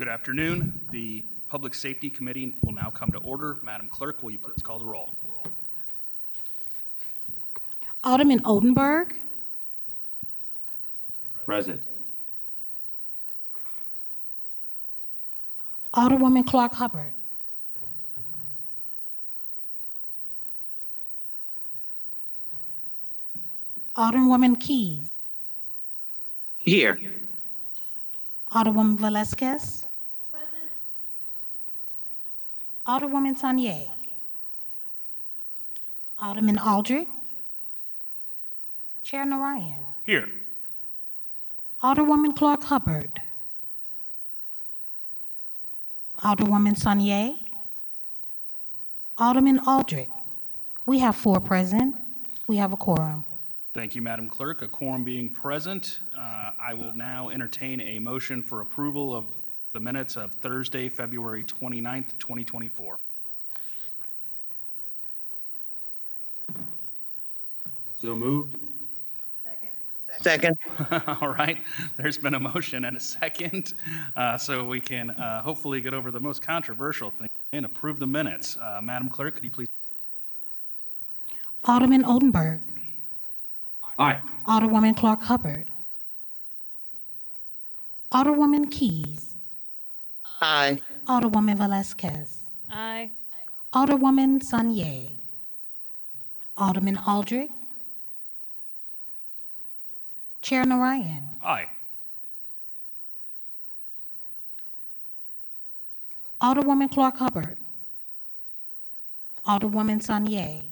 Good afternoon. The Public Safety Committee will now come to order. Madam Clerk, will you please call the roll? Alderman Oldenburg, Present. Alderwoman Clark Hubbard, Alderwoman Keys, Here. Alderwoman Velasquez, Alderwoman Sanier, Alderman Aldrich, Chair Narayan, Here. Alderwoman Clark Hubbard, Alderwoman Sanier, Alderman Aldrich. We have 4 present. We have a quorum. Thank you, Madam Clerk. A quorum being present, I will now entertain a motion for approval of the minutes of Thursday, February 29th, 2024. So moved. Second. All right, there's been a motion and a second, so we can hopefully get over the most controversial thing and approve the minutes. Madam Clerk, could you please? Alderman Oldenburg, Aye. Alderwoman Clark Hubbard, Alderwoman Keys, Aye. Alderwoman Velasquez, Aye. Alderwoman Sanier, Alderman Aldrich, Chair Narayan, Aye. Alderwoman Clark Hubbard, Alderwoman Sanier,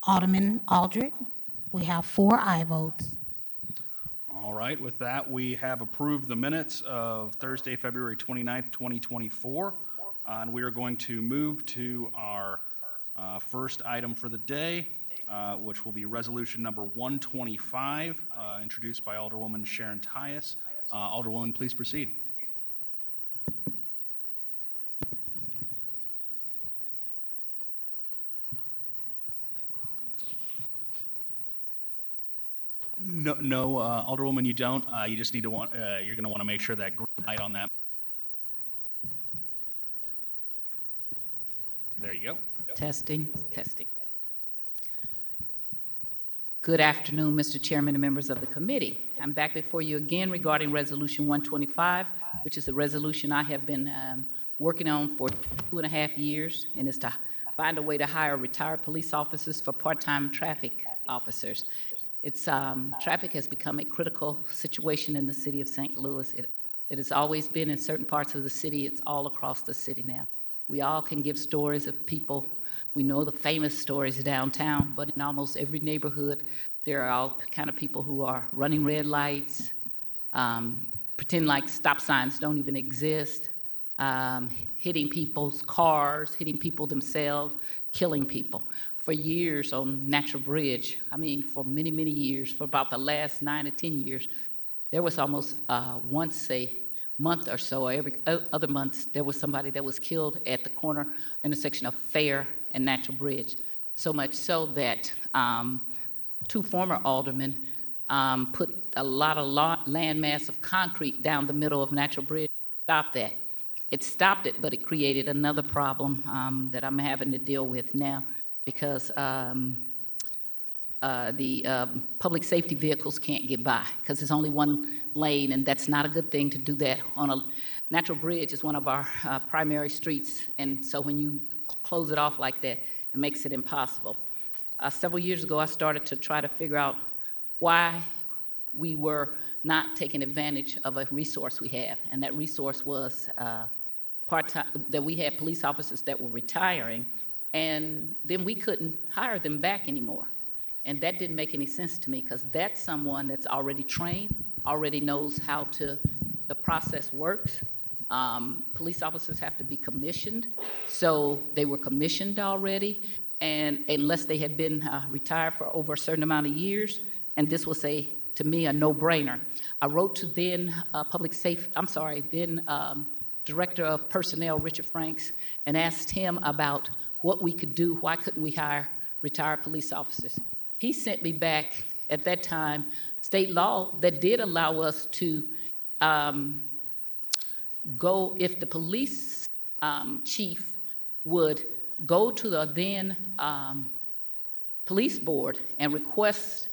Alderman Aldrich. We have 4 aye votes. All right, with that, we have approved the minutes of Thursday, February 29th, 2024, and we are going to move to our first item for the day, which will be resolution number 125, introduced by Alderwoman Sharon Tyus. Alderwoman, please proceed. No, Alderwoman, you don't. You just need to you're going to want to make sure that green light on that. There you go. Testing. Good afternoon, Mr. Chairman and members of the committee. I'm back before you again regarding Resolution 125, which is a resolution I have been working on for 2.5 years, and is to find a way to hire retired police officers for part-time traffic officers. It's traffic has become a critical situation in the city of St. Louis. It has always been in certain parts of the city. It's all across the city now. We all can give stories of people. We know the famous stories downtown, but in almost every neighborhood, there are all kind of people who are running red lights, pretend like stop signs don't even exist, hitting people's cars, hitting people themselves, killing people. For years on Natural Bridge, for many, many years, for about the last 9 or 10 years, there was almost once a month or so, or every other month, there was somebody that was killed at the corner intersection of Fair and Natural Bridge. So much so that 2 former aldermen put a lot of landmass of concrete down the middle of Natural Bridge to stop that. It stopped it, but it created another problem that I'm having to deal with now, because the public safety vehicles can't get by because there's only 1 lane, and that's not a good thing to do that on a Natural Bridge is one of our primary streets, and so when you close it off like that, it makes it impossible. Several years ago, I started to try to figure out why we were not taking advantage of a resource we have, and that resource was part-time, that we had police officers that were retiring, and then we couldn't hire them back anymore. And that didn't make any sense to me, because that's someone that's already trained, already knows how the process works. Police officers have to be commissioned, so they were commissioned already, and unless they had been retired for over a certain amount of years, and this was to me, a no-brainer. I wrote to then Director of Personnel, Richard Franks, and asked him about what we could do, why couldn't we hire retired police officers. He sent me back, at that time, state law that did allow us to go, if the police chief would go to the then police board and request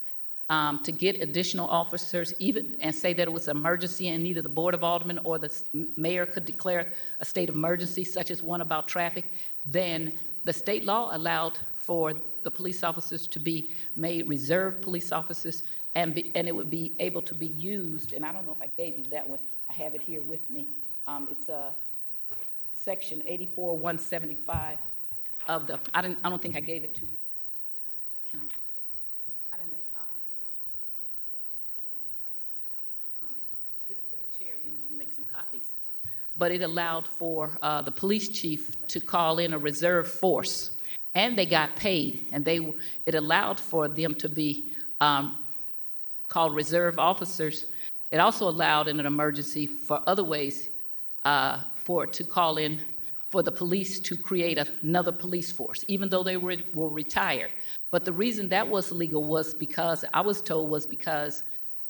to get additional officers, even, and say that it was an emergency and either the Board of Aldermen or the mayor could declare a state of emergency, such as one about traffic, then the state law allowed for the police officers to be made reserve police officers, and it would be able to be used, and I don't know if I gave you that one, I have it here with me. It's a section 84-175 of the, I don't think I gave it to you. I didn't make copies. Give it to the chair, then you can make some copies. But it allowed for the police chief to call in a reserve force, and they got paid, and it allowed for them to be called reserve officers. It also allowed in an emergency for other ways to call in for the police to create another police force, even though they were retired. But the reason that was legal was because, I was told, was because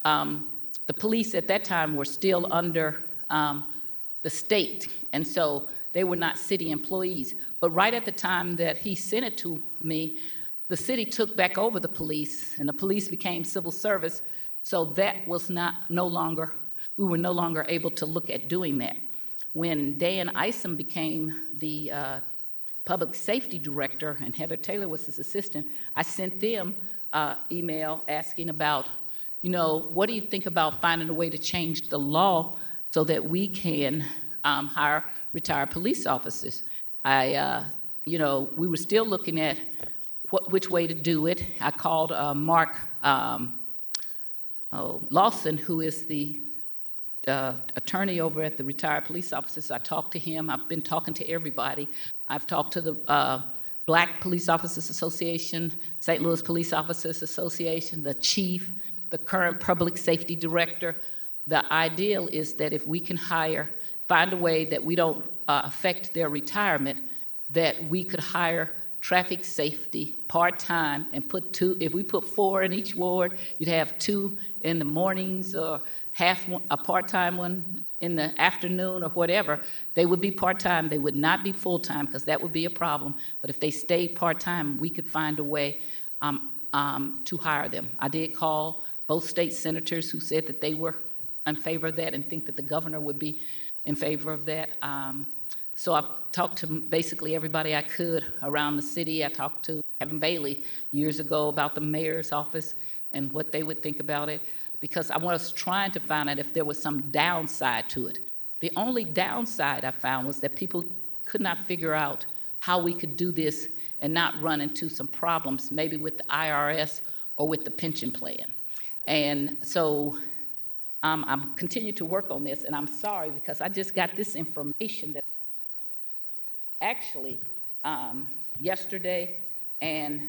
the police at that time were still under the state, and so they were not city employees. But right at the time that he sent it to me, the city took back over the police, and the police became civil service, so that was no longer, we were no longer able to look at doing that. When Dan Isom became the public safety director and Heather Taylor was his assistant, I sent them email asking about, what do you think about finding a way to change the law so that we can hire retired police officers? We were still looking at which way to do it. I called Mark Lawson, who is the attorney over at the Retired Police Officers. I talked to him. I've been talking to everybody. I've talked to the Black Police Officers Association, St. Louis Police Officers Association, the chief, the current public safety director. The ideal is that if we can find a way that we don't affect their retirement, that we could hire traffic safety part-time and put 2, if we put 4 in each ward, you'd have 2 in the mornings or a part-time one in the afternoon or whatever. They would be part-time, they would not be full-time because that would be a problem. But if they stayed part-time, we could find a way to hire them. I did call both state senators who said that they were in favor of that and think that the governor would be in favor of that. So I've talked to basically everybody I could around the city. I talked to Kevin Bailey years ago about the mayor's office and what they would think about it, because I was trying to find out if there was some downside to it. The only downside I found was that people could not figure out how we could do this and not run into some problems, maybe with the IRS or with the pension plan. And so I'm continuing to work on this, and I'm sorry because I just got this information that actually yesterday and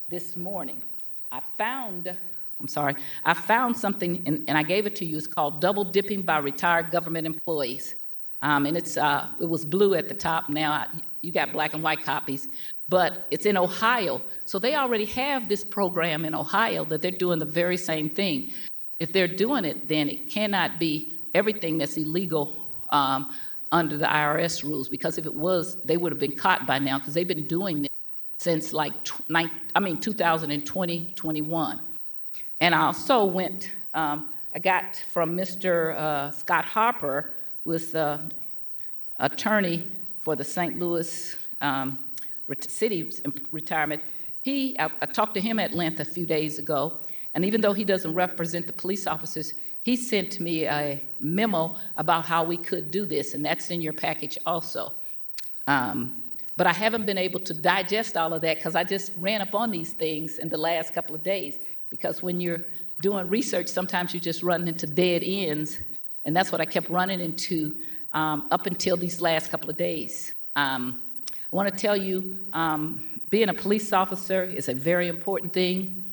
this morning. I found something, and I gave it to you. It's called Double Dipping by Retired Government Employees. And it was blue at the top. Now you got black and white copies, but it's in Ohio. So they already have this program in Ohio that they're doing the very same thing. If they're doing it, then it cannot be everything that's illegal under the IRS rules, because if it was, they would have been caught by now, because they've been doing this since 2020, 21. And I also went, I got from Mr. Scott Harper, who is the attorney for the St. Louis City retirement. I talked to him at length a few days ago, and even though he doesn't represent the police officers, he sent me a memo about how we could do this, and that's in your package also. But I haven't been able to digest all of that because I just ran up on these things in the last couple of days. Because when you're doing research, sometimes you just run into dead ends, and that's what I kept running into up until these last couple of days. I want to tell you, being a police officer is a very important thing.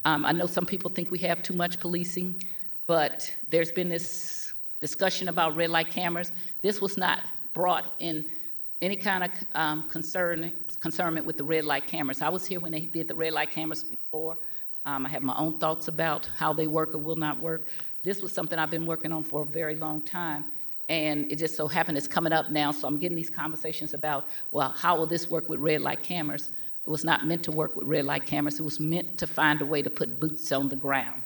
I know some people think we have too much policing, but there's been this discussion about red light cameras. This was not brought in any kind of concernment with the red light cameras. I was here when they did the red light cameras before. I have my own thoughts about how they work or will not work. This was something I've been working on for a very long time. And it just so happened it's coming up now, so I'm getting these conversations about, well, how will this work with red light cameras? It was not meant to work with red light cameras. It was meant to find a way to put boots on the ground.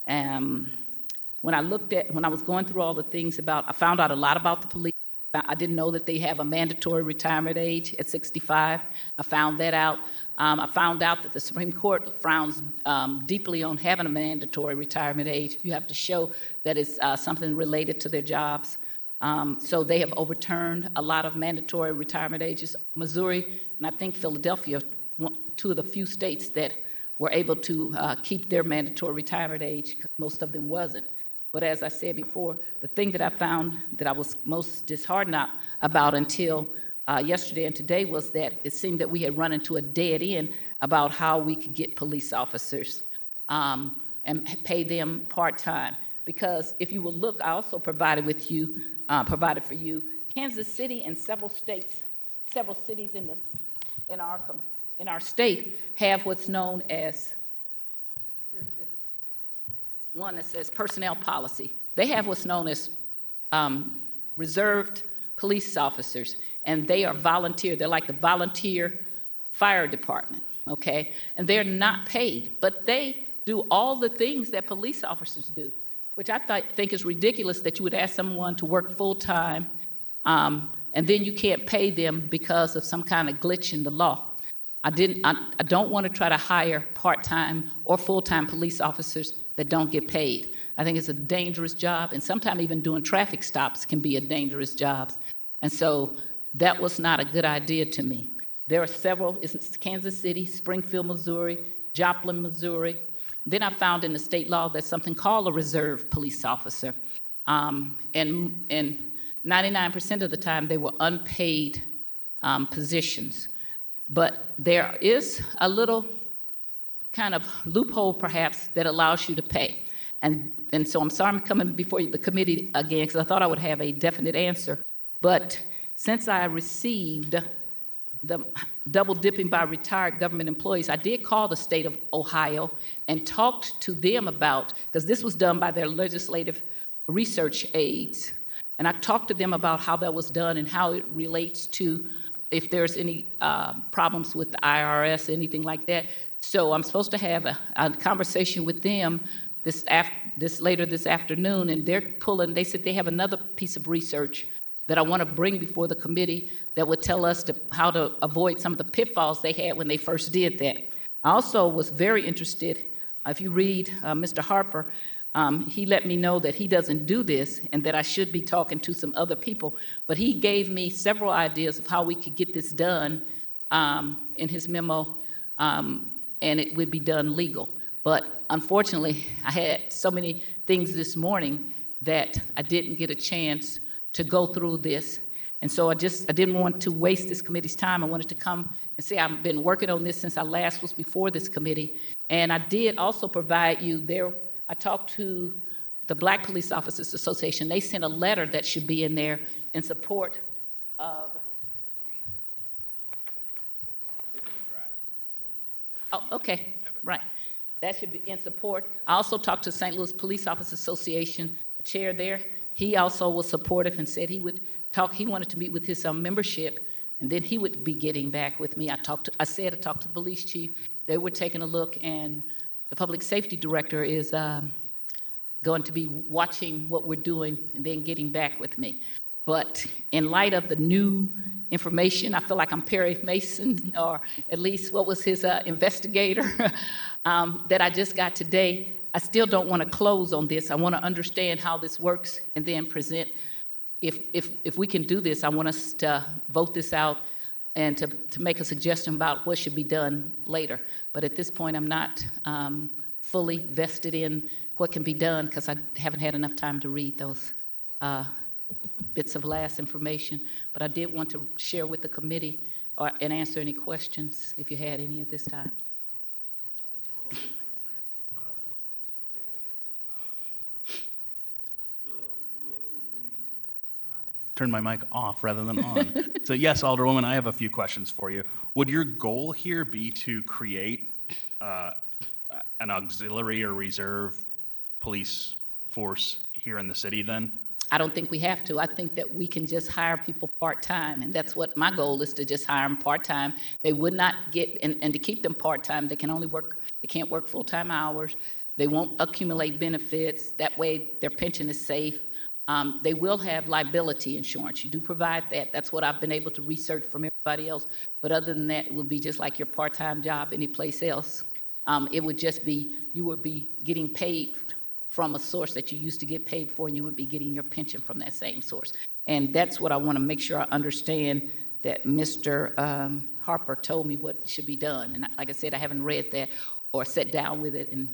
When I was going through all the things I found out a lot about the police. I didn't know that they have a mandatory retirement age at 65. I found that out. I found out that the Supreme Court frowns deeply on having a mandatory retirement age. You have to show that it's something related to their jobs. So they have overturned a lot of mandatory retirement ages. Missouri, and I think Philadelphia, two of the few states that were able to keep their mandatory retirement age, because most of them wasn't. But as I said before, the thing that I found that I was most disheartened about until yesterday and today was that it seemed that we had run into a dead end about how we could get police officers and pay them part-time. Because if you will look, I also provided for you, Kansas City and several cities in our state have what's known as, here's this one that says personnel policy. They have what's known as reserved police officers, and they are volunteer. They're like the volunteer fire department, okay? And they're not paid, but they do all the things that police officers do, which I think is ridiculous that you would ask someone to work full-time, and then you can't pay them because of some kind of glitch in the law. I don't want to try to hire part-time or full-time police officers that don't get paid. I think it's a dangerous job, and sometimes even doing traffic stops can be a dangerous job. And so that was not a good idea to me. There are several, it's Kansas City, Springfield, Missouri, Joplin, Missouri. Then I found in the state law there's something called a reserve police officer. And 99% of the time they were unpaid positions. But there is a little kind of loophole perhaps that allows you to pay. And so I'm sorry I'm coming before the committee again because I thought I would have a definite answer. But since I received the double dipping by retired government employees, I did call the state of Ohio and talked to them about, because this was done by their legislative research aides, and I talked to them about how that was done and how it relates to if there's any problems with the IRS, anything like that. So I'm supposed to have a conversation with them later this afternoon, and they said they have another piece of research that I want to bring before the committee that would tell us how to avoid some of the pitfalls they had when they first did that. I also was very interested, if you read Mr. Harper, he let me know that he doesn't do this and that I should be talking to some other people, but he gave me several ideas of how we could get this done in his memo, and it would be done legal. But unfortunately, I had so many things this morning that I didn't get a chance to go through this. And so I didn't want to waste this committee's time. I wanted to come and say I've been working on this since I last was before this committee. And I did also provide you there. I talked to the Black Police Officers Association. They sent a letter that should be in there in support of. Oh, okay, right. That should be in support. I also talked to St. Louis Police Officers Association, the chair there. He also was supportive and said he would talk. He wanted to meet with his membership, and then he would be getting back with me. I talked to the police chief. They were taking a look, and the public safety director is going to be watching what we're doing and then getting back with me. But in light of the new information, I feel like I'm Perry Mason, or at least what was his investigator that I just got today. I still don't want to close on this. I want to understand how this works and then present. If we can do this, I want us to vote this out and to make a suggestion about what should be done later. But at this point, I'm not fully vested in what can be done because I haven't had enough time to read those bits of last information. But I did want to share with the committee and answer any questions if you had any at this time. Turn my mic off rather than on. So yes, Alderwoman, I have a few questions for you. Would your goal here be to create an auxiliary or reserve police force here in the city then? I don't think we have to. I think that we can just hire people part-time, and that's what my goal is, to just hire them part-time. They would not get, and to keep them part-time, they can't work full-time hours. They won't accumulate benefits. That way, their pension is safe. They will have liability insurance. You do provide that. That's what I've been able to research from everybody else. But other than that, it would be just like your part-time job anyplace else. It would just be, you would be getting paid from a source that you used to get paid for, and you would be getting your pension from that same source. And that's what I want to make sure I understand, that Mr. Harper told me what should be done. And like I said, I haven't read that or sat down with it and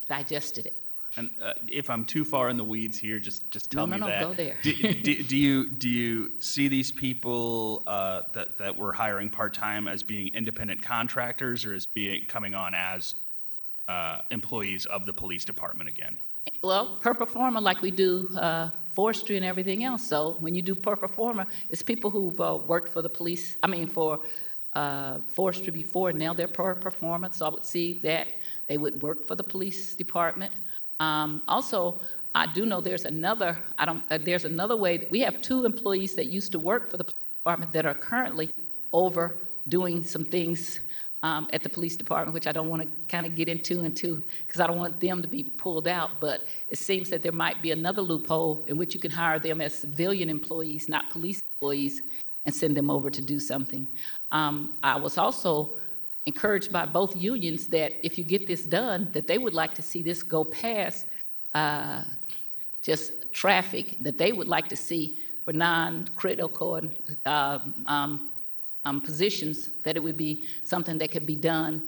digested it. And if I'm too far in the weeds here, just tell me No, that. go there. Do you see these people that we're hiring part-time as being independent contractors, or as coming on as employees of the police department again? Well, per performer, like we do forestry and everything else. So when you do per performer, it's people who've worked for the police, for forestry before, and now they're per performer. So I would see that they would work for the police department. Also, I do know there's another way. We have 2 employees that used to work for the police department that are currently over doing some things at the police department, which I don't want to kind of get into because I don't want them to be pulled out. But it seems that there might be another loophole in which you can hire them as civilian employees, not police employees, and send them over to do something. I was also encouraged by both unions that if you get this done, that they would like to see this go past just traffic, that they would like to see for non-critical positions, that it would be something that could be done,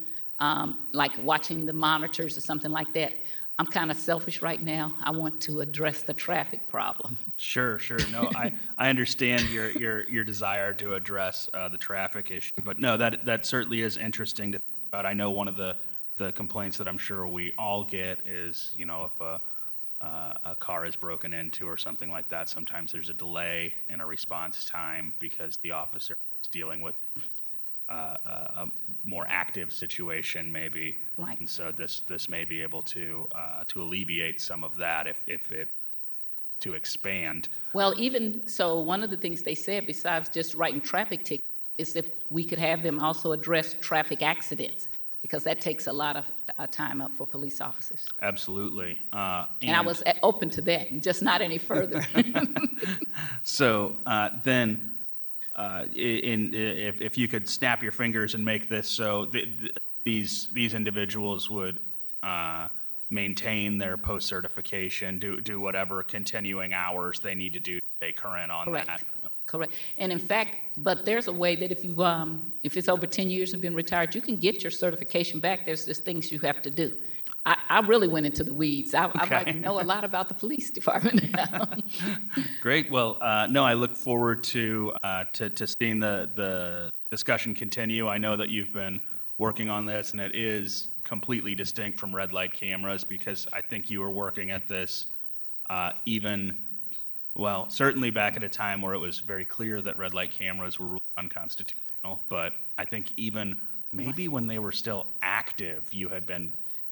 like watching the monitors or something like that. I'm kind of selfish right now. I want to address the traffic problem. Sure. No, I understand your desire to address the traffic issue, but no, that certainly is interesting to think about. I know one of the complaints that I'm sure we all get is, if a car is broken into or something like that, sometimes there's a delay in a response time because the officer is dealing with a more active situation, maybe. Right. And so this may be able to alleviate some of that if it to expand. Well, even so, one of the things they said, besides just writing traffic tickets, is if we could have them also address traffic accidents, because that takes a lot of time up for police officers. Absolutely. And I was open to that, just not any further. So then, if you could snap your fingers and make this so these individuals would maintain their post certification, do whatever continuing hours they need to do to stay current on Correct. that. Correct. And in fact, but there's a way that if it's over 10 years and been retired, you can get your certification back. There's just things you have to do. I really went into the weeds. I like know a lot about the police department now. Great. Well, no, I look forward to seeing the discussion continue. I know that you've been working on this, and it is completely distinct from red light cameras, because I think you were working at this certainly back at a time where it was very clear that red light cameras were ruled unconstitutional. But I think even maybe when they were still active, you had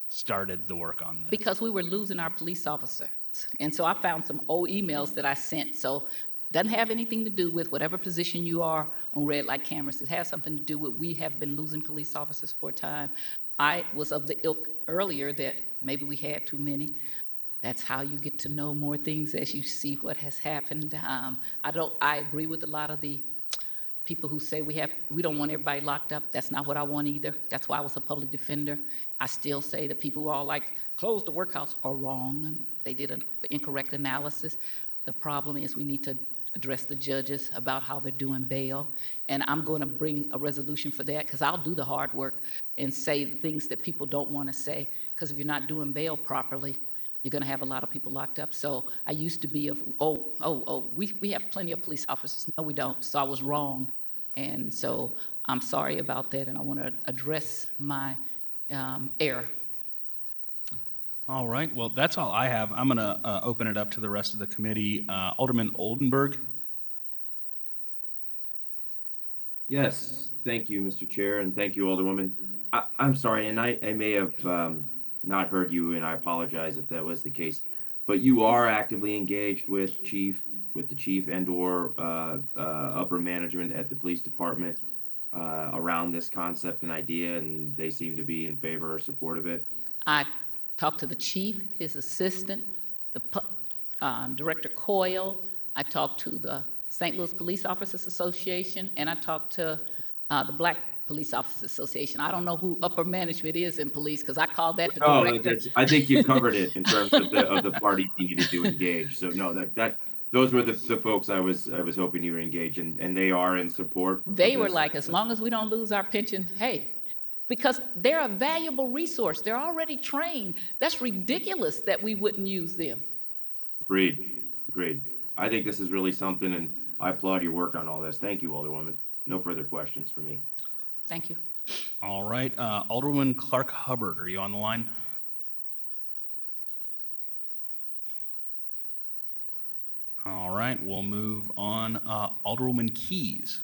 started the work on this. Because we were losing our police officers. And so I found some old emails that I sent. So doesn't have anything to do with whatever position you are on red light cameras. It has something to do with, we have been losing police officers for a time. I was of the ilk earlier that maybe we had too many. That's how you get to know more things as you see what has happened. I agree with a lot of the people who say we don't want everybody locked up. That's not what I want either. That's why I was a public defender. I still say that people who are like, close the workhouse, are wrong, and they did an incorrect analysis. The problem is we need to address the judges about how they're doing bail, and I'm going to bring a resolution for that, because I'll do the hard work and say things that people don't want to say, because if you're not doing bail properly, you're going to have a lot of people locked up. So I used to be we have plenty of police officers. No, we don't. So I was wrong. And so I'm sorry about that, and I want to address my error. All right. Well, that's all I have. I'm going to open it up to the rest of the committee. Alderman Oldenburg. Yes, thank you, Mr. Chair, and thank you, Alderwoman. I'm sorry, and I may have not heard you, and I apologize if that was the case. but you are actively engaged with the chief and/or upper management at the police department around this concept and idea, and they seem to be in favor or support of it. I talked to the chief, his assistant, Director Coyle. I talked to the St. Louis Police Officers Association, and I talked to the Black Police Officers Association. I don't know who upper management is in police, because I call that the director. I think you covered it in terms of the parties you needed to engage. So no, those were the folks I was hoping you would engage, and they are in support. They were like, as long as we don't lose our pension, hey, because they're a valuable resource. They're already trained. That's ridiculous that we wouldn't use them. Agreed. I think this is really something, and I applaud your work on all this. Thank you, Alderwoman. No further questions for me. Thank you. All right, Alderwoman Clark Hubbard, are you on the line? All right, we'll move on. Alderwoman Keys.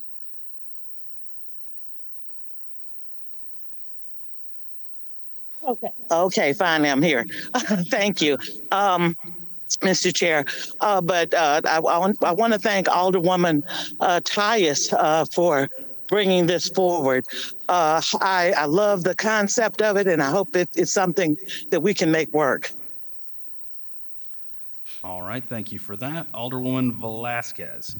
Okay, finally, I'm here. Thank you, Mr. Chair. But I want to thank Alderwoman Tyus for bringing this forward. I love the concept of it, and I hope it's something that we can make work. All right, thank you for that. Alderwoman Velasquez.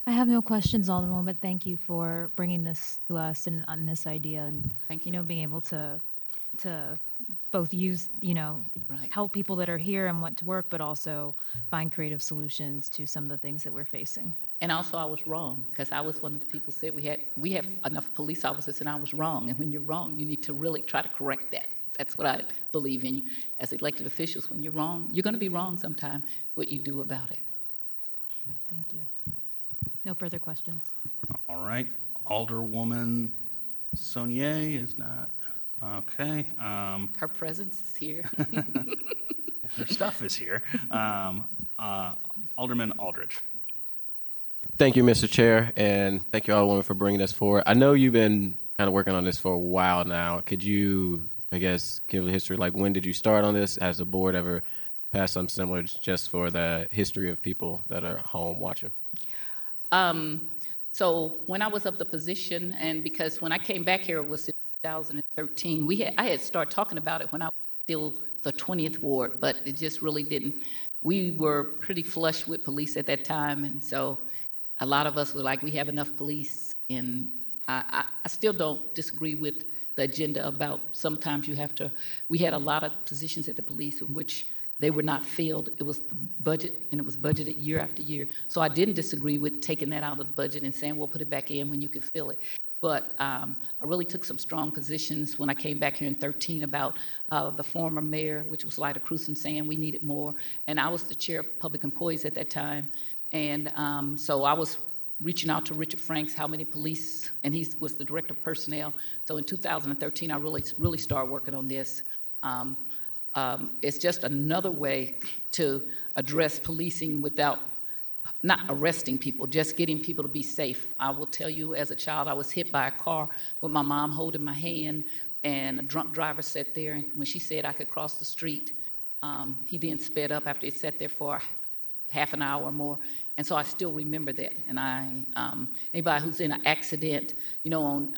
I have no questions, Alderwoman, but thank you for bringing this to us and on this idea, and Thank you. being able to both use, Right. help people that are here and want to work, but also find creative solutions to some of the things that we're facing. And also, I was wrong, because I was one of the people said we have enough police officers, and I was wrong. And when you're wrong, you need to really try to correct that. That's what I believe in. As elected officials, when you're wrong, you're going to be wrong sometime. What you do about it. Thank you. No further questions. All right, Alderwoman Saunier is not, okay. Her presence is here. Her stuff is here. Alderman Aldridge. Thank you, Mr. Chair, and thank you, Alderwoman, for bringing this forward. I know you've been kind of working on this for a while now. Could you, I guess, give a history, like when did you start on this? Has the board ever passed something similar, just for the history of people that are home watching? So when I was up the position, and because when I came back here, it was in 2013, I had started talking about it when I was still the 20th ward, but it just really didn't. We were pretty flush with police at that time, and so a lot of us were like, we have enough police. And I still don't disagree with the agenda about sometimes we had a lot of positions at the police in which they were not filled. It was the budget, and it was budgeted year after year. So I didn't disagree with taking that out of the budget and saying, we'll put it back in when you can fill it. But I really took some strong positions when I came back here in 2013 about the former mayor, which was Lyda Cruzen, saying we needed more. And I was the chair of public employees at that time. And so I was reaching out to Richard Franks, how many police, and he was the director of personnel. So in 2013, I really started working on this. It's just another way to address policing without not arresting people, just getting people to be safe. I will tell you, as a child, I was hit by a car with my mom holding my hand, and a drunk driver sat there, and when she said I could cross the street, he then sped up after he sat there for half an hour or more. And so I still remember that. And anybody who's in an accident, on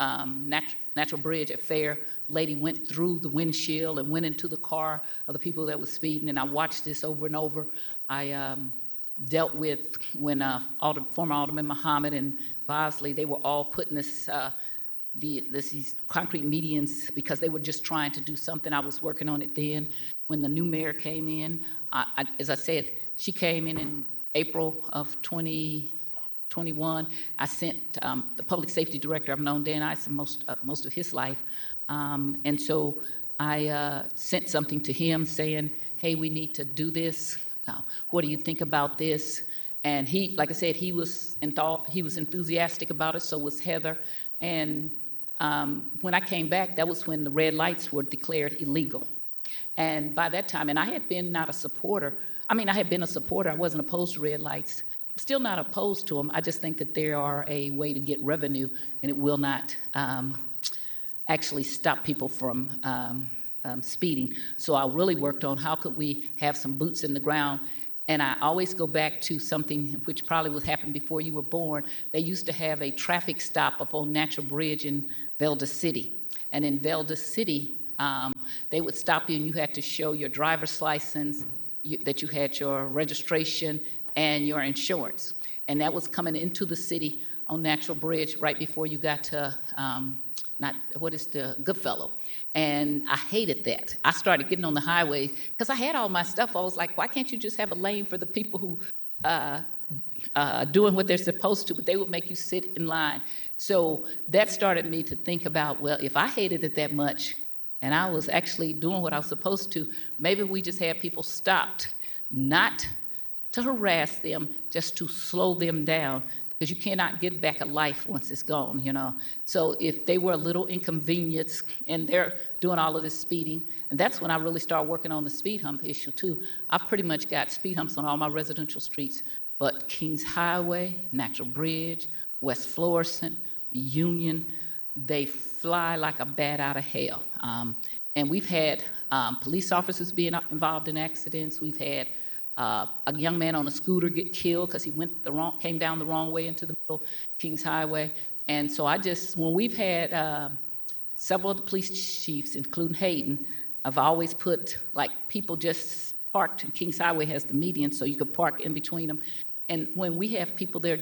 Natural Bridge at Fair, lady went through the windshield and went into the car of the people that was speeding. And I watched this over and over. I dealt with when former Alderman Muhammad and Bosley, they were all putting these concrete medians because they were just trying to do something. I was working on it then. When the new mayor came in, as I said, she came in April of 2021. I sent the public safety director, I've known Dan Ison most of his life, and so I sent something to him saying, hey, we need to do this. What do you think about this? And he, like I said, he was enthusiastic about it, so was Heather. And when I came back, that was when the red lights were declared illegal. And by that time, and I had been not a supporter. I mean, I had been a supporter. I wasn't opposed to red lights. Still not opposed to them. I just think that they are a way to get revenue, and it will not actually stop people from speeding. So I really worked on how could we have some boots in the ground. And I always go back to something which probably was happened before you were born. They used to have a traffic stop up on Natural Bridge in Velda City. And in Velda City, they would stop you and you had to show your driver's license, that you had your registration and your insurance. And that was coming into the city on Natural Bridge right before you got to, Goodfellow. And I hated that. I started getting on the highway because I had all my stuff. I was like, why can't you just have a lane for the people who doing what they're supposed to, but they would make you sit in line. So that started me to think about, well, if I hated it that much and I was actually doing what I was supposed to, maybe we just had people stopped, not to harass them, just to slow them down, because you cannot get back a life once it's gone, you know. So if they were a little inconvenienced and they're doing all of this speeding, and that's when I really started working on the speed hump issue too. I've pretty much got speed humps on all my residential streets, but Kings Highway, Natural Bridge, West Florissant, Union, they fly like a bat out of hell. And we've had police officers being involved in accidents. We've had a young man on a scooter get killed because he came down the wrong way into the middle of Kings Highway. And so when we've had several of the police chiefs, including Hayden, I've always put, like, people just parked, and Kings Highway has the median, so you could park in between them. And when we have people there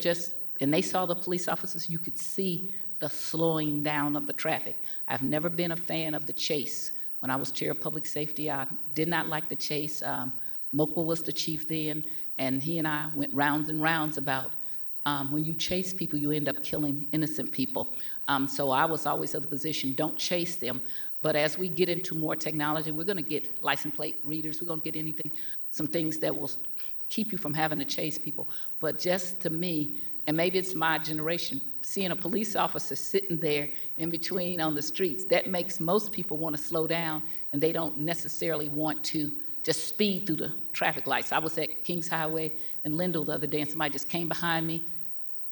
and they saw the police officers, you could see the slowing down of the traffic. I've never been a fan of the chase. When I was chair of public safety, I did not like the chase. Mokwa was the chief then, and he and I went rounds and rounds about when you chase people, you end up killing innocent people. So I was always of the position, don't chase them. But as we get into more technology, we're going to get license plate readers. We're going to get some things that will keep you from having to chase people. But just to me, and maybe it's my generation, seeing a police officer sitting there in between on the streets, that makes most people want to slow down, and they don't necessarily want to just speed through the traffic lights. I was at Kings Highway in Lindell the other day, and somebody just came behind me,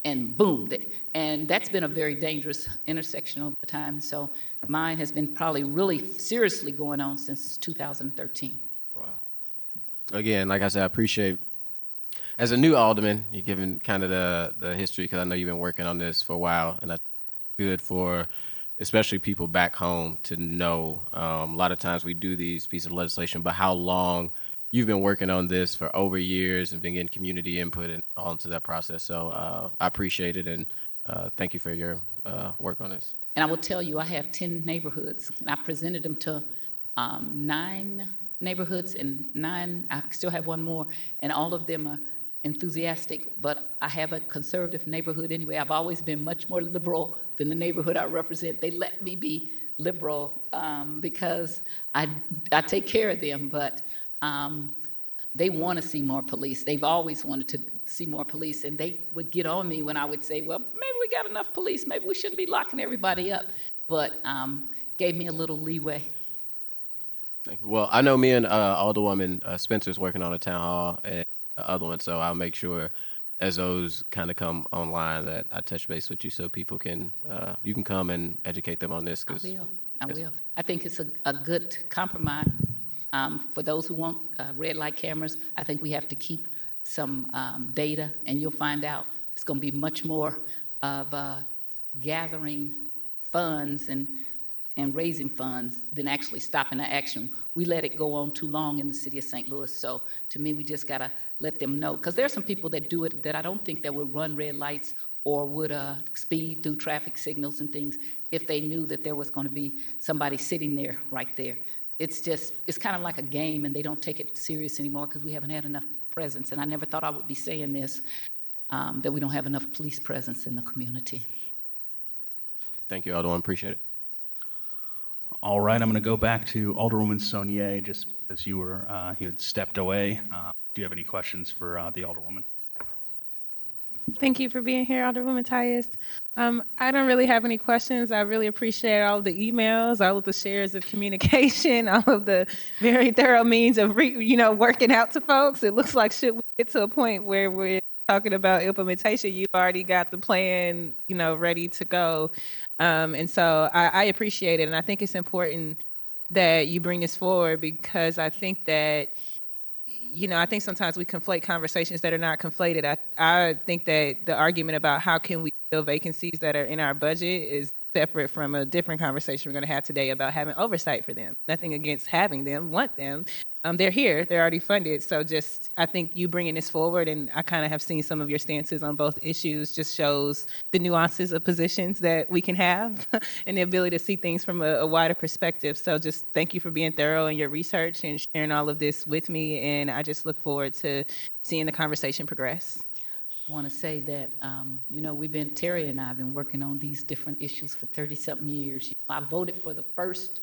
and boom. And that's been a very dangerous intersection over time. So mine has been probably really seriously going on since 2013. Wow. Again, like I said, I appreciate, as a new alderman, you're giving kind of the history, because I know you've been working on this for a while, and that's good for especially people back home to know. A lot of times we do these pieces of legislation, but how long you've been working on this for over years and been getting community input and all into that process. So I appreciate it, and thank you for your work on this. And I will tell you, I have 10 neighborhoods, and I presented them to 9 neighborhoods, and 9, I still have one more, and all of them are enthusiastic, but I have a conservative neighborhood anyway. I've always been much more liberal than the neighborhood I represent. They let me be liberal because I take care of them, but they want to see more police. They've always wanted to see more police, and they would get on me when I would say, well, maybe we got enough police, maybe we shouldn't be locking everybody up, but gave me a little leeway. Well, I know me and Alderwoman Spencer's working on a town hall and the other one, so I'll make sure as those kind of come online that I touch base with you so people can, you can come and educate them on this. I will. I think it's a good compromise. For those who want red light cameras, I think we have to keep some data, and you'll find out it's going to be much more of gathering funds and raising funds than actually stopping the action. We let it go on too long in the city of St. Louis. So to me, we just got to let them know. Because there are some people that do it that I don't think that would run red lights or would speed through traffic signals and things if they knew that there was going to be somebody sitting there right there. It's kind of like a game, and they don't take it serious anymore because we haven't had enough presence. And I never thought I would be saying this, that we don't have enough police presence in the community. Thank you, Alderwoman. Appreciate it. All right, I'm going to go back to Alderwoman Saunier, just as you had stepped away. Do you have any questions for the Alderwoman? Thank you for being here, Alderwoman Tyus. I don't really have any questions. I really appreciate all of the emails, all of the shares of communication, all of the very thorough means of working out to folks. It looks like should we get to a point where we're talking about implementation, you've already got the plan, ready to go. And so I appreciate it. And I think it's important that you bring this forward, because I think that, I think sometimes we conflate conversations that are not conflated. I think that the argument about how can we fill vacancies that are in our budget is separate from a different conversation we're going to have today about having oversight for them. Nothing against having them, want them. They're here, they're already funded. So I think you bringing this forward, and I kind of have seen some of your stances on both issues, just shows the nuances of positions that we can have and the ability to see things from a wider perspective. So just thank you for being thorough in your research and sharing all of this with me. And I just look forward to seeing the conversation progress. I want to say that, Terry and I have been working on these different issues for 30-something years. I voted for the first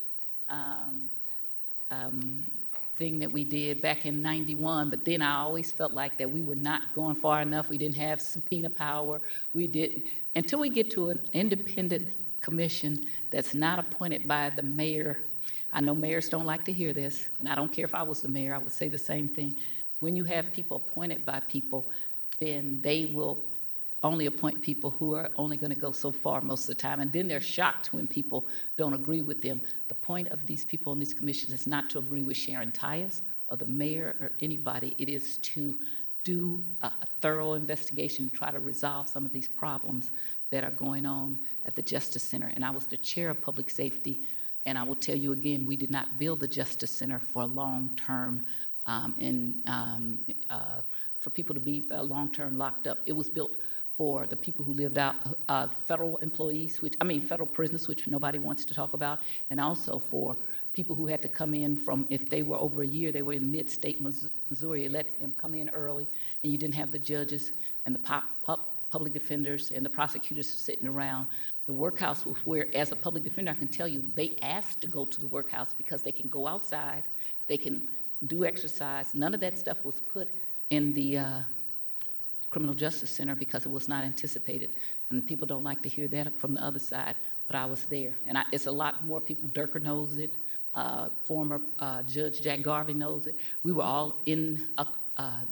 thing that we did back in 91, but then I always felt like that we were not going far enough. We didn't have subpoena power. We didn't, until we get to an independent commission that's not appointed by the mayor. I know mayors don't like to hear this, and I don't care if I was the mayor, I would say the same thing. When you have people appointed by people, then they will only appoint people who are only going to go so far most of the time, and then they're shocked when people don't agree with them. The point of these people on these commissions is not to agree with Sharon Tyus or the mayor or anybody. It is to do a thorough investigation, try to resolve some of these problems that are going on at the Justice Center. And I was the chair of public safety, and I will tell you again, we did not build the Justice Center for long-term for people to be long-term locked up. It was built for the people who lived out, federal employees, federal prisoners, which nobody wants to talk about, and also for people who had to come in from, if they were over a year, they were in mid-state Missouri, it let them come in early, and you didn't have the judges and the public defenders and the prosecutors sitting around. The workhouse was where, as a public defender, I can tell you, they asked to go to the workhouse because they can go outside, they can do exercise. None of that stuff was put in the Criminal Justice Center because it was not anticipated. And people don't like to hear that from the other side, but I was there. And it's a lot more people. Durker knows it. Former Judge Jack Garvey knows it. We were all in,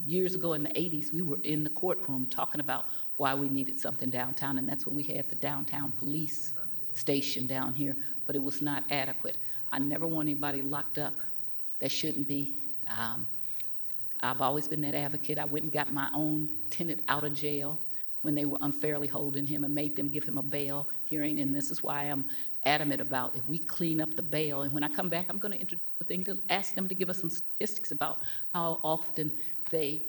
years ago in the 80s, we were in the courtroom talking about why we needed something downtown, and that's when we had the downtown police station down here, but it was not adequate. I never want anybody locked up that shouldn't be. I've always been that advocate. I went and got my own tenant out of jail when they were unfairly holding him and made them give him a bail hearing. And this is why I'm adamant about if we clean up the bail. And when I come back, I'm going to introduce the thing to ask them to give us some statistics about how often they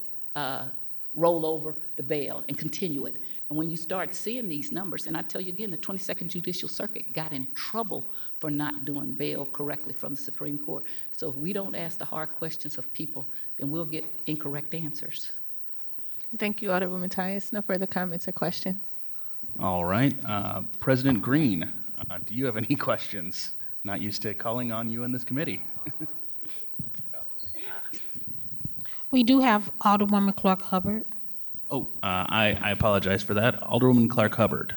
roll over the bail and continue it. And when you start seeing these numbers, and I tell you again, the 22nd Judicial Circuit got in trouble for not doing bail correctly from the Supreme Court. So if we don't ask the hard questions of people, then we'll get incorrect answers. Thank you, Alderwoman Tyus. No further comments or questions. All right. President Green, do you have any questions? Not used to calling on you in this committee. We do have Alderwoman Clark Hubbard. Oh, I apologize for that. Alderwoman Clark Hubbard.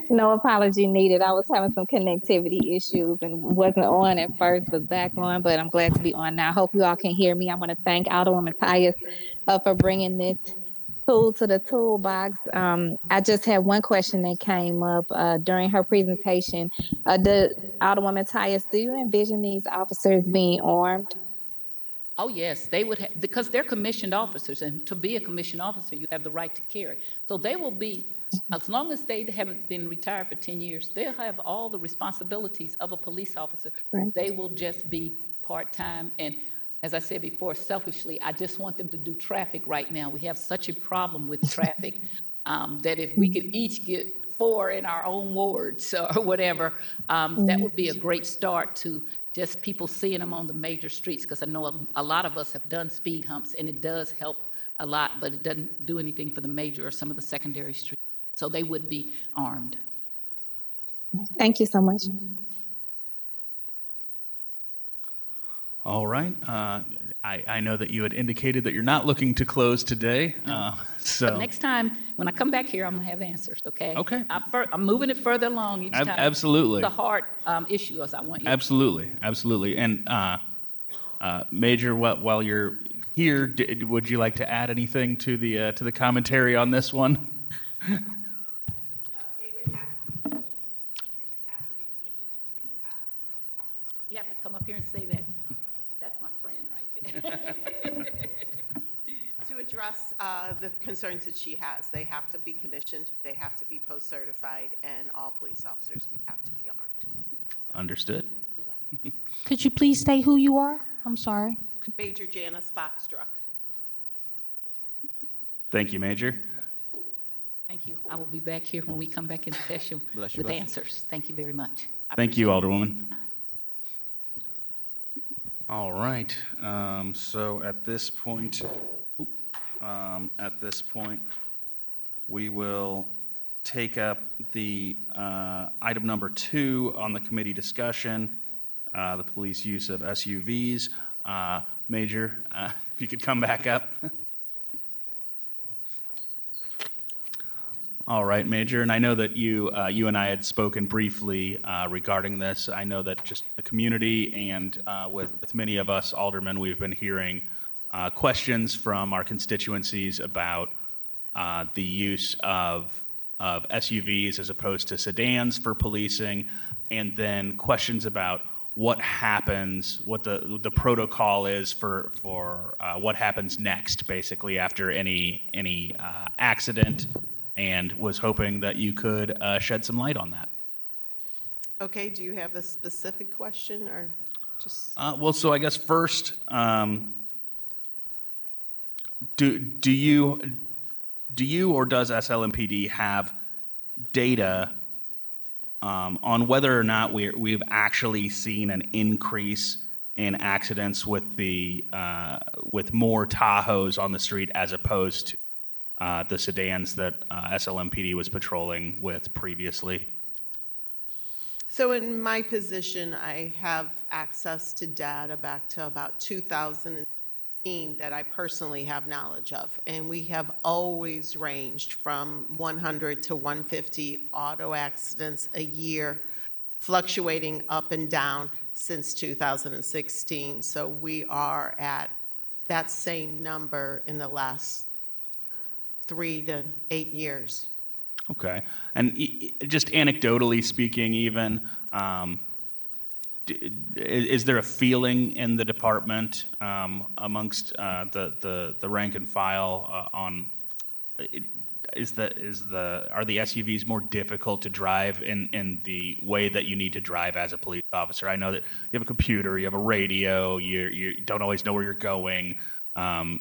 No apology needed. I was having some connectivity issues and wasn't on at first, was back on, but I'm glad to be on now. Hope you all can hear me. I want to thank Alderwoman Tyus for bringing this tool to the toolbox. I just had one question that came up during her presentation. Alderwoman Tyus, do you envision these officers being armed? Oh, yes, they would have, because they're commissioned officers, and to be a commissioned officer, you have the right to carry. So they will be, as long as they haven't been retired for 10 years, they'll have all the responsibilities of a police officer. Right. They will just be part-time. And as I said before, selfishly, I just want them to do traffic right now. We have such a problem with traffic that if we could each get 4 in our own wards or whatever, that would be a great start to just people seeing them on the major streets, because I know a lot of us have done speed humps, and it does help a lot, but it doesn't do anything for the major or some of the secondary streets. So they would be armed. Thank you so much. All right. I know that you had indicated that you're not looking to close today. So But next time, when I come back here, I'm going to have answers, okay? Okay. I'm moving it further along each time. Absolutely. The hard issue is I want you. Absolutely. And Major, while you're here, would you like to add anything to the commentary on this one? here and say that. That's my friend right there. To address the concerns that she has, they have to be commissioned, they have to be post-certified, and all police officers have to be armed. Understood. Do that. Could you please state who you are? I'm sorry. Major Janice Boxstruck. Thank you, Major. Thank you. I will be back here when we come back in session Bless you, with bless you. answers. Thank you very much. I Thank you, appreciate Alderwoman. your time. All right. So at this point, we will take up the item number 2 on the committee discussion, the police use of SUVs. Major, if you could come back up. All right, Major, and I know that you and I had spoken briefly regarding this. I know that just the community and with many of us aldermen, we've been hearing questions from our constituencies about the use of SUVs as opposed to sedans for policing, and then questions about what happens, what the protocol is for what happens next, basically after any accident. And was hoping that you could shed some light on that. Okay, do you have a specific question or just? Well, so I guess first, do you or does SLMPD have data on whether or not we've actually seen an increase in accidents with with more Tahoes on the street as opposed to the sedans that SLMPD was patrolling with previously? So in my position, I have access to data back to about 2016 that I personally have knowledge of. And we have always ranged from 100 to 150 auto accidents a year, fluctuating up and down since 2016. So we are at that same number in the last 3 to 8 years. Okay. And just anecdotally speaking, even, is there a feeling in the department amongst the rank and file on, are the SUVs more difficult to drive in the way that you need to drive as a police officer? I know that you have a computer, you have a radio, you don't always know where you're going.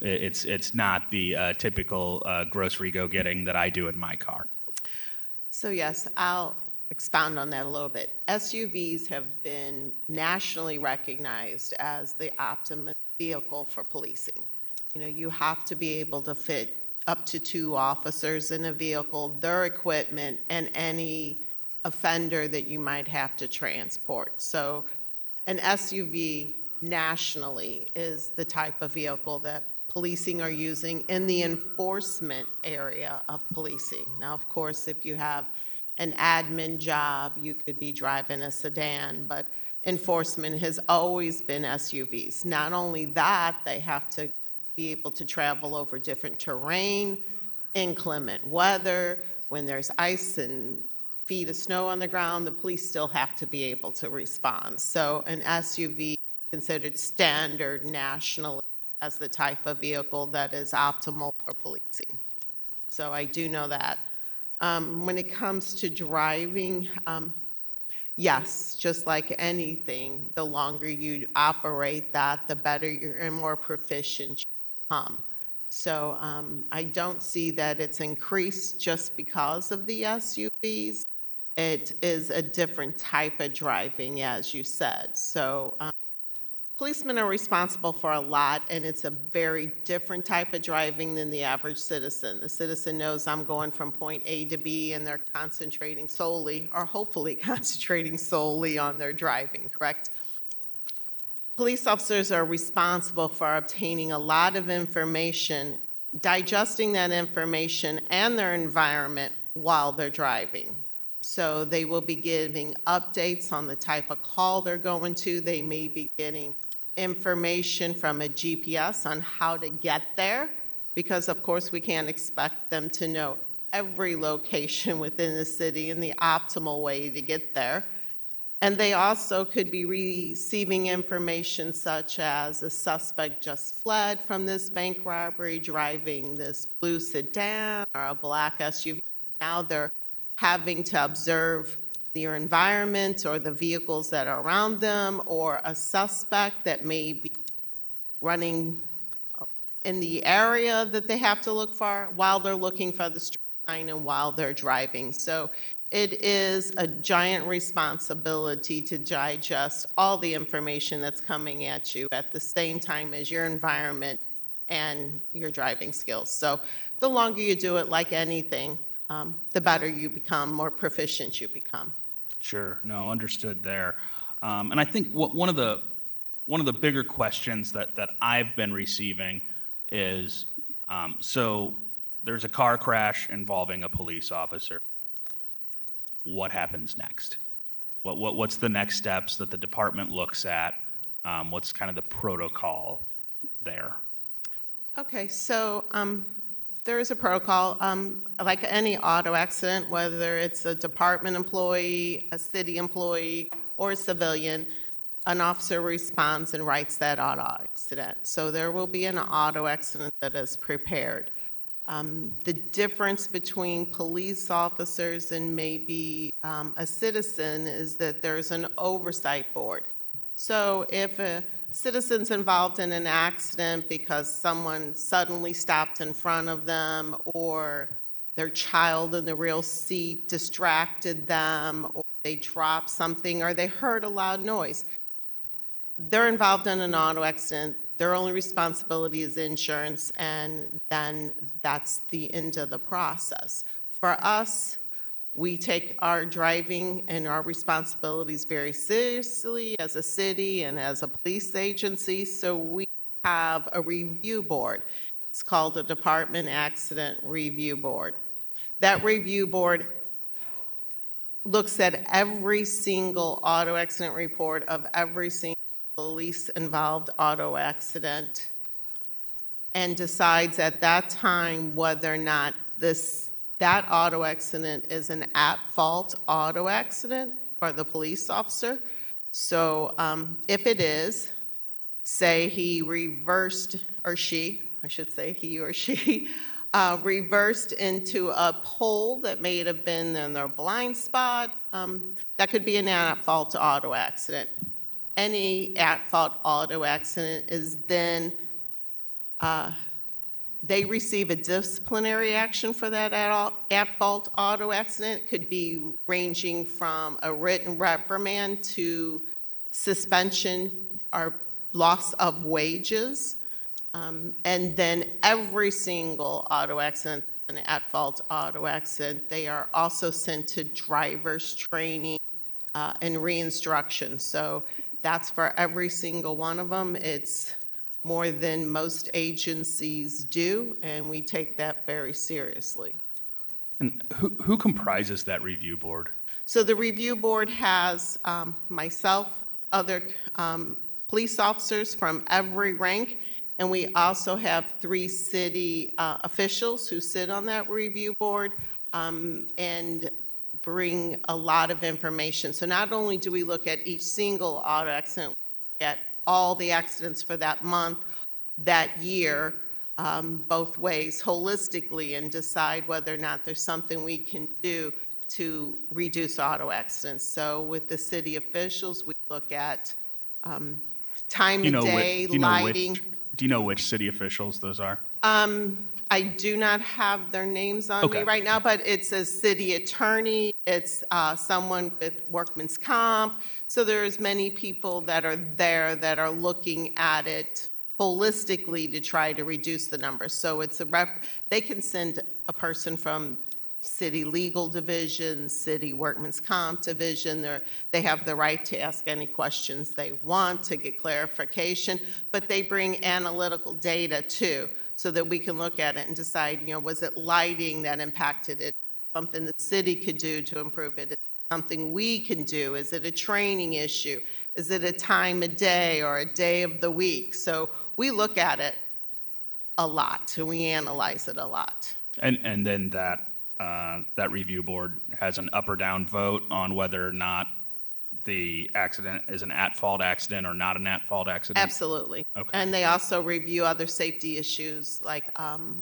It's not the typical grocery go-getting that I do in my car. So yes, I'll expound on that a little bit. SUVs have been nationally recognized as the optimum vehicle for policing. You know, you have to be able to fit up to 2 officers in a vehicle, their equipment, and any offender that you might have to transport. So an SUV nationally is the type of vehicle that policing are using in the enforcement area of policing. Now, of course, if you have an admin job, you could be driving a sedan, but enforcement has always been SUVs. Not only that, they have to be able to travel over different terrain, inclement weather. When there's ice and feet of snow on the ground, the police still have to be able to respond. So an SUV considered standard nationally as the type of vehicle that is optimal for policing. So I do know that. When it comes to driving, yes, just like anything, the longer you operate that, the better you're and more proficient you become. So I don't see that it's increased just because of the SUVs. It is a different type of driving, as you said. So policemen are responsible for a lot, and it's a very different type of driving than the average citizen. The citizen knows I'm going from point A to B, and they're concentrating solely, or hopefully concentrating solely on their driving, correct? Police officers are responsible for obtaining a lot of information, digesting that information and their environment while they're driving. So they will be giving updates on the type of call they're going to. They may be getting information from a GPS on how to get there, because of course we can't expect them to know every location within the city and the optimal way to get there. And they also could be receiving information such as a suspect just fled from this bank robbery, driving this blue sedan or a black SUV. Now they're having to observe their environment or the vehicles that are around them, or a suspect that may be running in the area that they have to look for while they're looking for the street sign and while they're driving. So it is a giant responsibility to digest all the information that's coming at you at the same time as your environment and your driving skills. So the longer you do it, like anything, the better you become, more proficient you become. Sure. No, understood there. And I think one of the bigger questions that I've been receiving is, so there's a car crash involving a police officer. What happens next? What's the next steps that the department looks at? What's kind of the protocol there? Okay, so there is a protocol. Like any auto accident, whether it's a department employee, a city employee, or a civilian, an officer responds and writes that auto accident. So there will be an auto accident that is prepared. The difference between police officers and maybe a citizen is that there's an oversight board. So if a citizen's involved in an accident because someone suddenly stopped in front of them, or their child in the rear seat distracted them, or they dropped something, or they heard a loud noise, they're involved in an auto accident. Their only responsibility is insurance, and then that's the end of the process. For us, we take our driving and our responsibilities very seriously as a city and as a police agency, so we have a review board. It's called the Department Accident Review Board. That review board looks at every single auto accident report of every single police-involved auto accident and decides at that time whether or not that auto accident is an at-fault auto accident for the police officer. So if it is, say he reversed, or she, I should say he or she, reversed into a pole that may have been in their blind spot, that could be an at-fault auto accident. Any at-fault auto accident is then, they receive a disciplinary action for that at-fault auto accident. It could be ranging from a written reprimand to suspension or loss of wages. And then every single auto accident, an at-fault auto accident, they are also sent to driver's training and re-instruction. So that's for every single one of them. It's more than most agencies do, and we take that very seriously. And who comprises that review board? So the review board has myself, other police officers from every rank, and we also have 3 city officials who sit on that review board and bring a lot of information. So not only do we look at each single auto accident, we look at all the accidents for that month, that year, both ways, holistically, and decide whether or not there's something we can do to reduce auto accidents. So with the city officials, we look at time of day, lighting. Do you know which city officials those are? I do not have their names on me right now, but it's a city attorney, it's someone with workman's comp. So there's many people that are there that are looking at it holistically to try to reduce the numbers. So it's they can send a person from city legal division, city workman's comp division. They have the right to ask any questions they want to get clarification, but they bring analytical data too, so that we can look at it and decide, was it lighting that impacted it? Something the city could do to improve it? Is it something we can do? Is it a training issue? Is it a time of day or a day of the week? So we look at it a lot and we analyze it a lot. And then that review board has an up or down vote on whether or not the accident is an at-fault accident or not an at-fault accident? Absolutely. Okay. And they also review other safety issues, like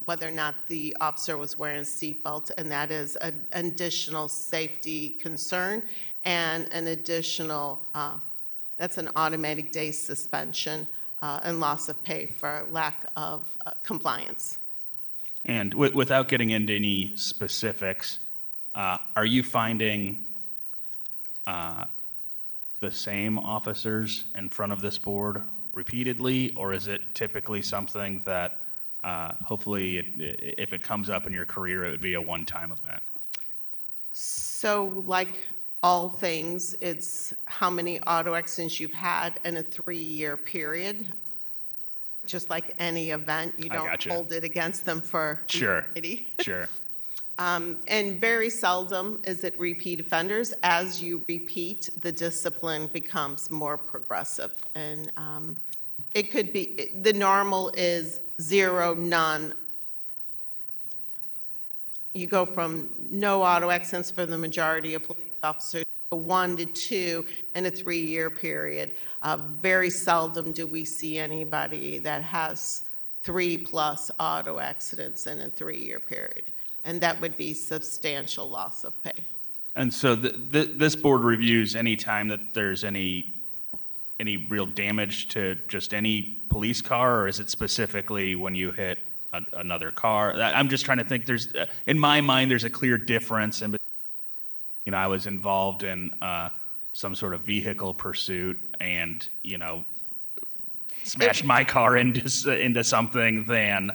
whether or not the officer was wearing a seatbelt, and that is an additional safety concern and an additional, that's an automatic day suspension and loss of pay for lack of compliance. And without getting into any specifics, are you finding the same officers in front of this board repeatedly, or is it typically something that hopefully if it comes up in your career, it would be a one-time event? So like all things, it's how many auto accidents you've had in a 3-year period. Just like any event, you I don't gotcha. hold it against them for Sure. eternity. Sure. And very seldom is it repeat offenders. As you repeat, the discipline becomes more progressive. And it could be, the normal is 0, none. You go from no auto accidents for the majority of police officers to 1 to 2 in a 3-year period. Very seldom do we see anybody that has 3+ auto accidents in a 3-year period. And that would be substantial loss of pay. And so this board reviews any time that there's any real damage to just any police car, or is it specifically when you hit another car? I'm just trying to think. There's, in my mind, there's a clear difference. And I was involved in some sort of vehicle pursuit, and smashed my car into something. Then.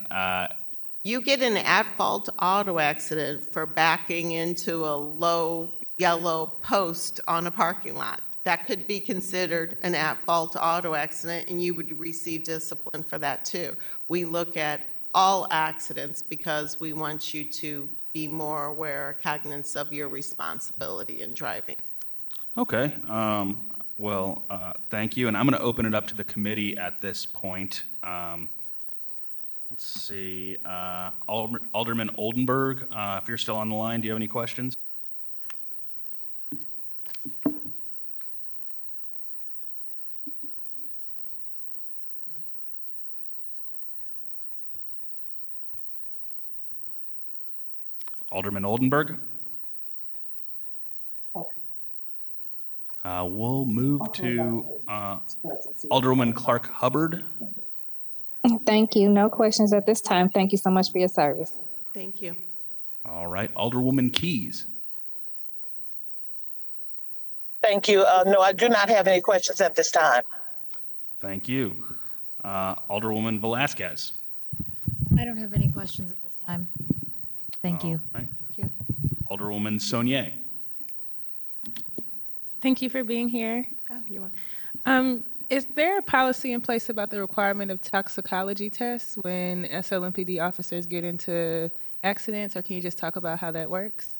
You get an at-fault auto accident for backing into a low yellow post on a parking lot. That could be considered an at-fault auto accident, and you would receive discipline for that too. We look at all accidents because we want you to be more aware, cognizant of your responsibility in driving. Okay. Well, thank you. And I'm going to open it up to the committee at this point. Let's see. Alderman Oldenburg, if you're still on the line, do you have any questions? Alderman Oldenburg? We'll move to Alderwoman Clark Hubbard. Thank you. No questions at this time. Thank you so much for your service. Thank you. All right, Alderwoman Keys. Thank you. No, I do not have any questions at this time. Thank you. Alderwoman Velasquez. I don't have any questions at this time. Thank you. All right. Thank you. Alderwoman Saunier. Thank you for being here. Oh, you're welcome. Is there a policy in place about the requirement of toxicology tests when SLMPD officers get into accidents, or can you just talk about how that works?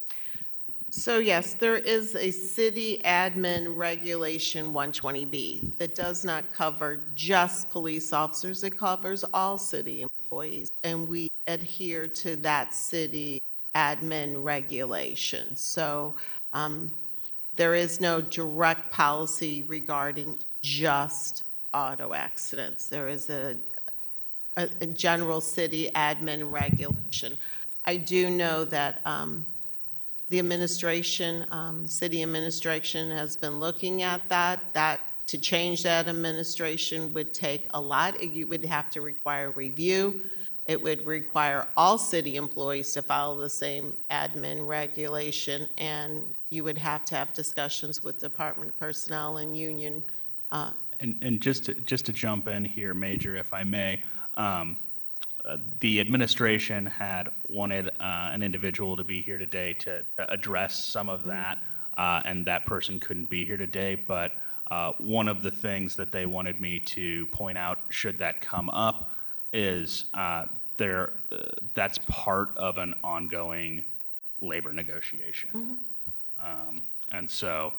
So yes, there is a city admin regulation 120B that does not cover just police officers. It covers all city employees, and we adhere to that city admin regulation. So there is no direct policy regarding just auto accidents. There is a general city admin regulation. I do know that the administration, city administration has been looking at that. To change that administration would take a lot. You would have to require review. It would require all city employees to follow the same admin regulation, and you would have to have discussions with Department of Personnel and union. And just to jump in here, Major, if I may, the administration had wanted an individual to be here today to address some of that, and that person couldn't be here today. But one of the things that they wanted me to point out, should that come up, is that's part of an ongoing labor negotiation. And so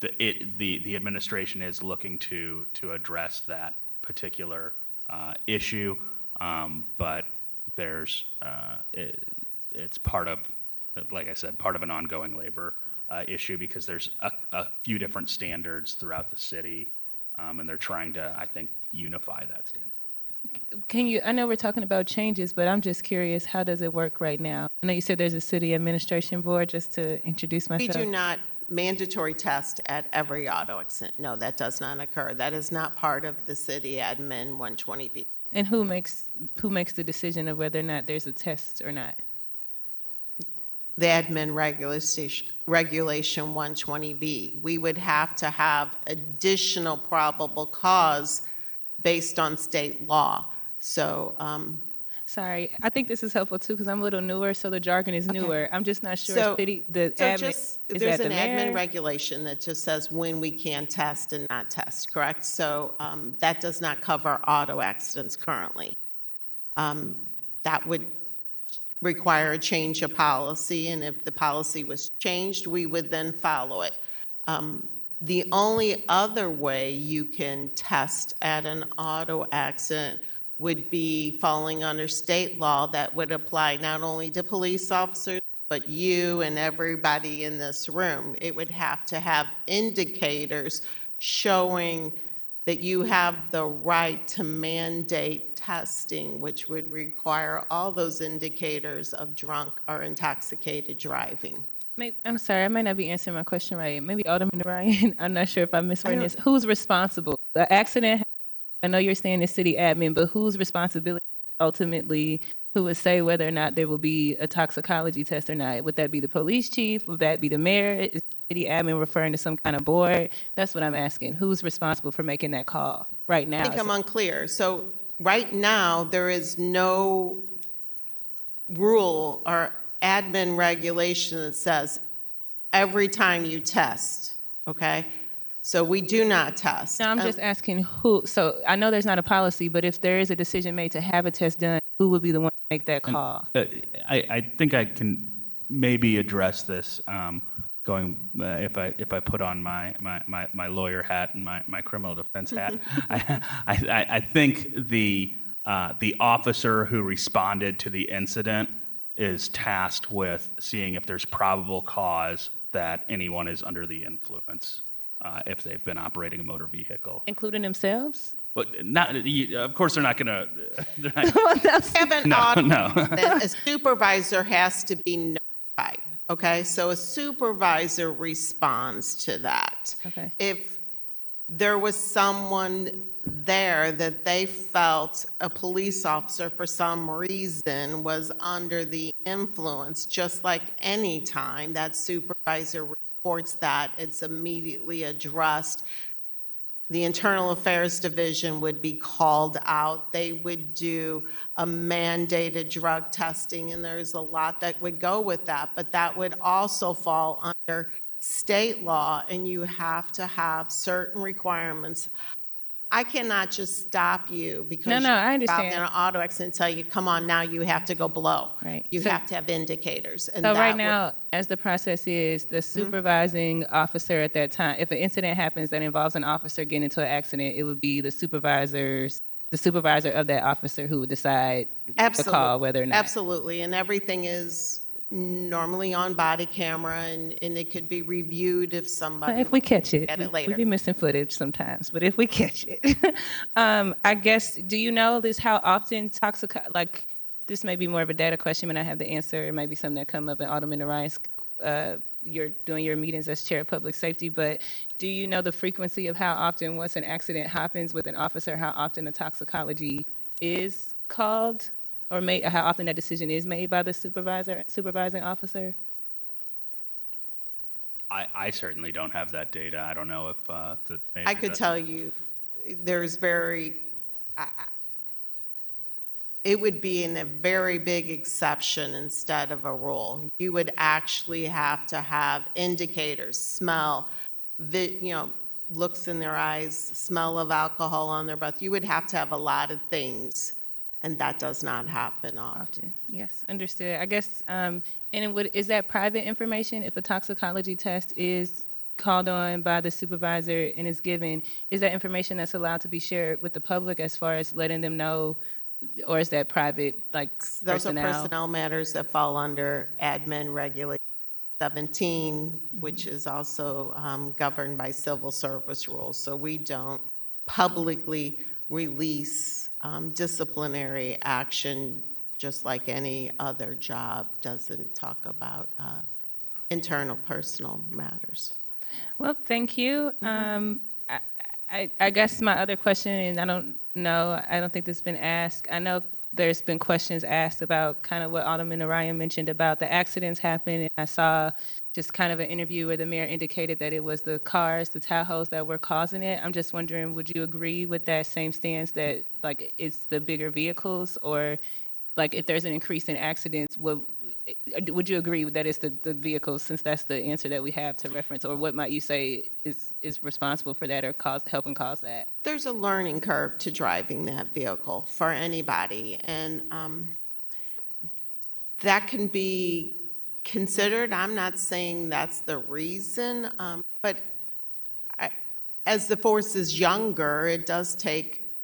the administration is looking to address that particular issue, but it's part of, like I said, part of an ongoing labor issue because there's a few different standards throughout the city, and they're trying to, I think, unify that standard. I know we're talking about changes, but I'm just curious, how does it work right now? I know you said there's a city administration board, just to introduce We myself. do not mandatory test at every auto accident. No, that does not occur. That is not part of the city admin 120B. And who makes the decision of whether or not there's a test or not? The admin regulation 120B. We would have to have additional probable cause based on state law. So, Sorry, I think this is helpful too because I'm a little newer, so the jargon is newer. I'm just not sure. So- The so admin, just, is there's that an the admin mayor? regulation that just says when we can test and not test, correct? So that does not cover auto accidents currently. That would require a change of policy, and if the policy was changed, we would then follow it. The only other way you can test at an auto accident would be falling under state law that would apply not only to police officers, but you and everybody in this room. It would have to have indicators showing that you have the right to mandate testing, which would require all those indicators of drunk or intoxicated driving. I'm sorry, I might not be answering my question right. Maybe Alderman Ryan, I'm not sure if I'm miswording this. Who's responsible? The accident, I know you're saying the city admin, but whose responsibility ultimately, who would say whether or not there will be a toxicology test or not? Would that be the police chief? Would that be the mayor? Is the city admin referring to some kind of board? That's what I'm asking. Who's responsible for making that call right now? I think I'm unclear. So right now, there is no rule or admin regulation that says every time you test, okay? So we do not test. No, I'm just asking who. So I know there's not a policy, but if there is a decision made to have a test done, who would be the one to make that call? I think I can maybe address this going if I put on my lawyer hat and my criminal defense hat. I think the officer who responded to the incident is tasked with seeing if there's probable cause that anyone is under the influence if they've been operating a motor vehicle. Including themselves? But not, of course, they're not going to. Have an No, audit, no. then a supervisor has to be notified, okay? So a supervisor responds to that. Okay. If there was someone there that they felt a police officer for some reason was under the influence, just like any time that supervisor reports that, it's immediately addressed. The Internal Affairs Division would be called out. They would do a mandated drug testing, and there's a lot that would go with that, but that would also fall under state law, and you have to have certain requirements. I cannot just stop you because No, I you're understand. involved in an auto accident and tell you, come on, now you have to go blow. Right. You So- have to have indicators. And So that right would- now, as the process is, the supervising officer at that time, if an incident happens that involves an officer getting into an accident, it would be the supervisor of that officer who would decide the call whether or not. Absolutely, and everything is normally on body camera, and it could be reviewed if somebody. If we catch it, Get it we later. be missing footage sometimes, but if we catch it, I guess, do you know this, how often like, this may be more of a data question, but I have the answer. It might be something that come up in Alderman Orion's, you're doing your meetings as chair of public safety, but do you know the frequency of how often once an accident happens with an officer, how often the toxicology is called? Or how often that decision is made by the supervising officer? I certainly don't have that data. I don't know if I could tell you, there's it would be in a very big exception instead of a rule. You would actually have to have indicators, smell, looks in their eyes, smell of alcohol on their breath. You would have to have a lot of things, and that does not happen often. Yes, understood. I guess, is that private information? If a toxicology test is called on by the supervisor and is given, is that information that's allowed to be shared with the public as far as letting them know, or is that private, like Those personnel? are personnel matters that fall under admin regulation 17, which is also governed by civil service rules. So we don't publicly release disciplinary action, just like any other job doesn't talk about internal personal matters. Well, thank you. I guess my other question, and I don't think this has been asked. I know there's been questions asked about kind of what Alderman Orion mentioned about the accidents happen. And I saw just kind of an interview where the mayor indicated that it was the cars, the Tahoes that were causing it. I'm just wondering, would you agree with that same stance that like it's the bigger vehicles, or like if there's an increase in accidents, would you agree that it's the vehicles, since that's the answer that we have to reference, or what might you say is responsible for that or helping cause that? There's a learning curve to driving that vehicle for anybody, and that can be considered. I'm not saying that's the reason, but as the force is younger, it does take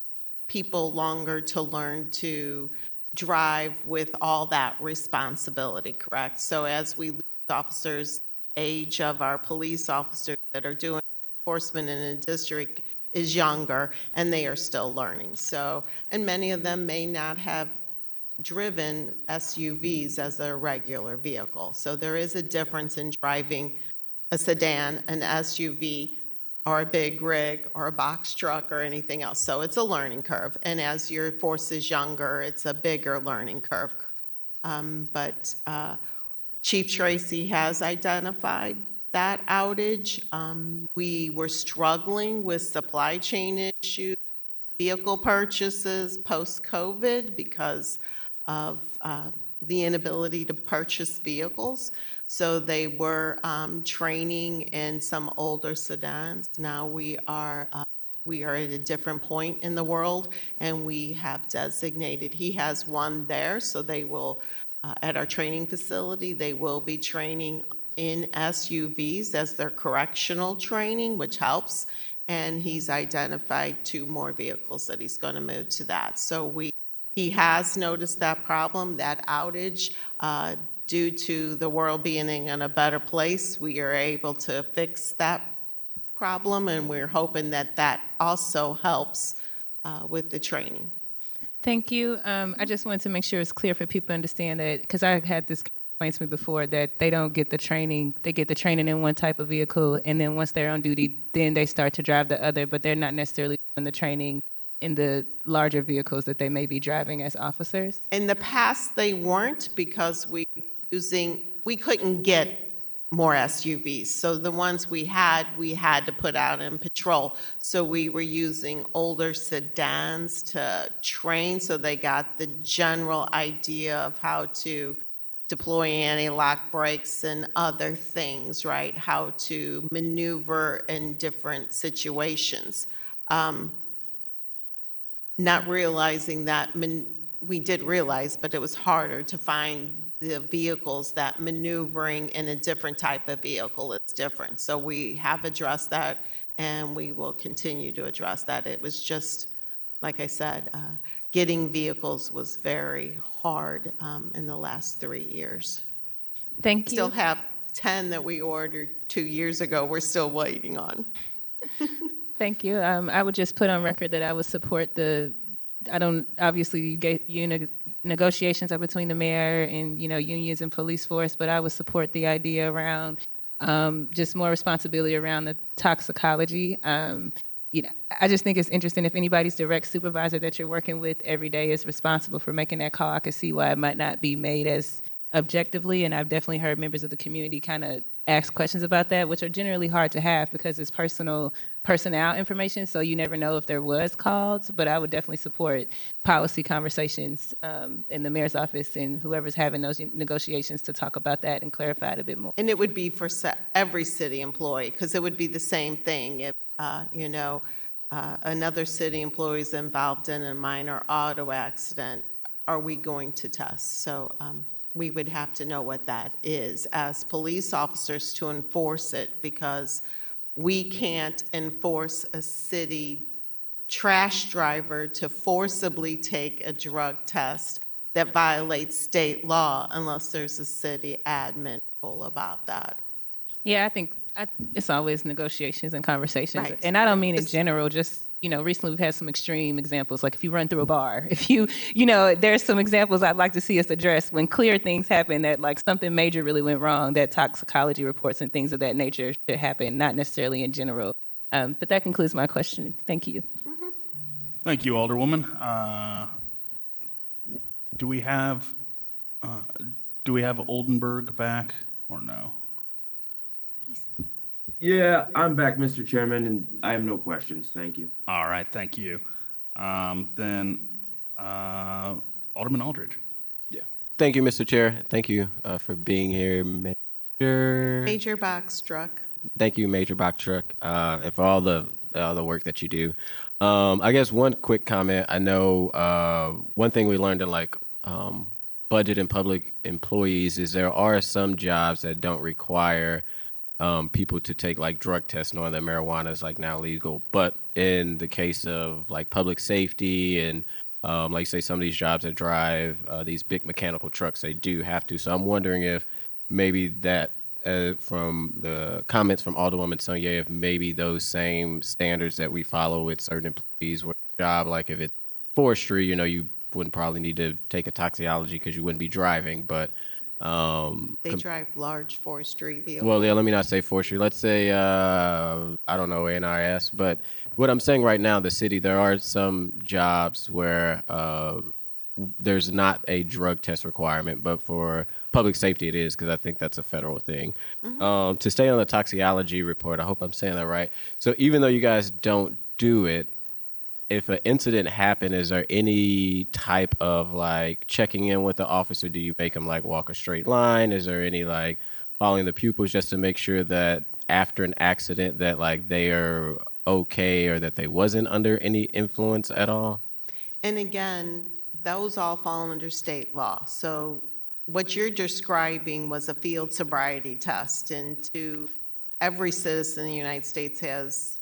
people longer to learn to drive with all that responsibility, correct? So as we lose officers, age of our police officers that are doing enforcement in a district is younger, and they are still learning. So, and many of them may not have driven SUVs as a regular vehicle. So there is a difference in driving a sedan, an SUV, or a big rig, or a box truck, or anything else. So it's a learning curve. And as your force is younger, it's a bigger learning curve. But Chief Tracy has identified that outage. We were struggling with supply chain issues, vehicle purchases post-COVID because of the inability to purchase vehicles. So they were training in some older sedans. Now we are at a different point in the world, and we have designated, he has one there, so they will, at our training facility, they will be training in SUVs as their correctional training, which helps. And he's identified 2 more vehicles that he's going to move to that. So he has noticed that problem, that outage. Due to the world being in a better place, we are able to fix that problem, and we're hoping that that also helps with the training. Thank you. I just wanted to make sure it's clear for people to understand that, because I had this complaint to me before, that they don't get the training. They get the training in one type of vehicle, and then once they're on duty, then they start to drive the other, but they're not necessarily doing the training in the larger vehicles that they may be driving as officers. In the past, they weren't, because we couldn't get more SUVs. So the ones we had to put out in patrol. So we were using older sedans to train, so they got the general idea of how to deploy anti-lock brakes and other things, right? How to maneuver in different situations. Not realizing that, we did realize, but it was harder to find the vehicles that maneuvering in a different type of vehicle is different. So we have addressed that, and we will continue to address that. It was just, like I said, getting vehicles was very hard in the last 3 years. Thank you. Still have 10 that we ordered 2 years ago. We're still waiting on. Thank you. I would just put on record that I would support obviously negotiations are between the mayor and, unions and police force, but I would support the idea around just more responsibility around the toxicology. I just think it's interesting, if anybody's direct supervisor that you're working with every day is responsible for making that call, I could see why it might not be made as objectively. And I've definitely heard members of the community kind of ask questions about that, which are generally hard to have because it's personnel information, so you never know if there was calls. But I would definitely support policy conversations in the mayor's office and whoever's having those negotiations to talk about that and clarify it a bit more. And it would be for every city employee, because it would be the same thing if, another city employee is involved in a minor auto accident. Are we going to test? So we would have to know what that is as police officers to enforce it, because we can't enforce a city trash driver to forcibly take a drug test that violates state law unless there's a city admin about that. Yeah, I think it's always negotiations and conversations. Right. And I don't mean in It's- general, just, recently we've had some extreme examples. Like if you run through a bar, if there's some examples I'd like to see us address when clear things happen that like something major really went wrong, that toxicology reports and things of that nature should happen, not necessarily in general. But that concludes my question. Thank you. Thank you, Alderwoman. Do we have Oldenburg back or no? Yeah, I'm back, Mr. Chairman, and I have no questions. Thank you. All right, thank you. Then Alderman Aldridge. Thank you, Mr. Chair. Thank you for being here, Major. Major box truck. Thank you, Major Bachtruck, and for all the work that you do. I guess one quick comment. I know one thing we learned in budget and public employees is there are some jobs that don't require people to take like drug tests, knowing that marijuana is like now legal. But in the case of like public safety and like say some of these jobs that drive these big mechanical trucks, they do have to. So I'm wondering if maybe that from the comments from Alderwoman Sonia, if maybe those same standards that we follow with certain employees where job, like if it's forestry, you wouldn't probably need to take a toxicology because you wouldn't be driving, but They drive large forestry vehicles. well, yeah, let me not say forestry. Let's say, I don't know, NRS. But what I'm saying right now, the city, there are some jobs where there's not a drug test requirement, but for public safety it is, because I think that's a federal thing. To stay on the toxicology report, I hope I'm saying that right. So even though you guys don't do it, if an incident happened, is there any type of like checking in with the officer? Do you make them like walk a straight line? Is there any like following the pupils just to make sure that after an accident that like they are okay or that they wasn't under any influence at all? And again, those all fall under state law. So what you're describing was a field sobriety test, and every citizen in the United States has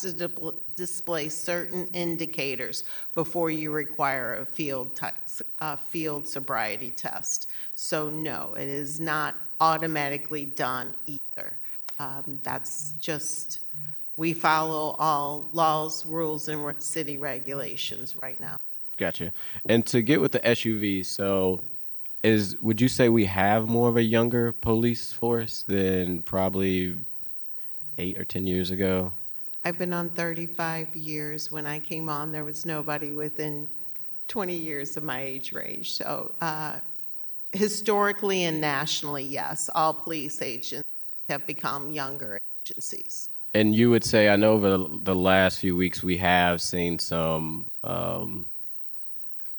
to display certain indicators before you require a field sobriety test. So no, it is not automatically done either. That's just, we follow all laws, rules, and city regulations right now. Gotcha. And to get with the SUV, so would you say we have more of a younger police force than probably 8 or 10 years ago? I've been on 35 years. When I came on, there was nobody within 20 years of my age range. So historically and nationally, yes, all police agents have become younger agencies. And you would say, I know over the last few weeks we have seen some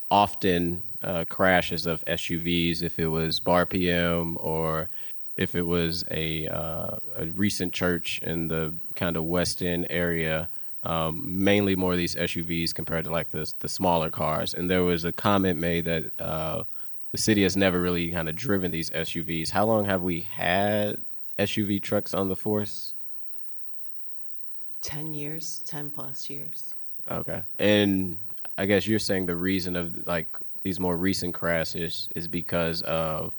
often crashes of SUVs, if it was Bar PM or if it was a recent church in the kind of West End area, mainly more of these SUVs compared to like the smaller cars. And there was a comment made that the city has never really kind of driven these SUVs. How long have we had SUV trucks on the force? 10 years, 10 plus years. Okay. And I guess you're saying the reason of like these more recent crashes is because of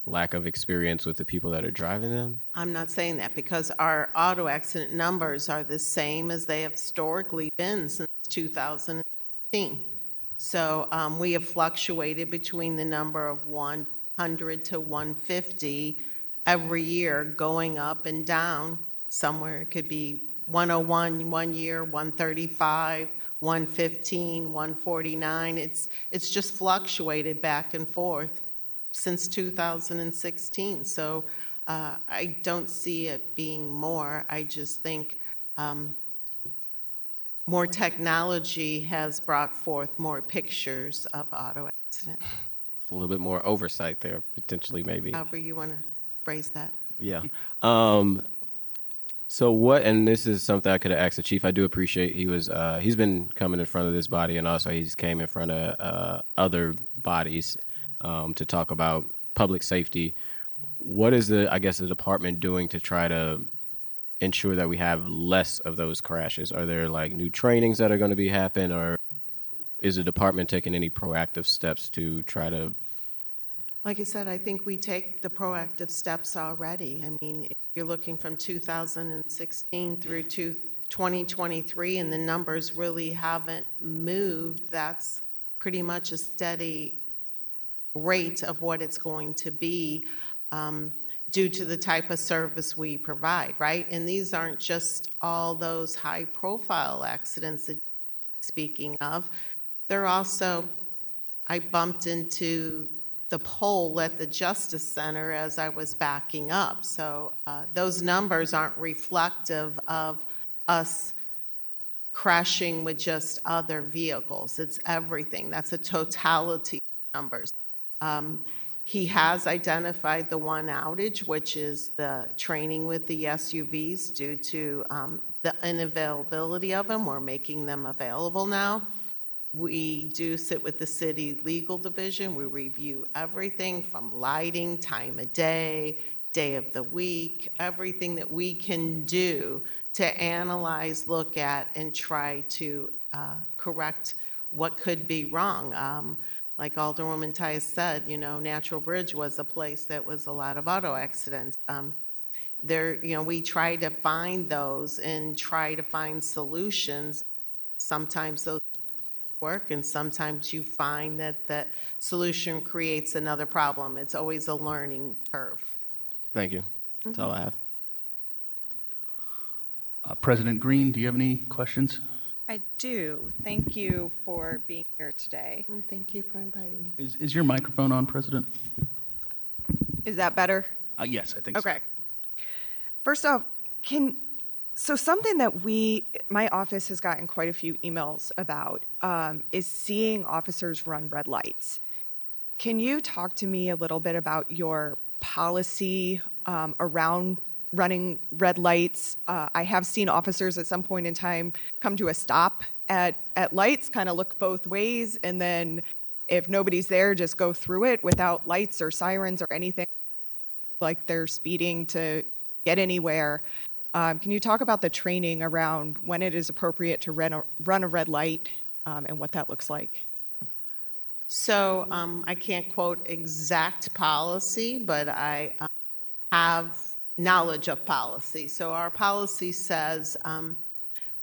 lack of experience with the people that are driving them? I'm not saying that, because our auto accident numbers are the same as they have historically been since 2016. So we have fluctuated between the number of 100 to 150 every year, going up and down. Somewhere it could be 101 one year, 135, 115, 149. It's just fluctuated back and forth since 2016. So I don't see it being more. I just think more technology has brought forth more pictures of auto accidents. A little bit more oversight there, potentially, maybe. However you want to phrase that. Yeah. So what, and this is something I could have asked the chief. I do appreciate he's been coming in front of this body, and also he's came in front of other bodies to talk about public safety. What is the department doing to try to ensure that we have less of those crashes? Are there like new trainings that are going to be happening, or is the department taking any proactive steps to try to Like I said, I think we take the proactive steps already. I mean, if you're looking from 2016 through to 2023 and the numbers really haven't moved, that's pretty much a steady rate of what it's going to be due to the type of service we provide, right? And these aren't just all those high-profile accidents that you're speaking of. They're also, I bumped into the pole at the Justice Center as I was backing up. So those numbers aren't reflective of us crashing with just other vehicles. It's everything. That's a totality of numbers. He has identified the one outage, which is the training with the SUVs due to the unavailability of them. We're making them available now. We do sit with the city legal division. We review everything from lighting, time of day of the week, everything that we can do to analyze, look at, and try to correct what could be wrong. Like Alderwoman Tyus said, you know, Natural Bridge was a place that was a lot of auto accidents. We try to find those and try to find solutions. Sometimes those work, and sometimes you find that the solution creates another problem. It's always a learning curve. Thank you. That's all I have. President Green, do you have any questions? I do. Thank you for being here today. Thank you for inviting me. Is your microphone on, President? Is that better? Yes, I think so. Okay. First off, something that my office has gotten quite a few emails about is seeing officers run red lights. Can you talk to me a little bit about your policy around running red lights? I have seen officers at some point in time come to a stop at lights, kind of look both ways, and then if nobody's there, just go through it without lights or sirens or anything, like they're speeding to get anywhere. Can you talk about the training around when it is appropriate to run a red light and what that looks like? So I can't quote exact policy, but I have knowledge of policy. So our policy says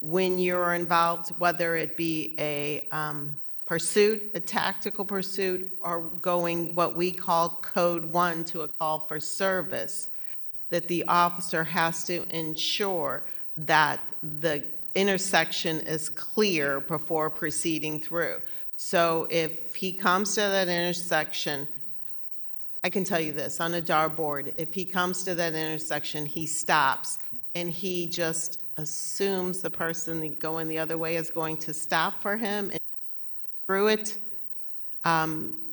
when you're involved, whether it be a pursuit, a tactical pursuit, or going what we call code 1 to a call for service, that the officer has to ensure that the intersection is clear before proceeding through. So if he comes to that intersection, I can tell you this, on a dartboard, if he comes to that intersection, he stops, and he just assumes the person going the other way is going to stop for him and through it,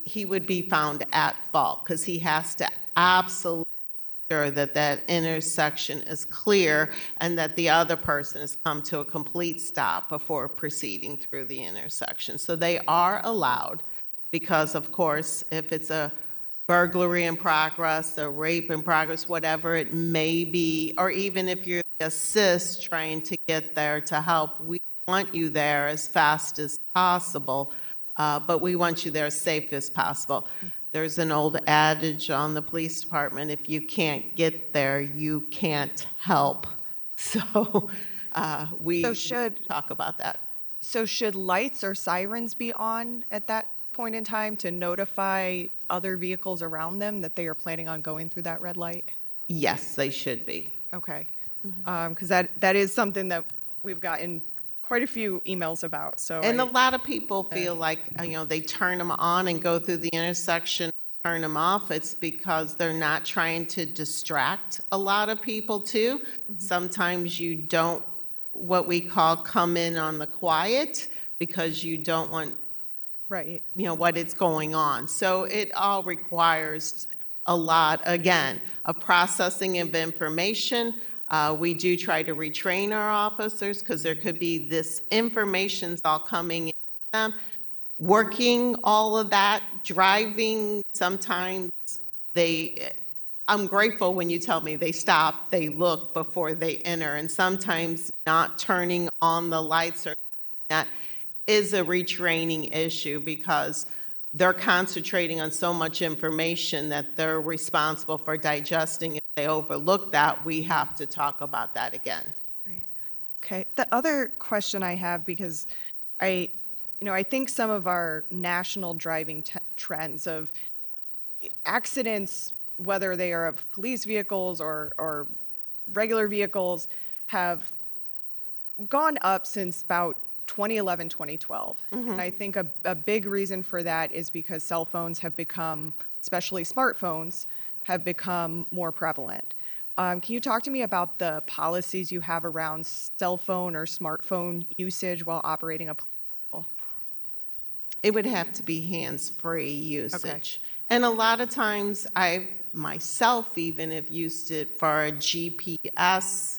he would be found at fault because he has to absolutely sure that that intersection is clear and that the other person has come to a complete stop before proceeding through the intersection. So they are allowed because, of course, if it's a burglary in progress, a rape in progress, whatever it may be, or even if you're the assist trying to get there to help, we want you there as fast as possible, but we want you there as safe as possible. There's an old adage on the police department, if you can't get there, you can't help. So we should talk about that. So should lights or sirens be on at that point in time to notify other vehicles around them that they are planning on going through that red light? Yes, they should be. Okay. Because that is something that we've gotten quite a few emails about. And a lot of people feel like, they turn them on and go through the intersection, turn them off. It's because they're not trying to distract a lot of people too. Sometimes you don't, what we call come in on the quiet because you don't want, what is going on. So it all requires a lot, again, of processing of information. We do try to retrain our officers because there could be this information's all coming in them, working all of that, driving. Sometimes I'm grateful when you tell me they stop, they look before they enter, and sometimes not turning on the lights or that is a retraining issue because they're concentrating on so much information that they're responsible for digesting. If they overlook that, we have to talk about that again. Right. Okay. The other question I have, because I think some of our national driving trends of accidents, whether they are of police vehicles or regular vehicles, have gone up since about 2011, 2012. And I think a big reason for that is because cell phones have become, especially smartphones, have become more prevalent. Can you talk to me about the policies you have around cell phone or smartphone usage while operating a police vehicle? It would have to be hands-free usage. And a lot of times I myself even have used it for a GPS.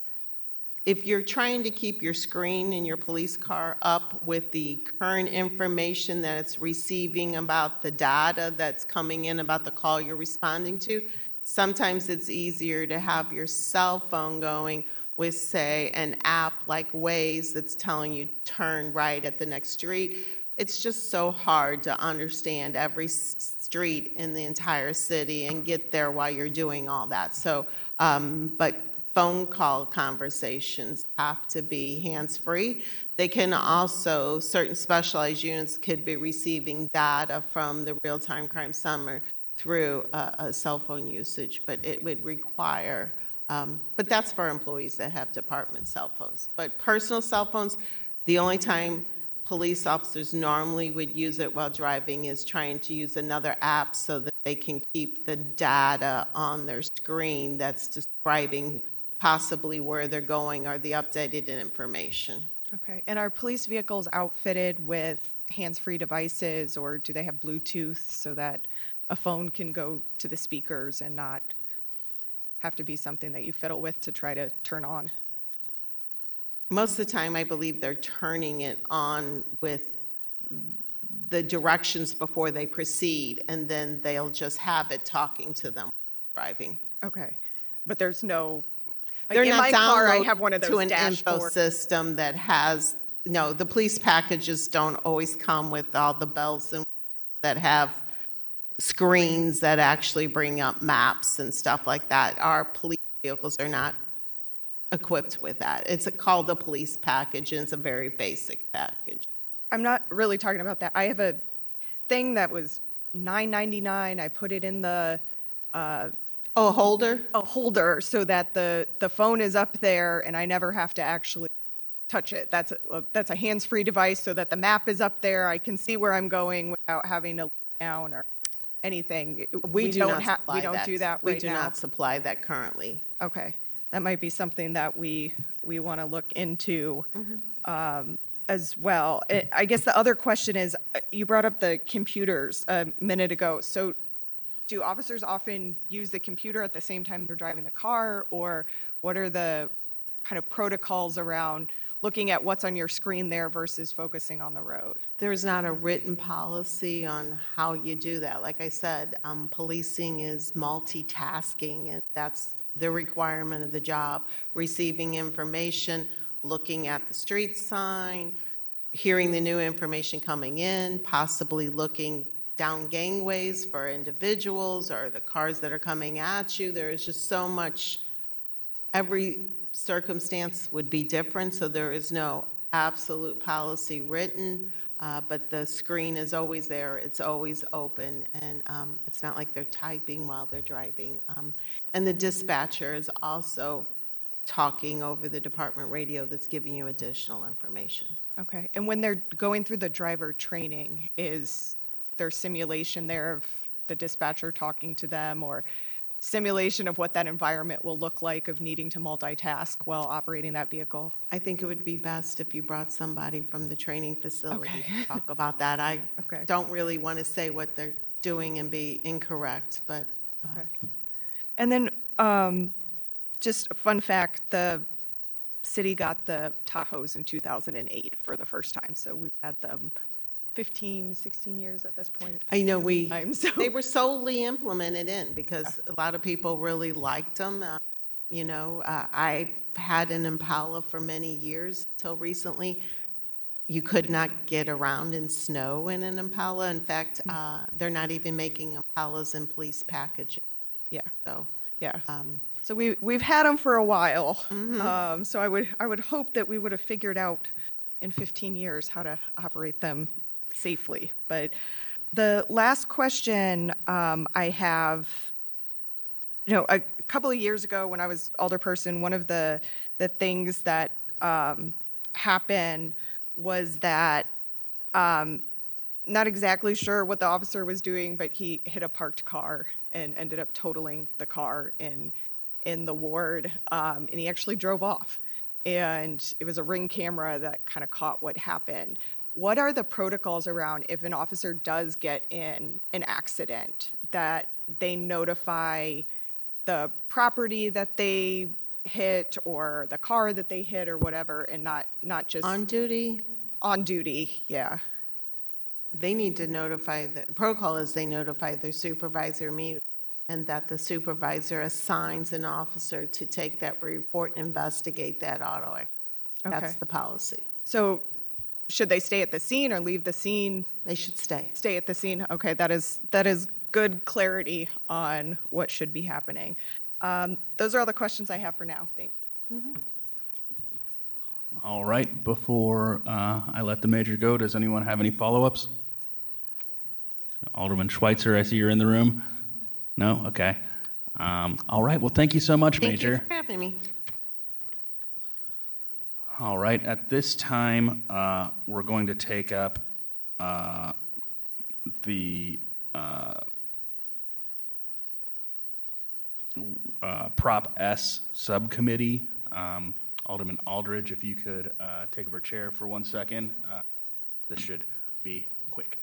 If you're trying to keep your screen in your police car up with the current information that it's receiving about the data that's coming in about the call you're responding to, sometimes it's easier to have your cell phone going with, say, an app like Waze that's telling you turn right at the next street. It's just so hard to understand every street in the entire city and get there while you're doing all that. So, but phone call conversations have to be hands-free. They can also, certain specialized units could be receiving data from the Real-Time Crime Center through a cell phone usage, but it would require, but that's for employees that have department cell phones. But personal cell phones, the only time police officers normally would use it while driving is trying to use another app so that they can keep the data on their screen that's describing possibly where they're going or the updated information. Okay. And are police vehicles outfitted with hands-free devices, or do they have Bluetooth so that a phone can go to the speakers and not have to be something that you fiddle with to try to turn on? Most of the time, I believe they're turning it on with the directions before they proceed, and then they'll just have it talking to them driving. Okay. But there's no, like They're in not my car, I downloaded have one of to those an info dashboard. system that has, no, the police packages don't always come with all the bells and that have screens that actually bring up maps and stuff like that. Our police vehicles are not equipped with that. It's called a police package, and it's a very basic package. I'm not really talking about that. I have a thing that was $9.99. I put it in the Oh, a holder? a holder so that the phone is up there and I never have to actually touch it. That's a hands-free device so that the map is up there. I can see where I'm going without having to look down or anything. We do not supply we don't do that We right do now. not supply that currently. Okay. That might be something that we want to look into as well. I guess the other question is, you brought up the computers a minute ago. So do officers often use the computer at the same time they're driving the car, or what are the kind of protocols around looking at what's on your screen there versus focusing on the road? There's not a written policy on how you do that. Like I said, policing is multitasking, and that's the requirement of the job. Receiving information, looking at the street sign, hearing the new information coming in, possibly looking down gangways for individuals or the cars that are coming at you. There is just so much, every circumstance would be different, so there is no absolute policy written, but the screen is always there, it's always open, and it's not like they're typing while they're driving. And the dispatcher is also talking over the department radio that's giving you additional information. Okay. And when they're going through the driver training, is there simulation there of the dispatcher talking to them, or simulation of what that environment will look like of needing to multitask while operating that vehicle? I think it would be best if you brought somebody from the training facility Okay. to talk about that. I Okay. don't really want to say what they're doing and be incorrect, but Okay. And then just a fun fact, the city got the Tahoes in 2008 for the first time. So we've had them 15, 16 years at this point. I know They were solely implemented in because a lot of people really liked them. I had an Impala for many years until recently. you could not get around in snow in an Impala. In fact, they're not even making Impalas in police packages. Yeah. So, Yeah. um, So we've had them for a while. mhm. So I would hope that we would have figured out in 15 years how to operate them safely. But the last question I have, a couple of years ago when I was alderperson, one of the things that happened was that not exactly sure what the officer was doing, but he hit a parked car and ended up totaling the car in the ward, and he actually drove off. And it was a Ring camera that kind of caught what happened. What are the protocols around if an officer does get in an accident that they notify the property that they hit or the car that they hit or whatever, and not just On duty, on duty? Yeah. they need to notify, the protocol is they notify their supervisor immediately, and that the supervisor assigns an officer to take that report and investigate that auto accident. That's Okay. the policy. So should they stay at the scene or leave the scene? They should stay. Stay at the scene. Okay, that is good clarity on what should be happening. Those are all the questions I have for now. Thanks. Mhm. All right, before I let the major go, does anyone have any follow-ups? Alderman Schweitzer, I see you're in the room. No? Okay. All right, well, thank you so much, Thank you Major. for having me. All right, at this time, we're going to take up the Prop S Subcommittee. Alderman Aldridge, if you could take over chair for 1 second. This should be quick.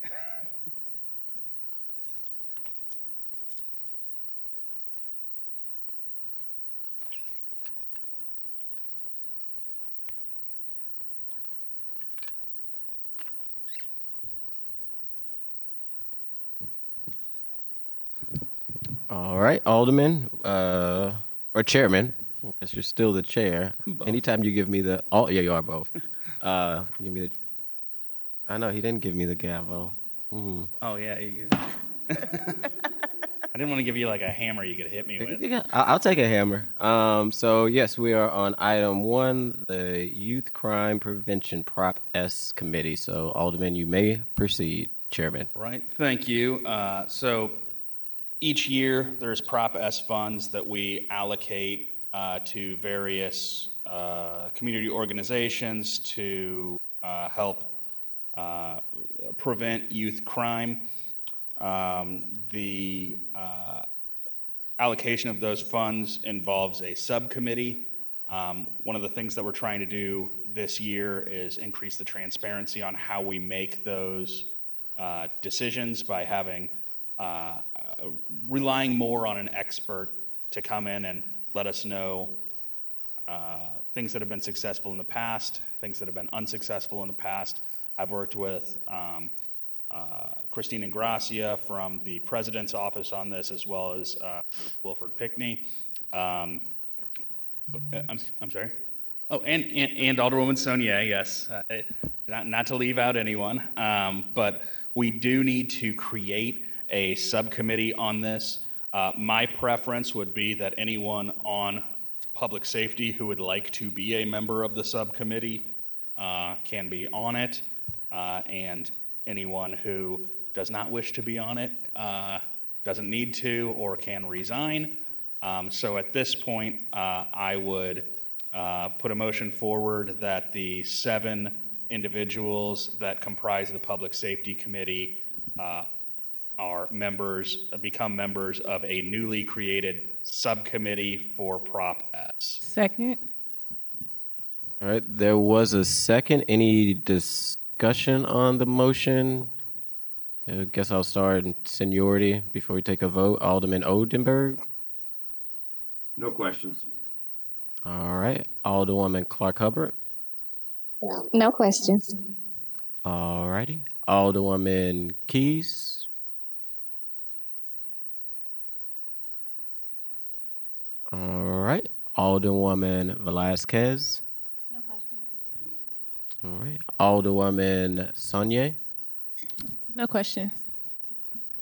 All right, Alderman, or Chairman, as you're still the chair. Anytime you give me the, yeah, you are both. Give me the, I know, he didn't give me the gavel. Oh, yeah. I didn't want to give you like a hammer you could hit me with. I'll take a hammer. So yes, we are on item 1, the Youth Crime Prevention Prop S Committee. So Alderman, you may proceed, Chairman. Right, thank you. So each year, there's Prop S funds that we allocate to various community organizations to help prevent youth crime. The allocation of those funds involves a subcommittee. One of the things that we're trying to do this year is increase the transparency on how we make those decisions by having relying more on an expert to come in and let us know things that have been successful in the past, things that have been unsuccessful in the past. I've worked with Christine Ingracia from the President's Office on this, as well as Wilford Pickney. I'm sorry. Oh, and Alderwoman Sonia, yes. Not to leave out anyone, but we do need to create a subcommittee on this. My preference would be that anyone on public safety who would like to be a member of the subcommittee can be on it, and anyone who does not wish to be on it doesn't need to or can resign. So at this point, I would put a motion forward that the 7 individuals that comprise the Public Safety Committee are members, become members of a newly created subcommittee for Prop S. Second. All right, there was a second. Any discussion on the motion? I guess I'll start in seniority before we take a vote. Alderman Odenberg. No questions. All right, Alderwoman Clark Hubbard. No questions. All righty, Alderwoman Keys. All right, Alderwoman Velasquez. No questions. All right. Alderwoman Saunier. No questions.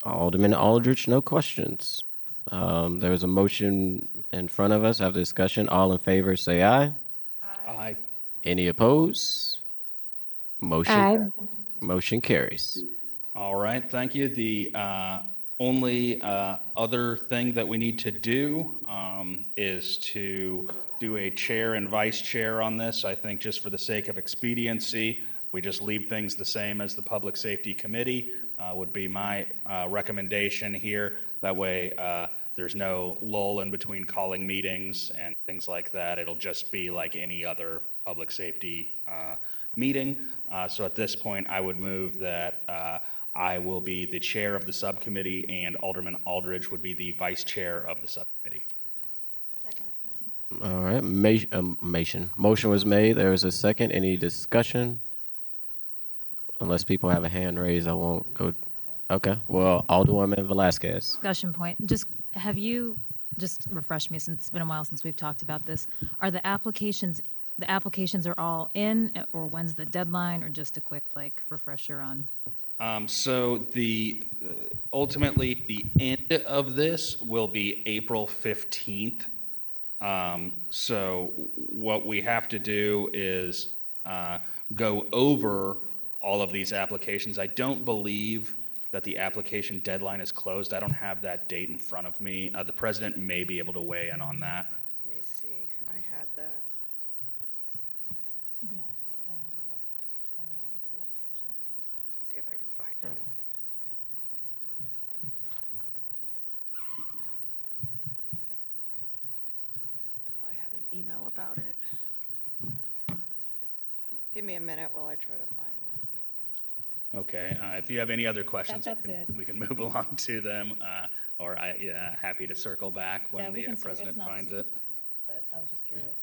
Alderman Aldrich, no questions. There's a motion in front of us. Have the discussion. All in favor, say aye. Aye. Any opposed? Motion carries. All right, thank you. The only other thing that we need to do is to do a chair and vice chair on this. I think just for the sake of expediency, we just leave things the same as the Public Safety Committee would be my recommendation here. That way, there's no lull in between calling meetings and things like that. It'll just be like any other public safety meeting. So at this point, I would move that I will be the chair of the subcommittee and Alderman Aldridge would be the vice chair of the subcommittee. All right. Motion was made. There is a second. Any discussion? Unless people have a hand raised, I won't go. Okay. Well, Alderwoman Velasquez. Discussion point. Just refresh me since it's been a while since we've talked about this. Are the applications are all in, or when's the deadline, or just a quick refresher on? So ultimately the end of this will be April 15th. So what we have to do is go over all of these applications. I don't believe that the application deadline is closed. I don't have that date in front of me. The president may be able to weigh in on that. Let me see. I had that. Yeah, when the applications are in. See if I can find it. I had an email about it. Give me a minute while I try to find that. Okay, if you have any other questions, That's it. we can move along to them, or happy to circle back when the president finds it. But I was just curious.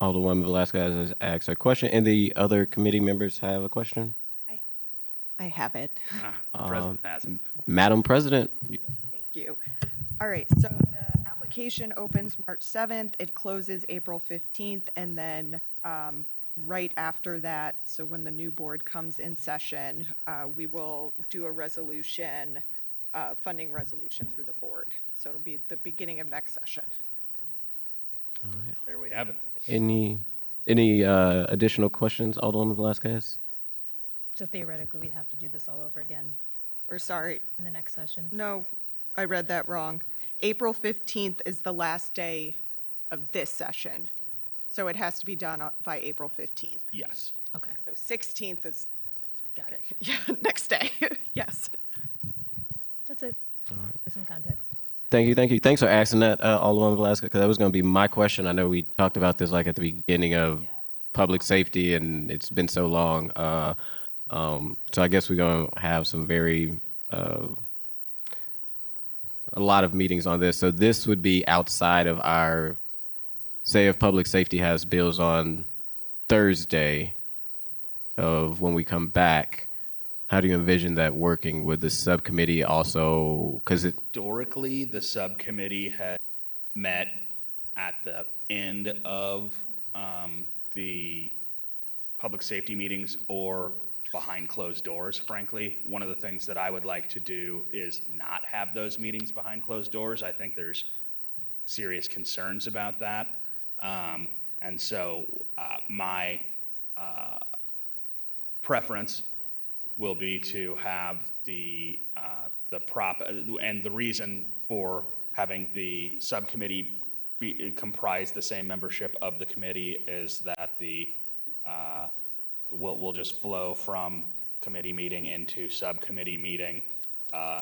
Alderwoman Velasquez has asked a question, and the other committee members have a question. I have it. The president has it. Madam President. Thank you. All right, so the application opens March 7th, it closes April 15th, and then right after that, so when the new board comes in session, we will do a resolution, funding resolution through the board. So it'll be the beginning of next session. All right. There we have it. Any additional questions, Alderwoman Velasquez? So theoretically, we'd have to do this all over again Or sorry, in the next session. no, I read that wrong. April 15th is the last day of this session. So it has to be done by April 15th. Yes. Okay, So 16th is, got it. yeah, next day. Yes. That's it. All right. For some context. Thank you. Thanks for asking that, Alderwoman Velasquez, because that was going to be my question. I know we talked about this at the beginning of public safety, and it's been so long. So I guess we're going to have some a lot of meetings on this. So this would be outside of our, say if public safety has bills on Thursday of when we come back, how do you envision that working? Would the subcommittee also, because Historically, the subcommittee had met at the end of the public safety meetings or behind closed doors, frankly. One of the things that I would like to do is not have those meetings behind closed doors. I think there's serious concerns about that. And so my preference will be to have the and the reason for having the subcommittee comprise the same membership of the committee is that we'll just flow from committee meeting into subcommittee meeting,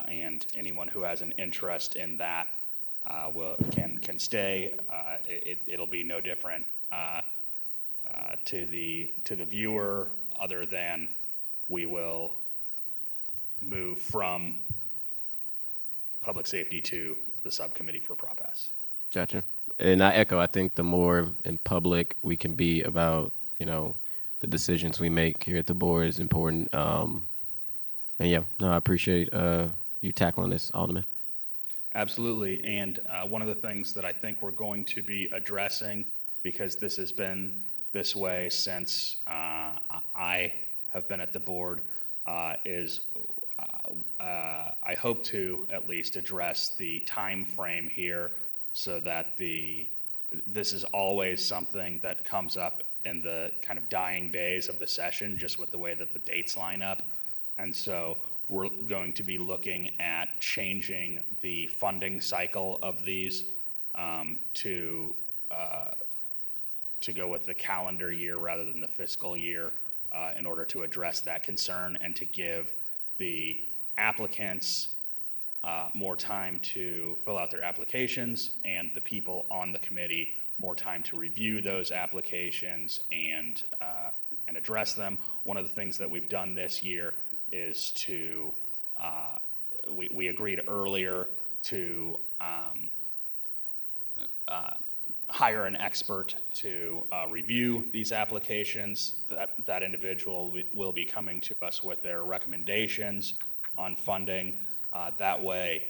and anyone who has an interest in that can stay. It'll be no different to the viewer, other than we will move from public safety to the subcommittee for Prop S. Gotcha. And I echo, I think the more in public we can be about, the decisions we make here at the board is important. And yeah, no, I appreciate you tackling this, Alderman. Absolutely. And one of the things that I think we're going to be addressing because this has been this way since I have been at the board, is I hope to at least address the time frame here so that this is always something that comes up in the kind of dying days of the session, just with the way that the dates line up. And so we're going to be looking at changing the funding cycle of these to go with the calendar year rather than the fiscal year in order to address that concern and to give the applicants more time to fill out their applications and the people on the committee more time to review those applications and address them. One of the things that we've done this year is to we agreed earlier to hire an expert to review these applications. That individual will be coming to us with their recommendations on funding. That way,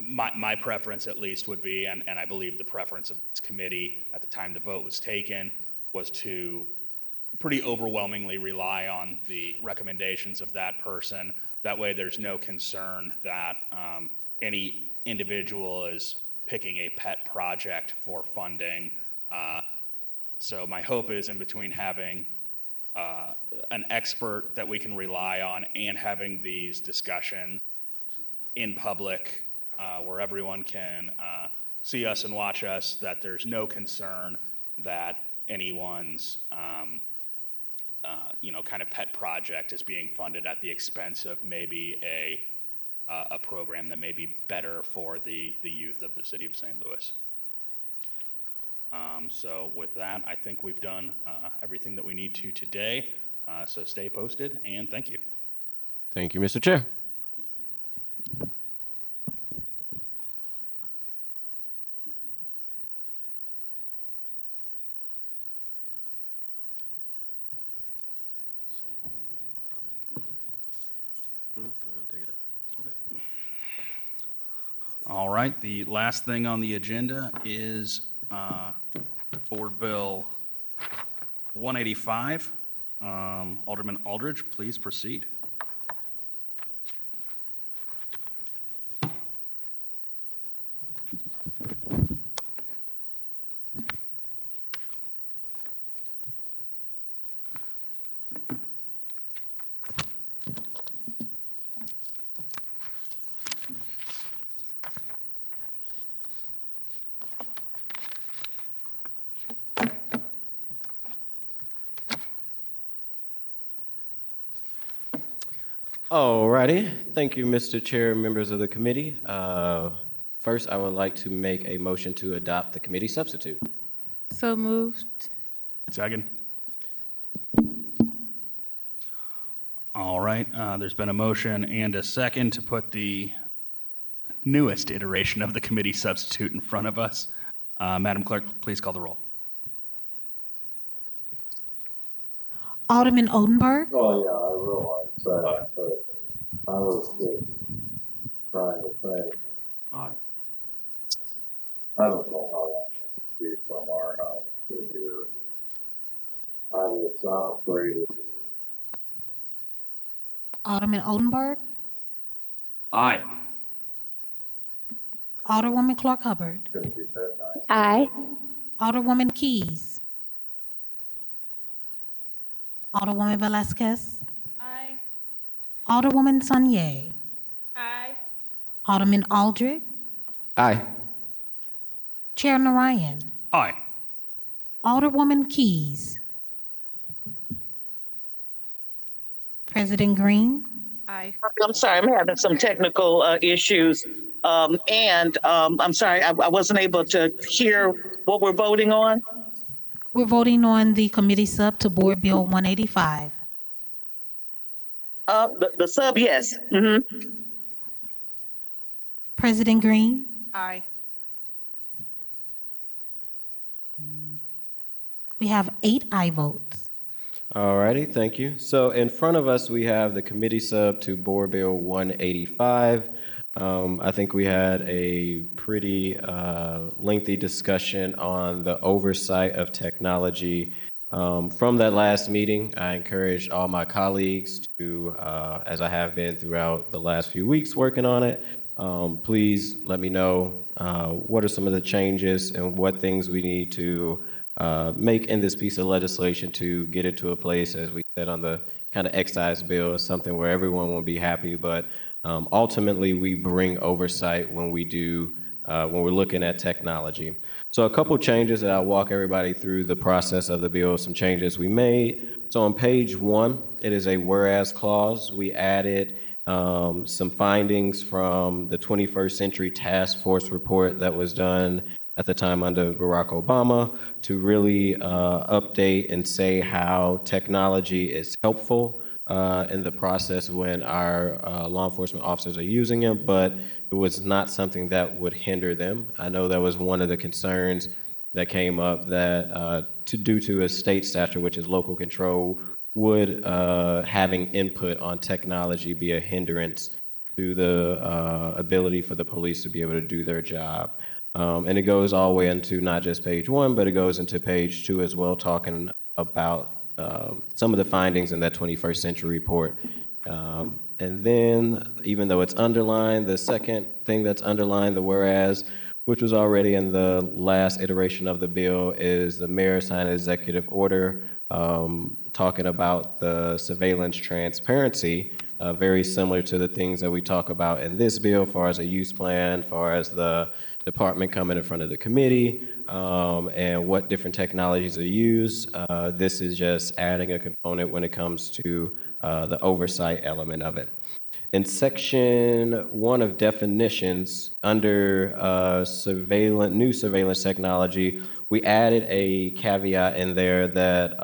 my preference at least would be, and I believe the preference of this committee at the time the vote was taken, was to pretty overwhelmingly rely on the recommendations of that person. That way there's no concern that any individual is picking a pet project for funding. So my hope is in between having an expert that we can rely on and having these discussions in public where everyone can see us and watch us, that there's no concern that anyone's kind of pet project is being funded at the expense of maybe a program that may be better for the youth of the city of St. Louis. So with that, I think we've done everything that we need to today. So stay posted, and thank you. Thank you, Mr. Chair. Okay. All right, the last thing on the agenda is Board Bill 185. Alderman Aldridge, please proceed. Alrighty, thank you, Mr. Chair, members of the committee. First, I would like to make a motion to adopt the committee substitute. So moved. Second. All right, there's been a motion and a second to put the newest iteration of the committee substitute in front of us. Madam Clerk, please call the roll. Alderman Odenberg, Oh, yeah, I realize that, but I was just trying to think. Aye. I don't know how that should be from our house to here. I'm afraid of Alderman Odenberg, Aye. Alderwoman Clark Hubbard, gonna be that night. Aye. Alderwoman Keys, Alderwoman Velazquez, Aye. Alderwoman Sanye, Aye. Alderman Aldred, Aye. Chair Narayan, Aye. Alderwoman Keys, President Green, Aye. I'm sorry, I'm having some technical issues. I'm sorry, I wasn't able to hear what we're voting on. we're voting on the committee sub to Board Bill 185. The sub, yes. President Green, Aye. we have 8 aye votes. Alrighty, thank you. So in front of us, we have the committee sub to Board Bill 185. I think we had a pretty lengthy discussion on the oversight of technology. From that last meeting, I encouraged all my colleagues to, as I have been throughout the last few weeks working on it, please let me know what are some of the changes and what things we need to make in this piece of legislation to get it to a place, as we said on the kind of excise bill, something where everyone will be happy. But ultimately, we bring oversight when we do, when we're looking at technology. So a couple changes that I'll walk everybody through the process of the bill, some changes we made. So on page 1, it is a whereas clause. We added some findings from the 21st Century Task Force report that was done at the time under Barack Obama to really update and say how technology is helpful in the process when our law enforcement officers are using it, but it was not something that would hinder them. I know that was one of the concerns that came up, that due to a state statute, which is local control, would having input on technology be a hindrance to the ability for the police to be able to do their job. And it goes all the way into not just page 1, but it goes into page 2 as well, talking about some of the findings in that 21st Century report. And then, even though it's underlined, the second thing that's underlined, the whereas, which was already in the last iteration of the bill, is the mayor signed an executive order talking about the surveillance transparency, very similar to the things that we talk about in this bill, as far as a use plan, as far as the department coming in front of the committee, and what different technologies are used. This is just adding a component when it comes to the oversight element of it. In section 1 of definitions, under new surveillance technology, we added a caveat in there that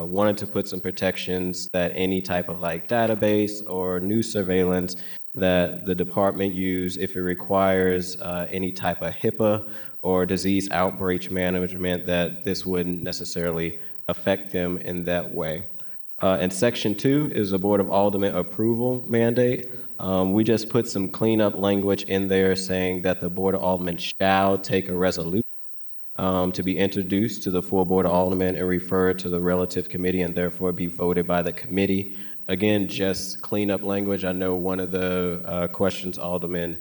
wanted to put some protections that any type of like database or new surveillance that the department use, if it requires any type of HIPAA or disease outbreak management, that this wouldn't necessarily affect them in that way. And section 2 is a Board of Aldermen approval mandate. We just put some cleanup language in there saying that the Board of Aldermen shall take a resolution to be introduced to the full Board of Aldermen and referred to the relative committee and therefore be voted by the committee. Again, just cleanup language. I know one of the questions Alderman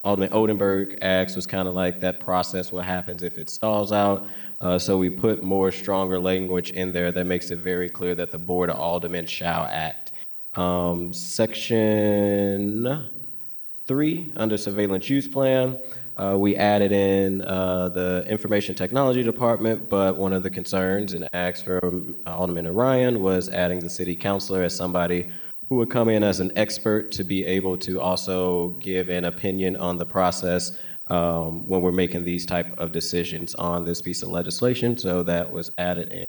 Odenberg asked was kind of like that process, what happens if it stalls out? So we put more stronger language in there that makes it very clear that the Board of Aldermen shall act. Section 3, under surveillance use plan, we added in the information technology department, but one of the concerns and asked from Alderman Orion was adding the city councilor as somebody who would come in as an expert to be able to also give an opinion on the process when we're making these type of decisions on this piece of legislation. So that was added in.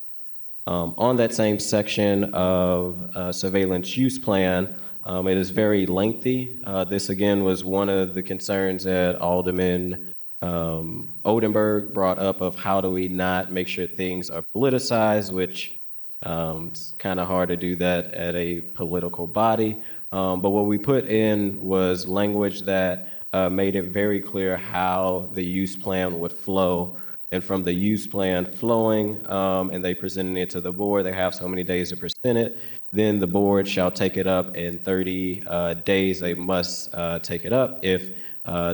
On that same section of surveillance use plan, it is very lengthy. This again was one of the concerns that Alderman Odenberg brought up, of how do we not make sure things are politicized, which it's kind of hard to do that at a political body. But what we put in was language that made it very clear how the use plan would flow. And from the use plan flowing, and they presenting it to the board, they have so many days to present it. Then the board shall take it up in 30 days. They must take it up. If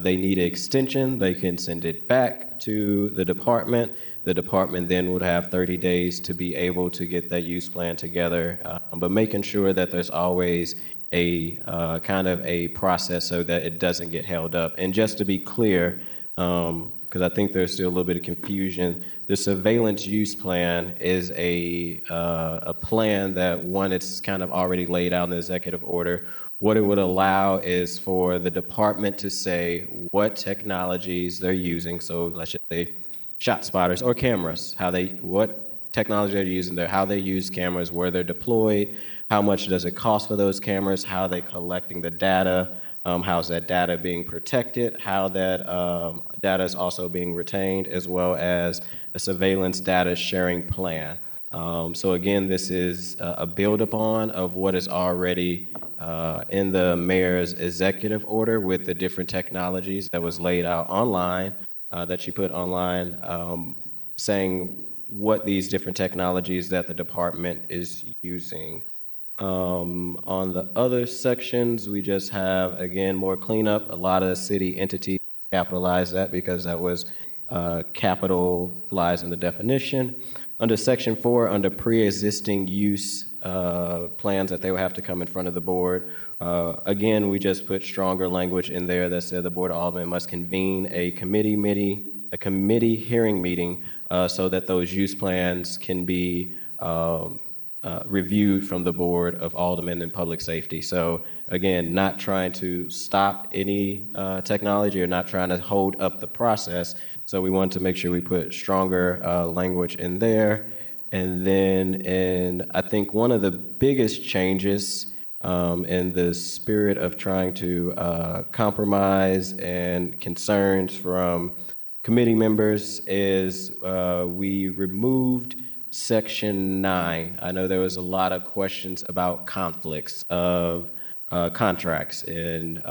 they need an extension, they can send it back to the department. The department then would have 30 days to be able to get that use plan together, but making sure that there's always a kind of a process so that it doesn't get held up. And just to be clear, because I think there's still a little bit of confusion, the surveillance use plan is a plan that, one, it's kind of already laid out in the executive order. What it would allow is for the department to say what technologies they're using. So let's just say shot spotters or cameras, what technology they're using there, how they use cameras, where they're deployed, how much does it cost for those cameras, how they're collecting the data, how's that data being protected, how that data is also being retained, as well as a surveillance data sharing plan. So again, this is a build upon of what is already in the mayor's executive order with the different technologies that was laid out online, that she put online, saying what these different technologies that the department is using. On the other sections, we just have, again, more cleanup. A lot of the city entities capitalize that because that was capitalized in the definition. Under section 4, under pre-existing use plans that they would have to come in front of the board. Again, we just put stronger language in there that said the Board of Aldermen must convene a committee hearing meeting so that those use plans can be reviewed from the Board of Aldermen and Public Safety. So again, not trying to stop any technology or not trying to hold up the process. So we wanted to make sure we put stronger language in there. And then I think one of the biggest changes in the spirit of trying to compromise and concerns from committee members is we removed Section 9. I know there was a lot of questions about conflicts of contracts and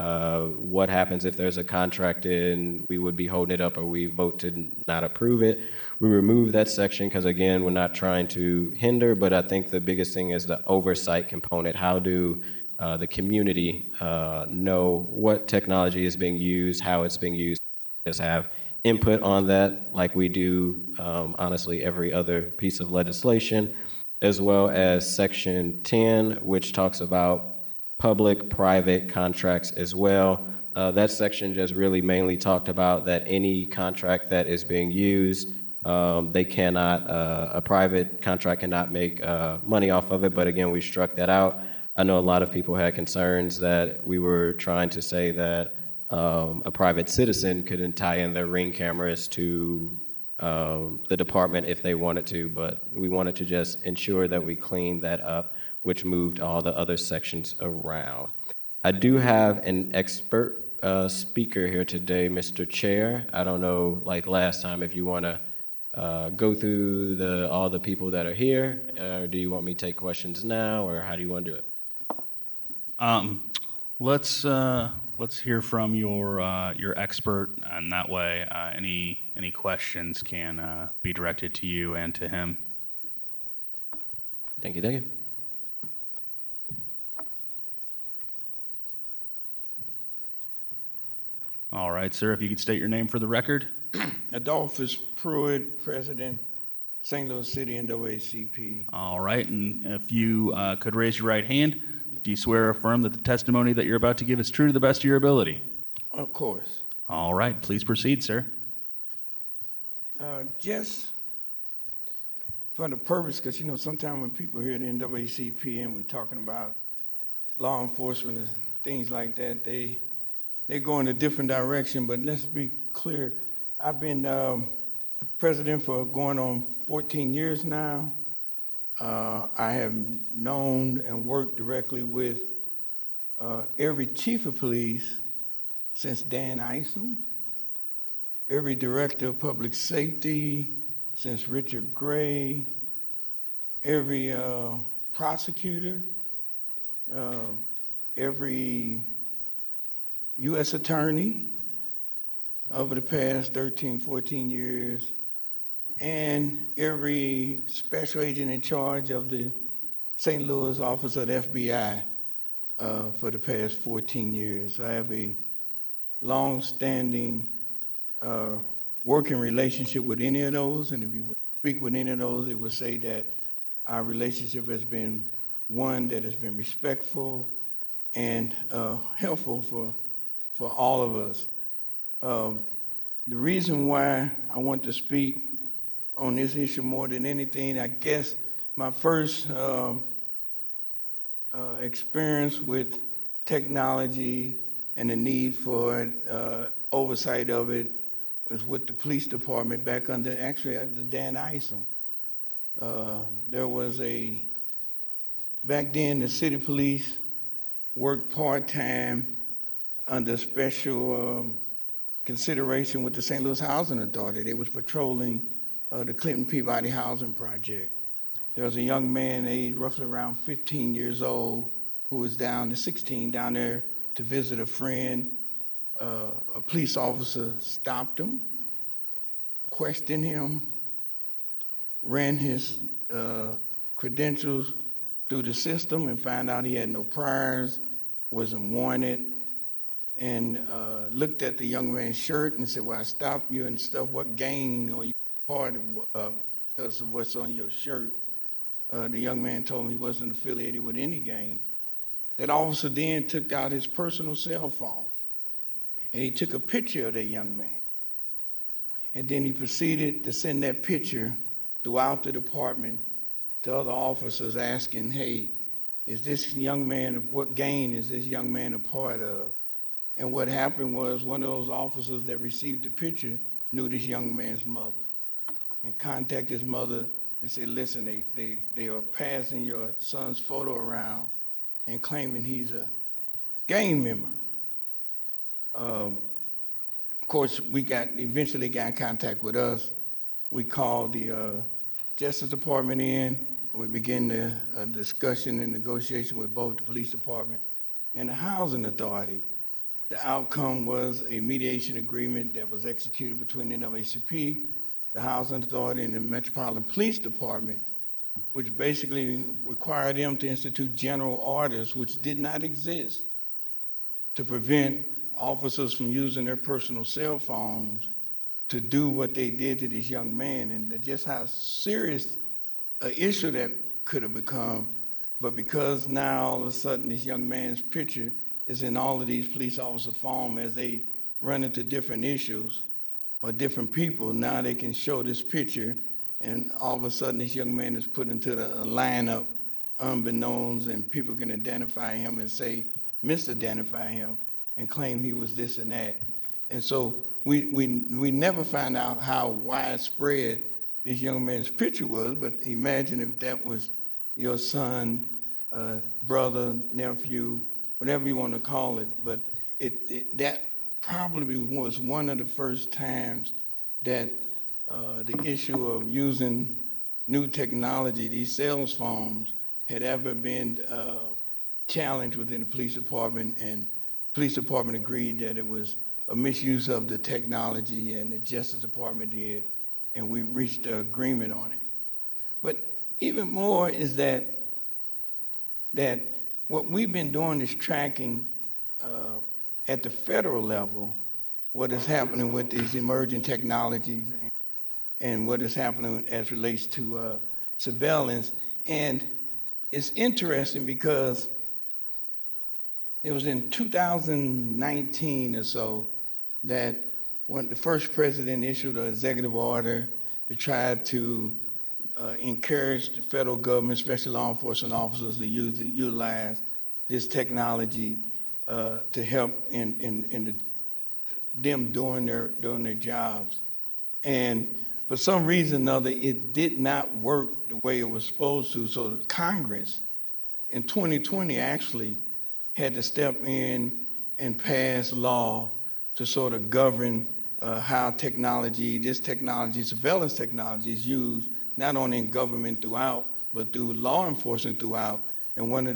what happens if there's a contract and we would be holding it up or we vote to not approve it. We removed that section because, again, we're not trying to hinder, but I think the biggest thing is the oversight component. How do the community know what technology is being used, how it's being used, just have input on that like we do, honestly, every other piece of legislation, as well as Section 10, which talks about public-private contracts as well. That section just really mainly talked about that any contract that is being used, they cannot, a private contract cannot make money off of it, but again, we struck that out. I know a lot of people had concerns that we were trying to say that a private citizen could tie in their Ring cameras to the department if they wanted to, but we wanted to just ensure that we cleaned that up, which moved all the other sections around. I do have an expert speaker here today, Mr. Chair. I don't know, like last time, if you want to go through all the people that are here, or do you want me to take questions now, or how do you want to do it? Let's hear from your expert, and that way any questions can be directed to you and to him. Thank you. Thank you. All right, sir, if you could state your name for the record. Adolphus Pruitt, President, St. Louis City NAACP. All right, and if you could raise your right hand, do you swear or affirm that the testimony that you're about to give is true to the best of your ability? Of course. All right, please proceed, sir. Just for the purpose, because sometimes when people hear the NAACP and we're talking about law enforcement and things like that, they go in a different direction. But let's be clear. I've been president for going on 14 years now. I have known and worked directly with every chief of police since Dan Isom, every director of public safety since Richard Gray, every prosecutor, every U.S. attorney over the past 13, 14 years, and every special agent in charge of the St. Louis office of the FBI for the past 14 years. I have a long-standing working relationship with any of those, and if you would speak with any of those, it would say that our relationship has been one that has been respectful and helpful for all of us. The reason why I want to speak on this issue more than anything, I guess my first experience with technology and the need for oversight of it was with the police department back under Dan Isom. There was back then the city police worked part-time under special consideration with the St. Louis Housing Authority. They was patrolling the Clinton Peabody Housing Project. There was a young man aged roughly around 15 years old who was down 16 down there to visit a friend. A police officer stopped him, questioned him, ran his credentials through the system and found out he had no priors, wasn't wanted, and looked at the young man's shirt and said, well, I stopped you and stuff. What gang are you part of because of what's on your shirt? The young man told me he wasn't affiliated with any gang. That officer then took out his personal cell phone and he took a picture of that young man. And then he proceeded to send that picture throughout the department to other officers asking, hey, is this young man, what gang is this young man a part of? And what happened was one of those officers that received the picture knew this young man's mother and contacted his mother and said, listen, they are passing your son's photo around and claiming he's a gang member. Of course, we eventually got in contact with us. We called the Justice Department in, and we began the discussion and negotiation with both the police department and the housing authority. The outcome was a mediation agreement that was executed between the NAACP, the housing authority, and the Metropolitan Police Department, which basically required them to institute general orders, which did not exist, to prevent officers from using their personal cell phones to do what they did to this young man, and just how serious an issue that could have become. But because now all of a sudden this young man's picture is in all of these police officer phones as they run into different issues or different people, now they can show this picture, and all of a sudden this young man is put into the lineup unbeknownst, and people can identify him and say, misidentify him, and claim he was this and that. And so we never found out how widespread this young man's picture was, but imagine if that was your son, brother, nephew, whatever you want to call it. But that probably was one of the first times that the issue of using new technology, these cell phones, had ever been challenged within the police department, and police department agreed that it was a misuse of the technology, and the Justice Department did, and we reached an agreement on it. But even more is that what we've been doing is tracking at the federal level what is happening with these emerging technologies and what is happening as relates to surveillance. And it's interesting because it was in 2019 or so that when the first president issued an executive order to try to encourage the federal government, especially law enforcement officers, to utilize this technology to help in them doing their jobs. And for some reason or other, it did not work the way it was supposed to. So Congress in 2020 actually had to step in and pass law to sort of govern how this technology, surveillance technology, is used not only in government throughout, but through law enforcement throughout. And one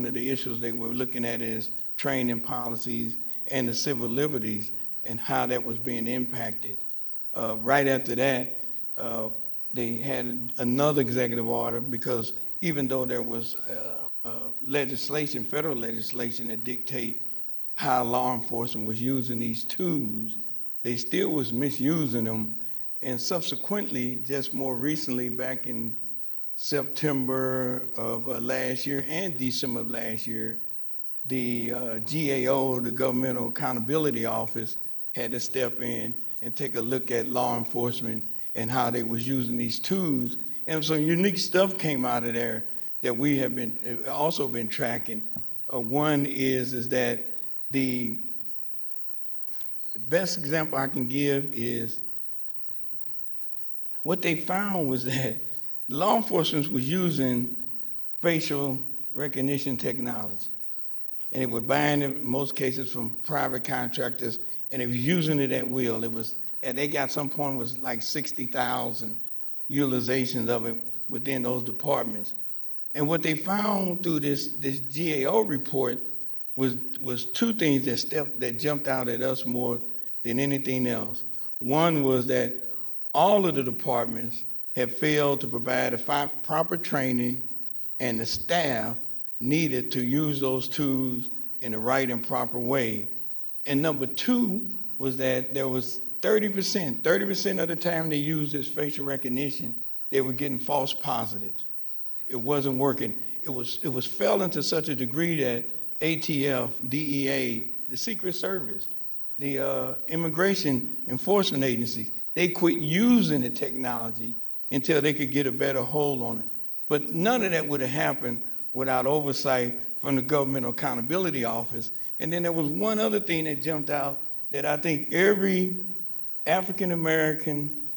of the issues they were looking at is training policies and the civil liberties and how that was being impacted. Right after that, they had another executive order, because even though there was legislation, federal legislation, that dictate how law enforcement was using these tools, they still was misusing them. And subsequently, just more recently, back in September of last year and December of last year, the GAO, the Governmental Accountability Office, had to step in and take a look at law enforcement and how they was using these tools. And some unique stuff came out of there that we have also been tracking. One is that the best example I can give is what they found was that law enforcement was using facial recognition technology. And they were buying it, in most cases, from private contractors, and they was using it at will. And they got some point was like 60,000 utilizations of it within those departments. And what they found through this GAO report was two things that jumped out at us more than anything else. One was that all of the departments have failed to provide the proper training and the staff needed to use those tools in the right and proper way. And number two was that there was 30% of the time they used this facial recognition, they were getting false positives. It wasn't working. It was failing to such a degree that ATF, DEA, the Secret Service, the immigration enforcement agencies, they quit using the technology until they could get a better hold on it. But none of that would have happened without oversight from the Government Accountability Office. And then there was one other thing that jumped out that I think every African American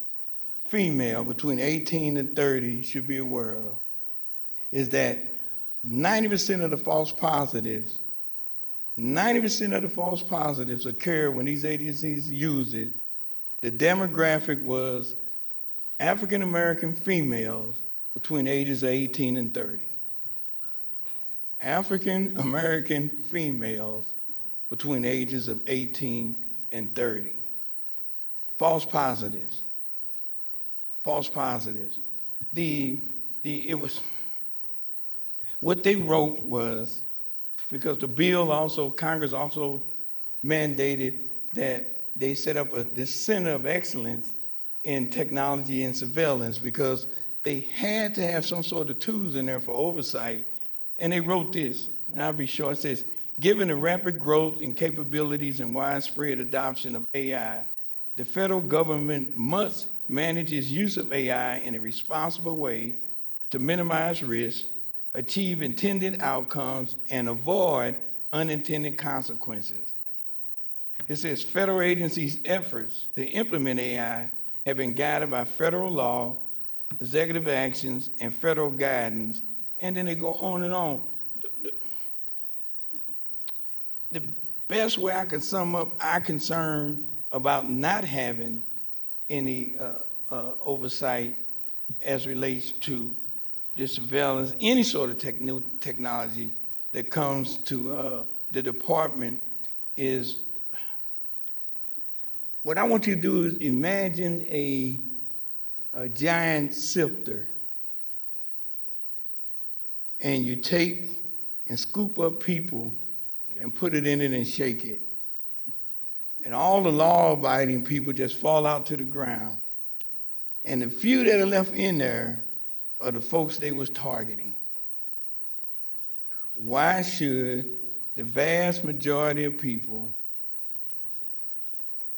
female between 18 and 30 should be aware of, is that 90% of the false positives occur when these agencies use it. The demographic was African American females between ages of 18 and 30. African American females between ages of 18 and 30. False positives. What they wrote was, because the bill Congress also mandated that they set up this center of excellence in technology and surveillance, because they had to have some sort of tools in there for oversight. And they wrote this, and I'll be short. It says, given the rapid growth in capabilities and widespread adoption of AI, the federal government must manage its use of AI in a responsible way to minimize risk, achieve intended outcomes, and avoid unintended consequences. It says federal agencies' efforts to implement AI have been guided by federal law, executive actions, and federal guidance. And then they go on and on. The best way I can sum up our concern about not having any oversight as relates to this surveillance, any sort of technology that comes to the department, is what I want you to do is imagine a giant sifter, and you take and scoop up people and put it in it and shake it. And all the law-abiding people just fall out to the ground. And the few that are left in there are the folks they was targeting. Why should the vast majority of people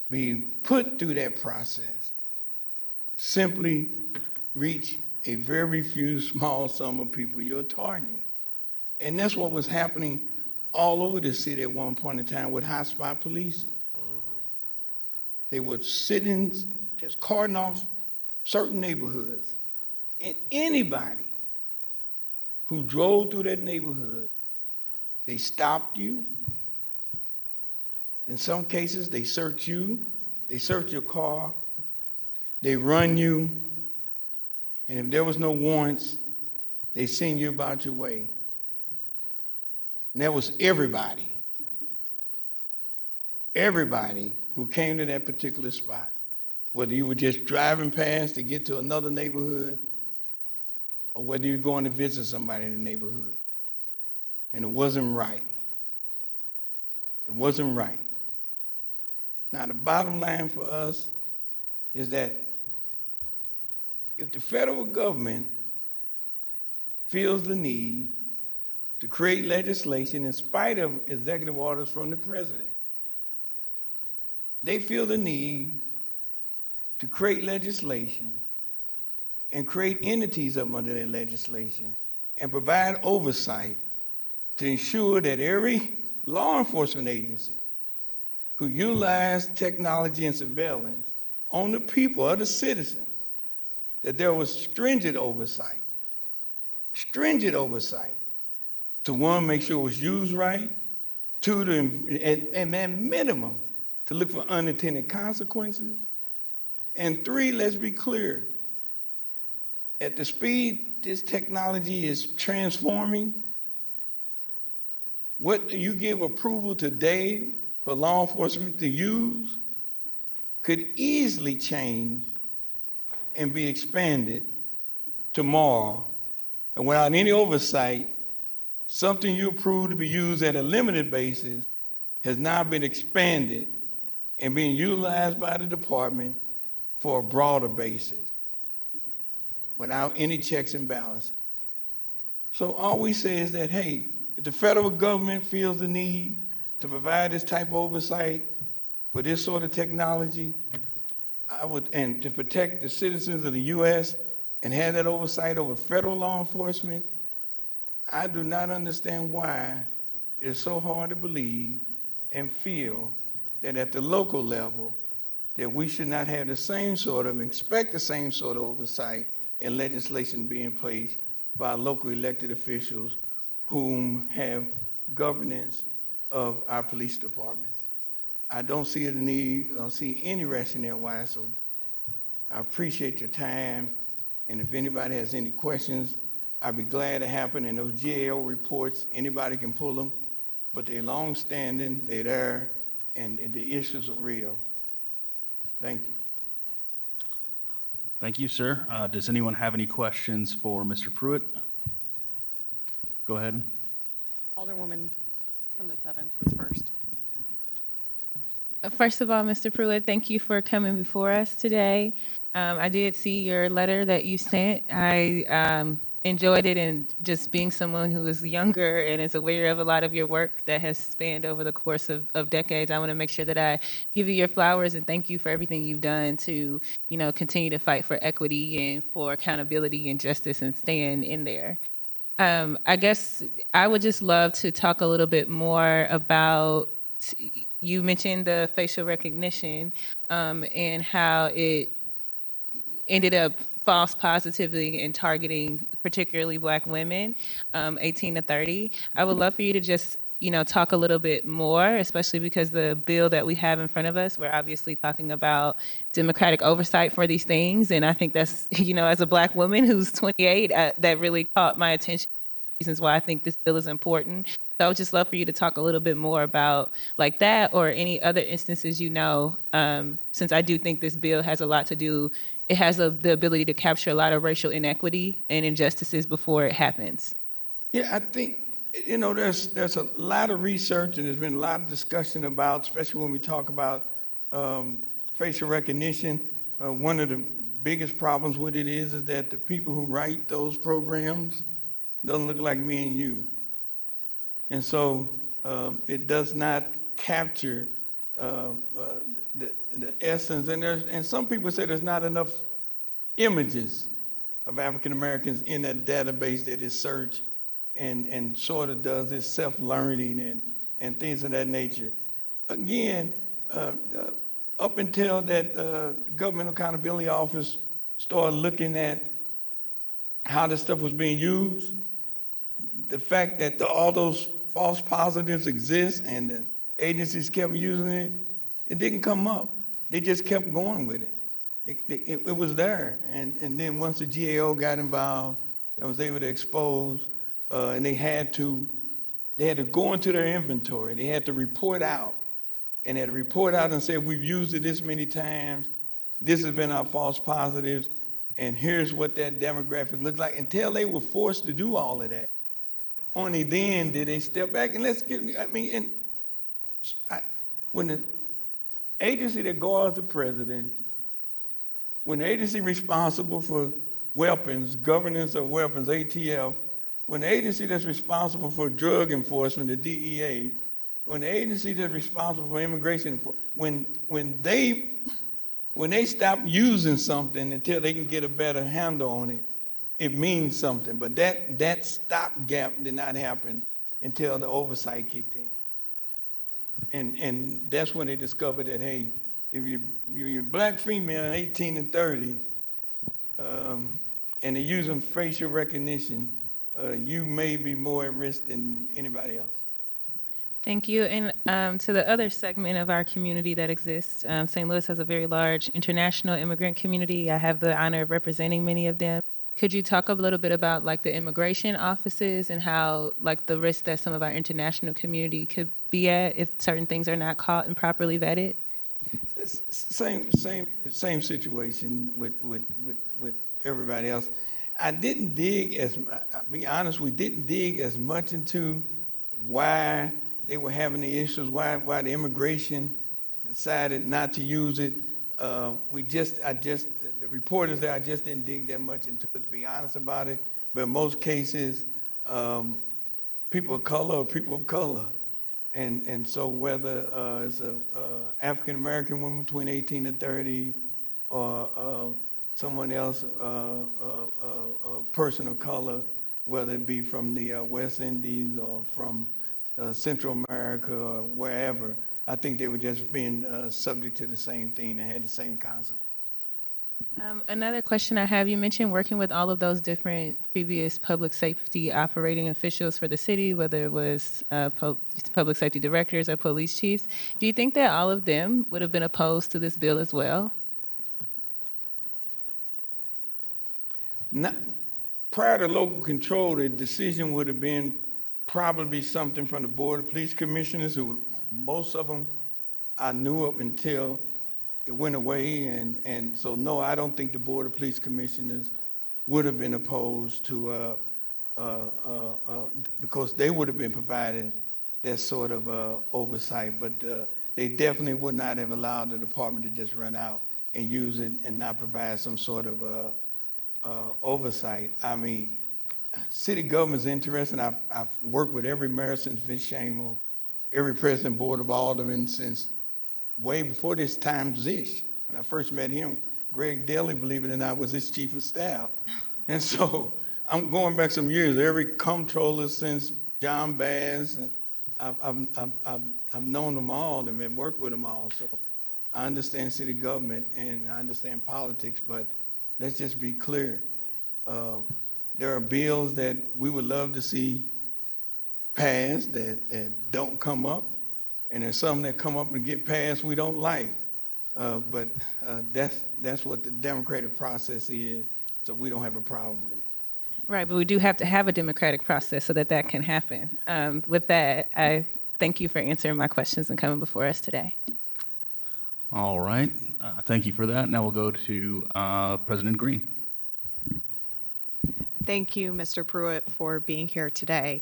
be put through that process, simply reach a very few small sum of people you're targeting? And that's what was happening all over the city at one point in time with hotspot policing. They were sitting, just carting off certain neighborhoods. And anybody who drove through that neighborhood, they stopped you. In some cases, they search you, they search your car, they run you, and if there was no warrants, they send you about your way. And that was everybody who came to that particular spot, whether you were just driving past to get to another neighborhood, or whether you're going to visit somebody in the neighborhood. And it wasn't right. It wasn't right. Now, the bottom line for us is that if the federal government feels the need to create legislation in spite of executive orders from the president, they feel the need to create legislation and create entities up under that legislation and provide oversight to ensure that every law enforcement agency who utilize technology and surveillance on the people, or the citizens, that there was stringent oversight to, one, make sure it was used right, two, and at minimum, to look for unintended consequences, and three, let's be clear, at the speed this technology is transforming, what you give approval today for law enforcement to use could easily change and be expanded tomorrow. And without any oversight, something you approved to be used at a limited basis has now been expanded and being utilized by the department for a broader basis without any checks and balances. So all we say is that, hey, if the federal government feels the need to provide this type of oversight for this sort of technology, and to protect the citizens of the U.S. and have that oversight over federal law enforcement, I do not understand why it's so hard to believe and feel that at the local level, that we should not have the same sort of, expect the same sort of oversight and legislation be in place by local elected officials whom have governance of our police departments. I don't see the need, I don't see any rationale why it's so. I appreciate your time, and if anybody has any questions, I'd be glad to happen. And those GAO reports, anybody can pull them, but they're long-standing, they're there, and the issues are real. Thank you. Thank you, sir. Does anyone have any questions for Mr. Pruitt? Go ahead. Alderwoman from the 7th was first. First of all, Mr. Pruitt, thank you for coming before us today. I did see your letter that you sent. I enjoyed it, and just being someone who is younger and is aware of a lot of your work that has spanned over the course of decades, I want to make sure that I give you your flowers and thank you for everything you've done to, continue to fight for equity and for accountability and justice and staying in there. I guess I would just love to talk a little bit more about, you mentioned the facial recognition and how it ended up false positively and targeting particularly Black women, 18 to 30. I would love for you to just, talk a little bit more, especially because the bill that we have in front of us, we're obviously talking about democratic oversight for these things. And I think that's, as a Black woman who's 28, that really caught my attention. Reasons why I think this bill is important. So I would just love for you to talk a little bit more about like that or any other instances, since I do think this bill has a lot to do. It has the ability to capture a lot of racial inequity and injustices before it happens. Yeah, I think, there's a lot of research and there's been a lot of discussion about, especially when we talk about facial recognition. One of the biggest problems with it is that the people who write those programs don't look like me and you. And so it does not capture the essence. And some people say there's not enough images of African Americans in that database that is searched and sort of does this self-learning and things of that nature. Again, up until that Government Accountability Office started looking at how this stuff was being used, the fact that all those false positives exist and the agencies kept using it, it didn't come up. They just kept going with it. It was there. And then once the GAO got involved and was able to expose, and they had to go into their inventory. They had to report out. And they had to report out and say, we've used it this many times. This has been our false positives. And here's what that demographic looked like. Until they were forced to do all of that. Only then did they step back. And when the agency that guards the president, when the agency responsible for weapons, governance of weapons, ATF, when the agency that's responsible for drug enforcement, the DEA, when the agency that's responsible for immigration, when they stop using something until they can get a better handle on it, it means something. But that stopgap did not happen until the oversight kicked in. And that's when they discovered that, hey, if you're a Black female, 18 and 30, and they're using facial recognition, you may be more at risk than anybody else. Thank you. And to the other segment of our community that exists, St. Louis has a very large international immigrant community. I have the honor of representing many of them. Could you talk a little bit about like the immigration offices and how like the risk that some of our international community could be at if certain things are not caught and properly vetted? Same situation with everybody else. I didn't dig I'll be honest, we didn't dig as much into why they were having the issues, why the immigration decided not to use it. The reporters there, I just didn't dig that much into it, to be honest about it. But in most cases, people of color are people of color. And so whether it's a African-American woman between 18 and 30 or someone else, a person of color, whether it be from the West Indies or from Central America or wherever, I think they were just being subject to the same thing and had the same consequences. Another question I have, you mentioned working with all of those different previous public safety operating officials for the city, whether it was public safety directors or police chiefs. Do you think that all of them would have been opposed to this bill as well? Not, prior to local control, the decision would have been probably something from the Board of Police Commissioners, who most of them I knew up until it went away. And so, no, I don't think the Board of Police Commissioners would have been opposed to, because they would have been providing that sort of oversight. But they definitely would not have allowed the department to just run out and use it and not provide some sort of oversight. I mean, city government's interesting. I've worked with every mayor since Vince Shamel, every president board of aldermen since way before this time Zish. When I first met him, Greg Daly, believe it or not, was his chief of staff. And so I'm going back some years, every comptroller since John Bass, and I've known them all and have worked with them all. So I understand city government and I understand politics, but let's just be clear. There are bills that we would love to see passed that don't come up, and there's some that come up and get passed we don't like. But that's what the democratic process is, so we don't have a problem with it. Right, but we do have to have a democratic process so that that can happen. With that, I thank you for answering my questions and coming before us today. All right. Thank you for that. Now we'll go to President Green. Thank you, Mr. Pruitt, for being here today.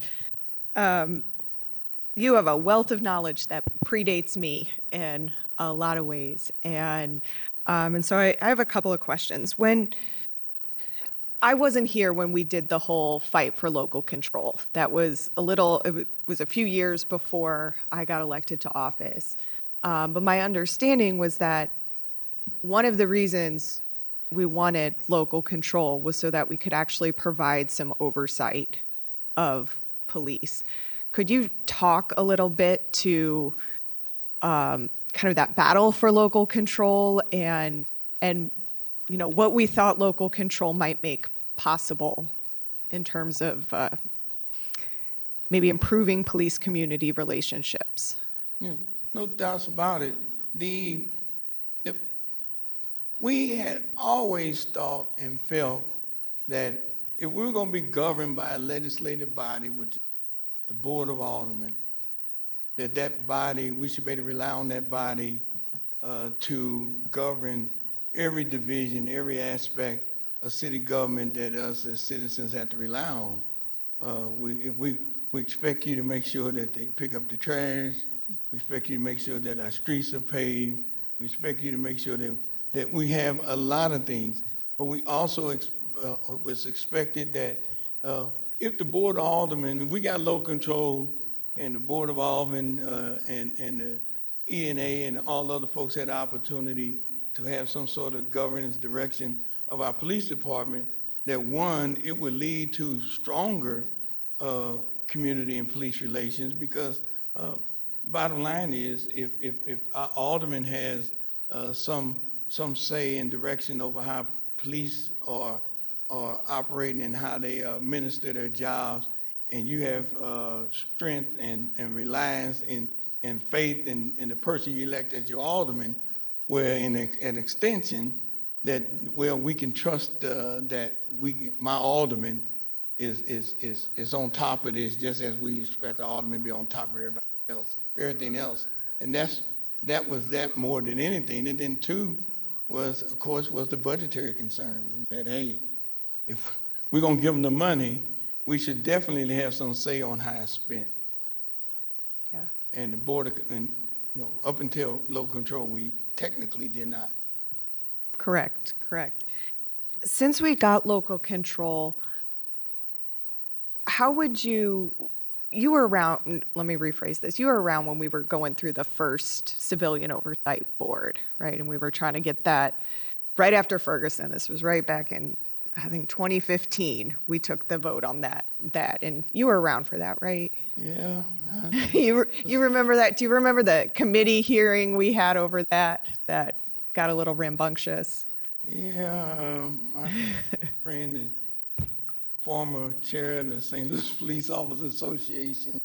You have a wealth of knowledge that predates me in a lot of ways. And so I have a couple of questions. When I wasn't here when we did the whole fight for local control. It was a few years before I got elected to office. But my understanding was that one of the reasons we wanted local control was so that we could actually provide some oversight of police. Could you talk a little bit to kind of that battle for local control and what we thought local control might make possible in terms of maybe improving police community relationships? Yeah, no doubts about it. We had always thought and felt that if we were going to be governed by a legislative body, which is the Board of Aldermen, that body, we should be able to rely on that body to govern every division, every aspect of city government that us as citizens have to rely on. We expect you to make sure that they pick up the trash. We expect you to make sure that our streets are paved. We expect you to make sure that we have a lot of things. But we also was expected that if the Board of Aldermen, we got local control, and the Board of Aldermen and the ENA and all the other folks had the opportunity to have some sort of governance direction of our police department, that one, it would lead to stronger community and police relations, because bottom line is if our alderman has some say and direction over how police are operating and how they administer their jobs, and you have strength and reliance and faith in the person you elect as your alderman, where in an extension, that, well, we can trust, that my alderman is on top of this, just as we expect the alderman to be on top of everything else. And that was that more than anything. And then two was, of course, was the budgetary concern, that, hey, if we're gonna give them the money, we should definitely have some say on how it's spent. Yeah. And the board, and up until local control, we technically did not. Correct. Since we got local control, how would you were around, let me rephrase this, you were around when we were going through the first civilian oversight board, right? And we were trying to get that right after Ferguson. This was right back in, I think, 2015. We took the vote on that, and you were around for that, right? Yeah. You remember that? Do you remember the committee hearing we had over that got a little rambunctious? Yeah, my friend is former chair of the St. Louis Police Officers Association,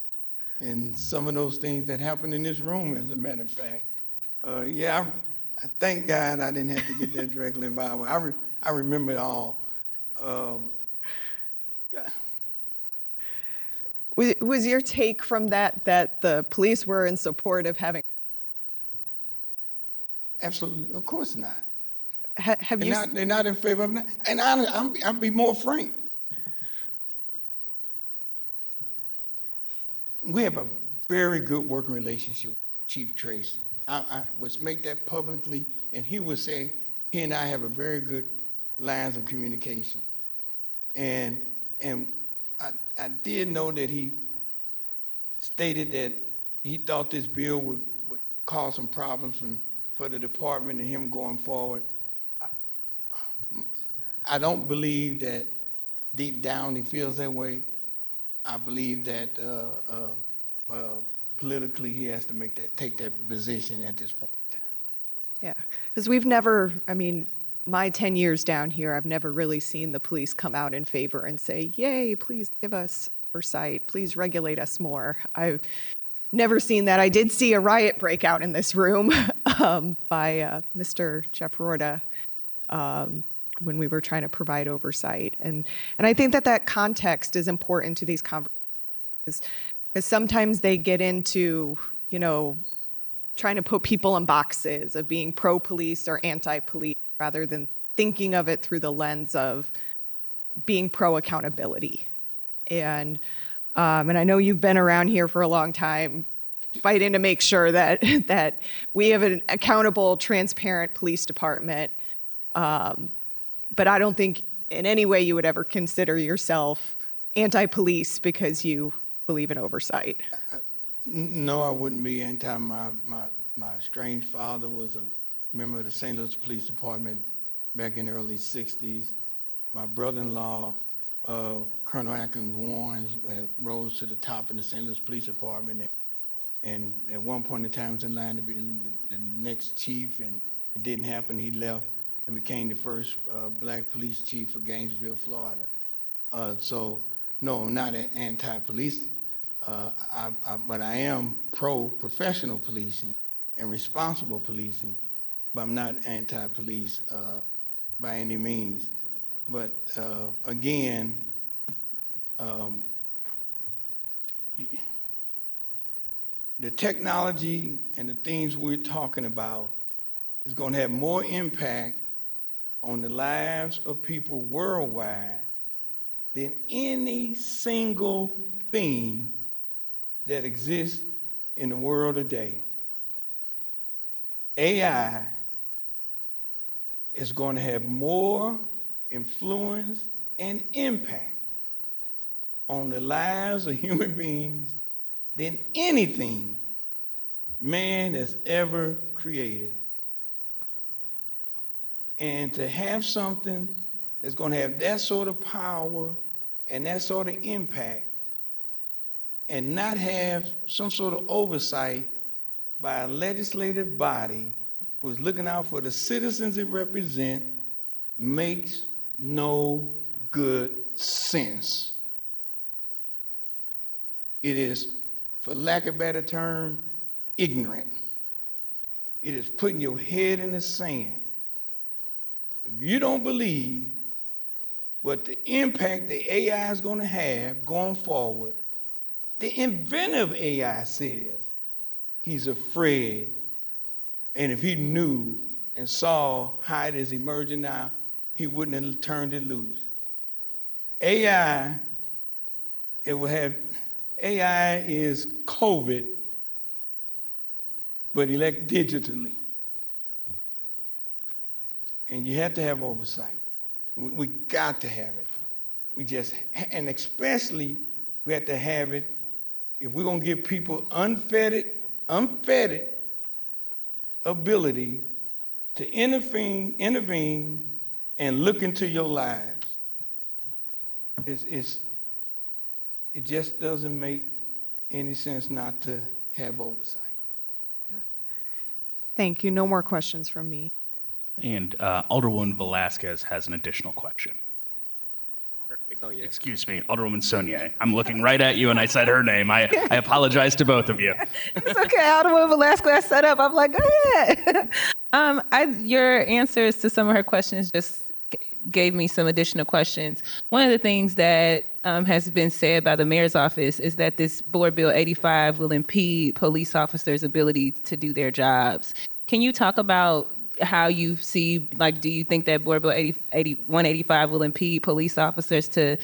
and some of those things that happened in this room, as a matter of fact. Yeah, I thank God I didn't have to get that directly involved. I remember it all. Was your take from that the police were in support of having? Absolutely, of course not. Have you? They're not in favor of that. And I'll be more frank. We have a very good working relationship with Chief Tracy. I would make that publicly, and he would say he and I have a very good lines of communication. And I did know that he stated that he thought this bill would cause some problems for the department and him going forward. I don't believe that deep down he feels that way. I believe that politically he has to take that position at this point in time. Yeah, because we've never, I mean, my 10 years down here, I've never really seen the police come out in favor and say, yay, please give us oversight, please regulate us more. I've never seen that. I did see a riot break out in this room by Mr. Jeff Rorda when we were trying to provide oversight. And I think that context is important to these conversations, because sometimes they get into, trying to put people in boxes of being pro-police or anti-police, rather than thinking of it through the lens of being pro-accountability. And I know you've been around here for a long time, fighting to make sure that we have an accountable, transparent police department. But I don't think in any way you would ever consider yourself anti-police because you believe in oversight. No, I wouldn't be anti. My estranged father was a member of the St. Louis Police Department back in the early 60s. My brother-in-law, Colonel Atkins Warren, rose to the top in the St. Louis Police Department, and at one point in time was in line to be the next chief, and it didn't happen. He left and became the first black police chief of Gainesville, Florida. So no, I'm not anti-police, but I am pro-professional policing and responsible policing, but I'm not anti-police by any means. But again, the technology and the things we're talking about is going to have more impact on the lives of people worldwide than any single thing that exists in the world today. AI is going to have more influence and impact on the lives of human beings than anything man has ever created. And to have something that's going to have that sort of power and that sort of impact and not have some sort of oversight by a legislative body who's looking out for the citizens it represents makes no good sense. It is, for lack of a better term, ignorant. It is putting your head in the sand. If you don't believe what the impact the AI is going to have going forward, the inventor of AI says he's afraid. And if he knew and saw how it is emerging now, he wouldn't have turned it loose. AI is COVID, but elect digitally. And you have to have oversight. We got to have it. And especially we have to have it if we're gonna give people unfettered ability to intervene and look into your lives. It just doesn't make any sense not to have oversight. Thank you. No more questions from me. And Alderwoman Velasquez has an additional question. Sonia. Excuse me, Alderwoman Sonia. I'm looking right at you and I said her name. I apologize to both of you. It's okay. Alderwoman Velasquez set up. I'm like, go ahead. Your answers to some of her questions just gave me some additional questions. One of the things that has been said by the mayor's office is that this Board Bill 85 will impede police officers' ability to do their jobs. Can you talk about how you see, like, do you think that Board Bill 185 will impede police officers to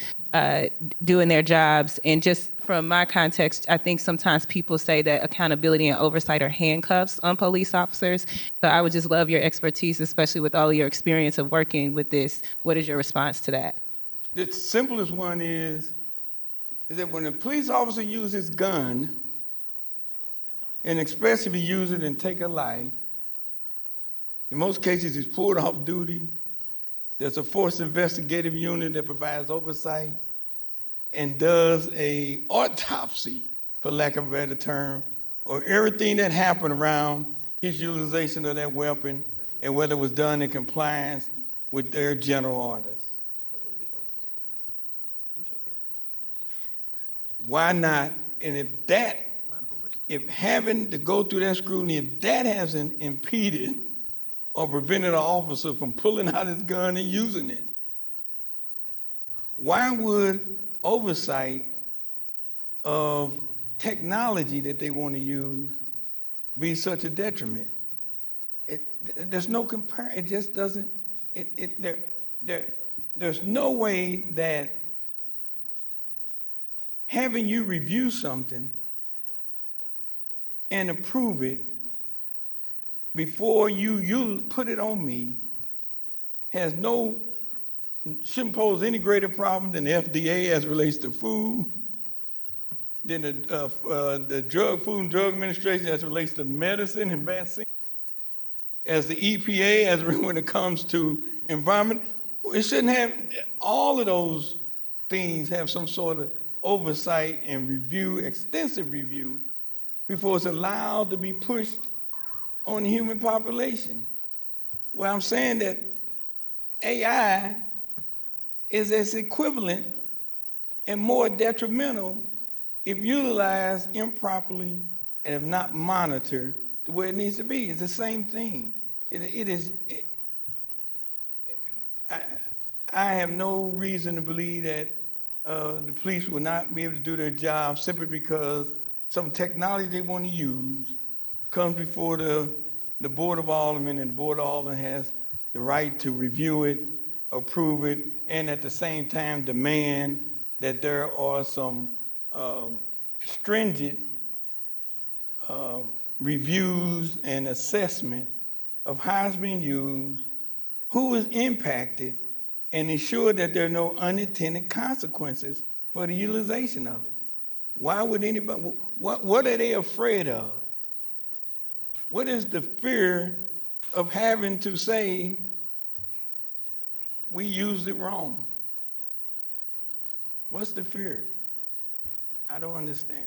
doing their jobs? And just from my context, I think sometimes people say that accountability and oversight are handcuffs on police officers. So I would just love your expertise, especially with all of your experience of working with this. What is your response to that? The simplest one is that when a police officer uses his gun, and especially if he uses it and take a life, in most cases, he's pulled off duty. There's a force investigative unit that provides oversight and does a autopsy, for lack of a better term, or everything that happened around his utilization of that weapon and whether it was done in compliance with their general orders. That wouldn't be oversight. I'm joking. Why not? And if having to go through that scrutiny, if that hasn't impeded or prevented an officer from pulling out his gun and using it, why would oversight of technology that they want to use be such a detriment? There's no comparison. It just doesn't. There's no way that having you review something and approve it before you put it on me shouldn't pose any greater problem than the FDA as it relates to food, than the Food and Drug Administration as it relates to medicine and vaccine, as the EPA as when it comes to environment. It shouldn't have, all of those things have some sort of oversight and review, extensive review, before it's allowed to be pushed on the human population. Well, I'm saying that AI is as equivalent and more detrimental if utilized improperly and if not monitored the way it needs to be. It's the same thing. I have no reason to believe that the police will not be able to do their job simply because some technology they want to use comes before the Board of Aldermen, and the Board of Aldermen has the right to review it, approve it, and at the same time demand that there are some stringent reviews and assessment of how it's being used, who is impacted, and ensure that there are no unintended consequences for the utilization of it. Why would anybody, what are they afraid of? What is the fear of having to say, we used it wrong? What's the fear? I don't understand.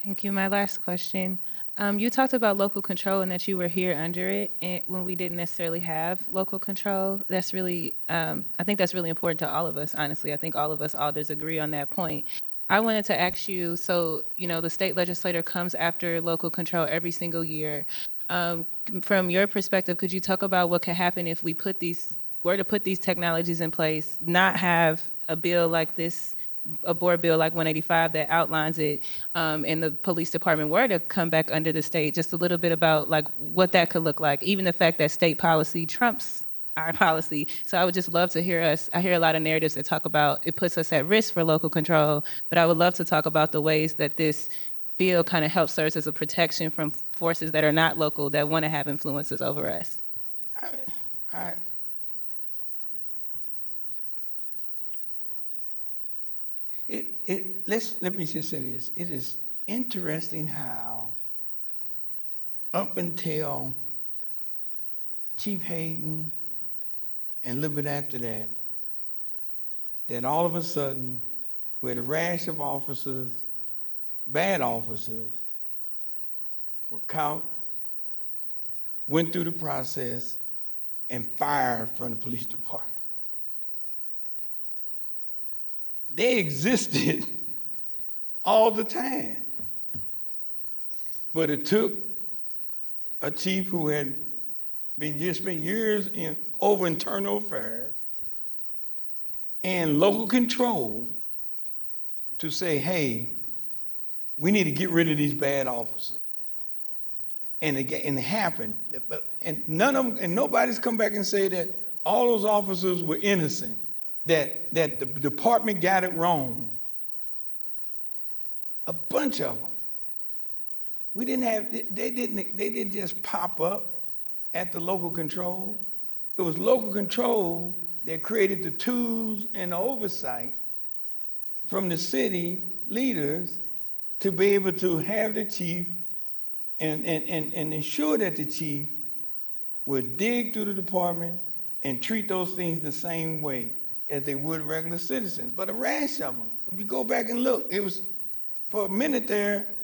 Thank you. My last question. You talked about local control and that you were here under it when we didn't necessarily have local control. That's really, I think that's really important to all of us, honestly. I think all of us alders agree on that point. I wanted to ask you, so, the state legislator comes after local control every single year. From your perspective, could you talk about what could happen if we were to put these technologies in place, not have a bill like this, a board bill like 185 that outlines it, and the police department were to come back under the state? Just a little bit about like what that could look like, even the fact that state policy trumps our policy. So I would just love to hear I hear a lot of narratives that talk about it puts us at risk for local control, but I would love to talk about the ways that this bill kind of helps serve as a protection from forces that are not local that want to have influences over us. Let me just say this. It is interesting how up until Chief Hayden and a little bit after that all of a sudden, with a rash of officers, bad officers, were caught, went through the process, and fired from the police department. They existed all the time. But it took a chief who had spent years over internal affairs and local control to say, hey, we need to get rid of these bad officers. And it happened. And none of them, and nobody's come back and say that all those officers were innocent, that the department got it wrong. A bunch of them. We didn't have, they didn't just pop up at the local control. It was local control that created the tools and the oversight from the city leaders to be able to have the chief and ensure that the chief would dig through the department and treat those things the same way as they would regular citizens. But a rash of them. If you go back and look, it was for a minute there,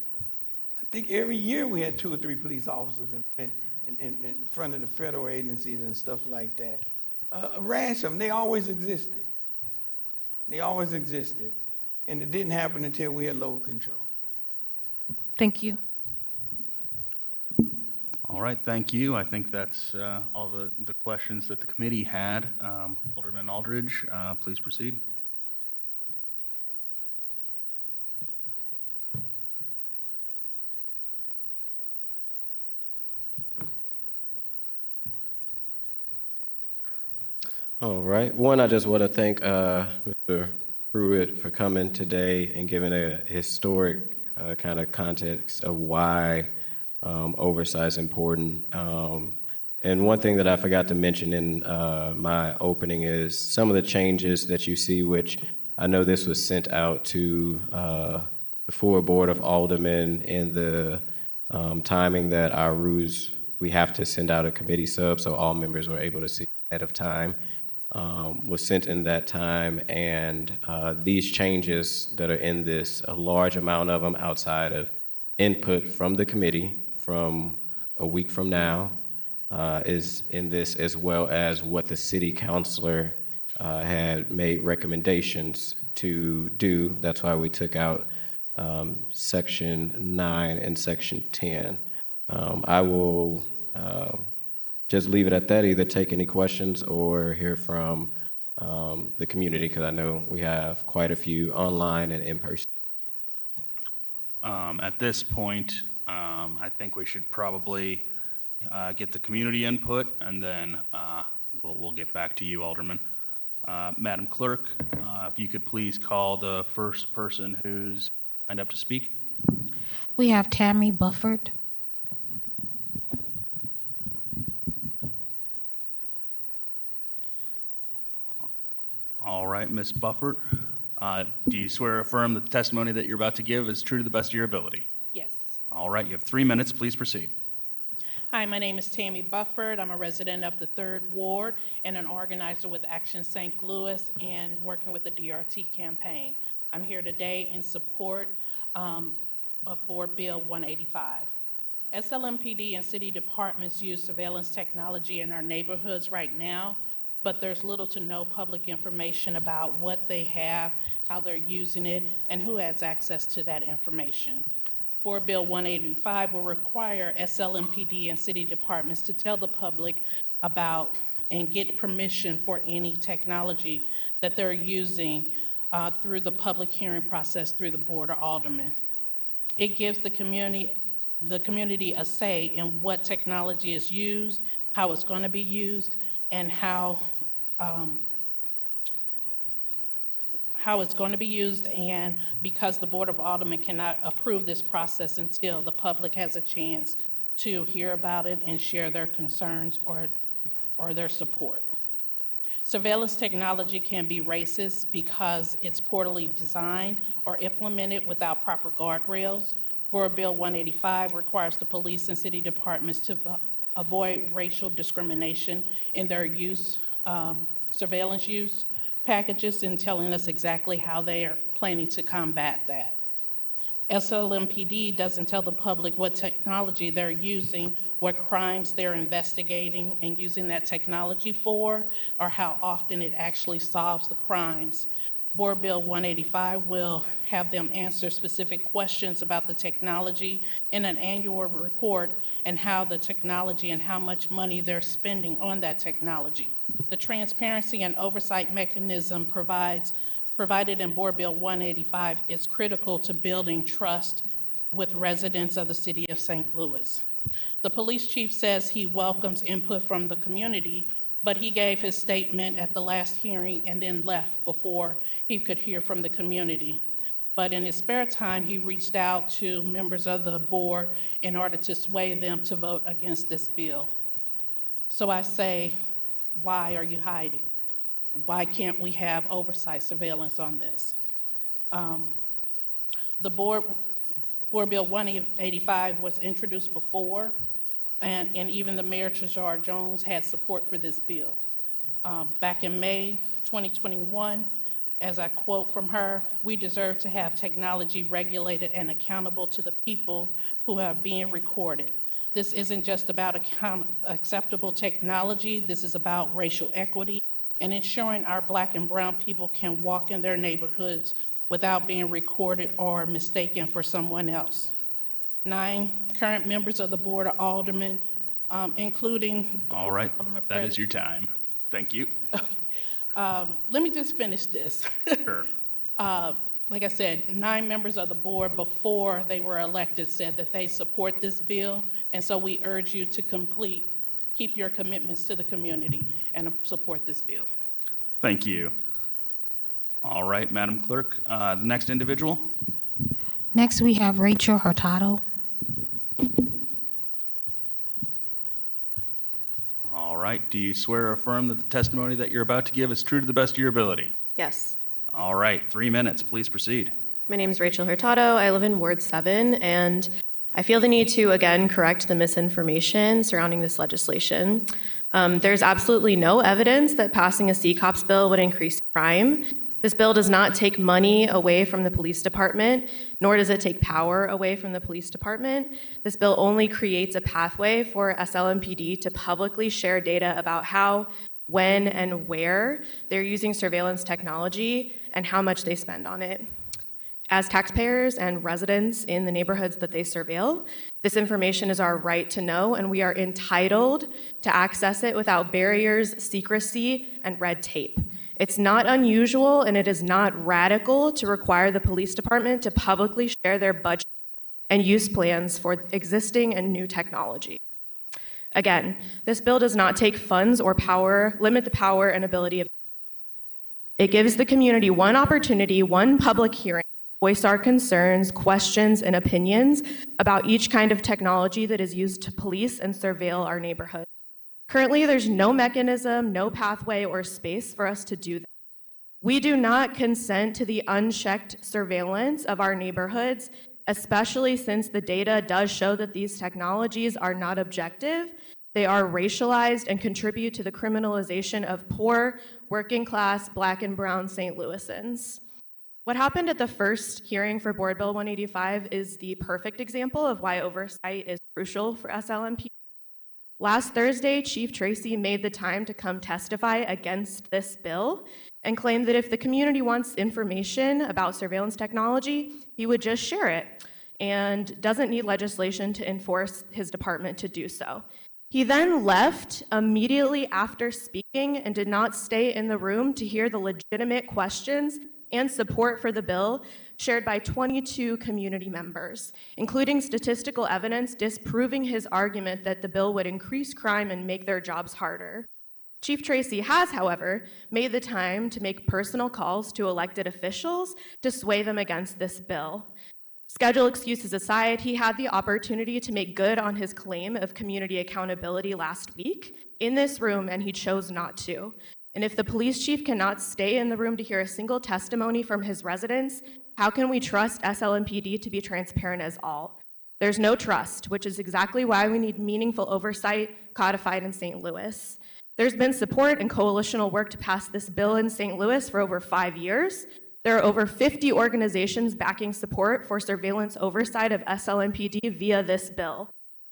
I think every year we had 2 or 3 police officers in front of the federal agencies and stuff like that. A rash of them, they always existed. They always existed. And it didn't happen until we had local control. Thank you. All right, thank you. I think that's all the questions that the committee had. Alderman Aldridge, please proceed. All right. One, I just want to thank Mr. Pruitt for coming today and giving a historic kind of context of why oversight is important. And one thing that I forgot to mention in my opening is some of the changes that you see, which I know this was sent out to the full board of aldermen in the timing that our rules, we have to send out a committee sub, so all members were able to see ahead of time. Was sent in that time, and these changes that are in this, a large amount of them outside of input from the committee from a week from now, is in this, as well as what the city councilor had made recommendations to do. That's why we took out section 9 and section 10. I will just leave it at that, either take any questions or hear from the community, because I know we have quite a few online and in person. At this point, I think we should probably get the community input, and then we'll get back to you, Alderman. Madam Clerk, if you could please call the first person who's signed up to speak. We have Tammy Bufford. All right, Ms. Bufford, do you swear or affirm that the testimony that you're about to give is true to the best of your ability? Yes. All right, you have 3 minutes. Please proceed. Hi, my name is Tammy Bufford. I'm a resident of the 3rd Ward and an organizer with Action St. Louis and working with the DRT campaign. I'm here today in support of Board Bill 185. SLMPD and city departments use surveillance technology in our neighborhoods right now, but there's little to no public information about what they have, how they're using it, and who has access to that information. Board Bill 185 will require SLMPD and city departments to tell the public about and get permission for any technology that they're using through the public hearing process through the Board of Aldermen. It gives the community a say in what technology is used, how it's going to be used, and how it's going to be used, and because the Board of Aldermen cannot approve this process until the public has a chance to hear about it and share their concerns or their support. Surveillance technology can be racist because it's poorly designed or implemented without proper guardrails. Board Bill 185 requires the police and city departments to avoid racial discrimination in their use, surveillance use packages, and telling us exactly how they are planning to combat that. SLMPD doesn't tell the public what technology they're using, what crimes they're investigating and using that technology for, or how often it actually solves the crimes. Board Bill 185 will have them answer specific questions about the technology in an annual report and how the technology and how much money they're spending on that technology. The transparency and oversight mechanism provided in Board Bill 185 is critical to building trust with residents of the city of St. Louis. The police chief says he welcomes input from the community, but he gave his statement at the last hearing and then left before he could hear from the community. But in his spare time, he reached out to members of the board in order to sway them to vote against this bill. So I say, why are you hiding? Why can't we have oversight surveillance on this? The Board Bill 185 was introduced before, and even the Mayor Tishaura Jones had support for this bill. Back in May 2021, as I quote from her, "We deserve to have technology regulated and accountable to the people who are being recorded. This isn't just about acceptable technology, this is about racial equity and ensuring our Black and brown people can walk in their neighborhoods without being recorded or mistaken for someone else." 9 current members of the Board of Aldermen, including... All right, that is your time. Thank you. Okay. Let me just finish this. Sure. Like I said, 9 members of the board before they were elected said that they support this bill, and so we urge you to keep your commitments to the community and support this bill. Thank you. All right, Madam Clerk, the next individual. Next, we have Rachel Hurtado. All right, do you swear or affirm that the testimony that you're about to give is true to the best of your ability? Yes. All right, 3 minutes, please proceed. My name is Rachel Hurtado. I live in Ward 7, and I feel the need to, again, correct the misinformation surrounding this legislation. There's absolutely no evidence that passing a CCOPS bill would increase crime. This bill does not take money away from the police department, nor does it take power away from the police department. This bill only creates a pathway for SLMPD to publicly share data about how, when, and where they're using surveillance technology and how much they spend on it. As taxpayers and residents in the neighborhoods that they surveil, this information is our right to know, and we are entitled to access it without barriers, secrecy, and red tape. It's not unusual and it is not radical to require the police department to publicly share their budget and use plans for existing and new technology. Again, this bill does not take funds or limit the power and ability of. It gives the community one opportunity, one public hearing, to voice our concerns, questions, and opinions about each kind of technology that is used to police and surveil our neighborhoods. Currently, there's no mechanism, no pathway, or space for us to do that. We do not consent to the unchecked surveillance of our neighborhoods, especially since the data does show that these technologies are not objective. They are racialized and contribute to the criminalization of poor, working class, Black and brown St. Louisans. What happened at the first hearing for Board Bill 185 is the perfect example of why oversight is crucial for SLMP. Last Thursday, Chief Tracy made the time to come testify against this bill and claimed that if the community wants information about surveillance technology, he would just share it. and doesn't need legislation to enforce his department to do so. He then left immediately after speaking and did not stay in the room to hear the legitimate questions and support for the bill shared by 22 community members, including statistical evidence disproving his argument that the bill would increase crime and make their jobs harder. Chief Tracy has, however, made the time to make personal calls to elected officials to sway them against this bill. Schedule excuses aside, he had the opportunity to make good on his claim of community accountability last week in this room, and he chose not to. And if the police chief cannot stay in the room to hear a single testimony from his residents, how can we trust SLMPD to be transparent as all? There's no trust, which is exactly why we need meaningful oversight codified in St. Louis. There's been support and coalitional work to pass this bill in St. Louis for over 5 years. There are over 50 organizations backing support for surveillance oversight of SLMPD via this bill.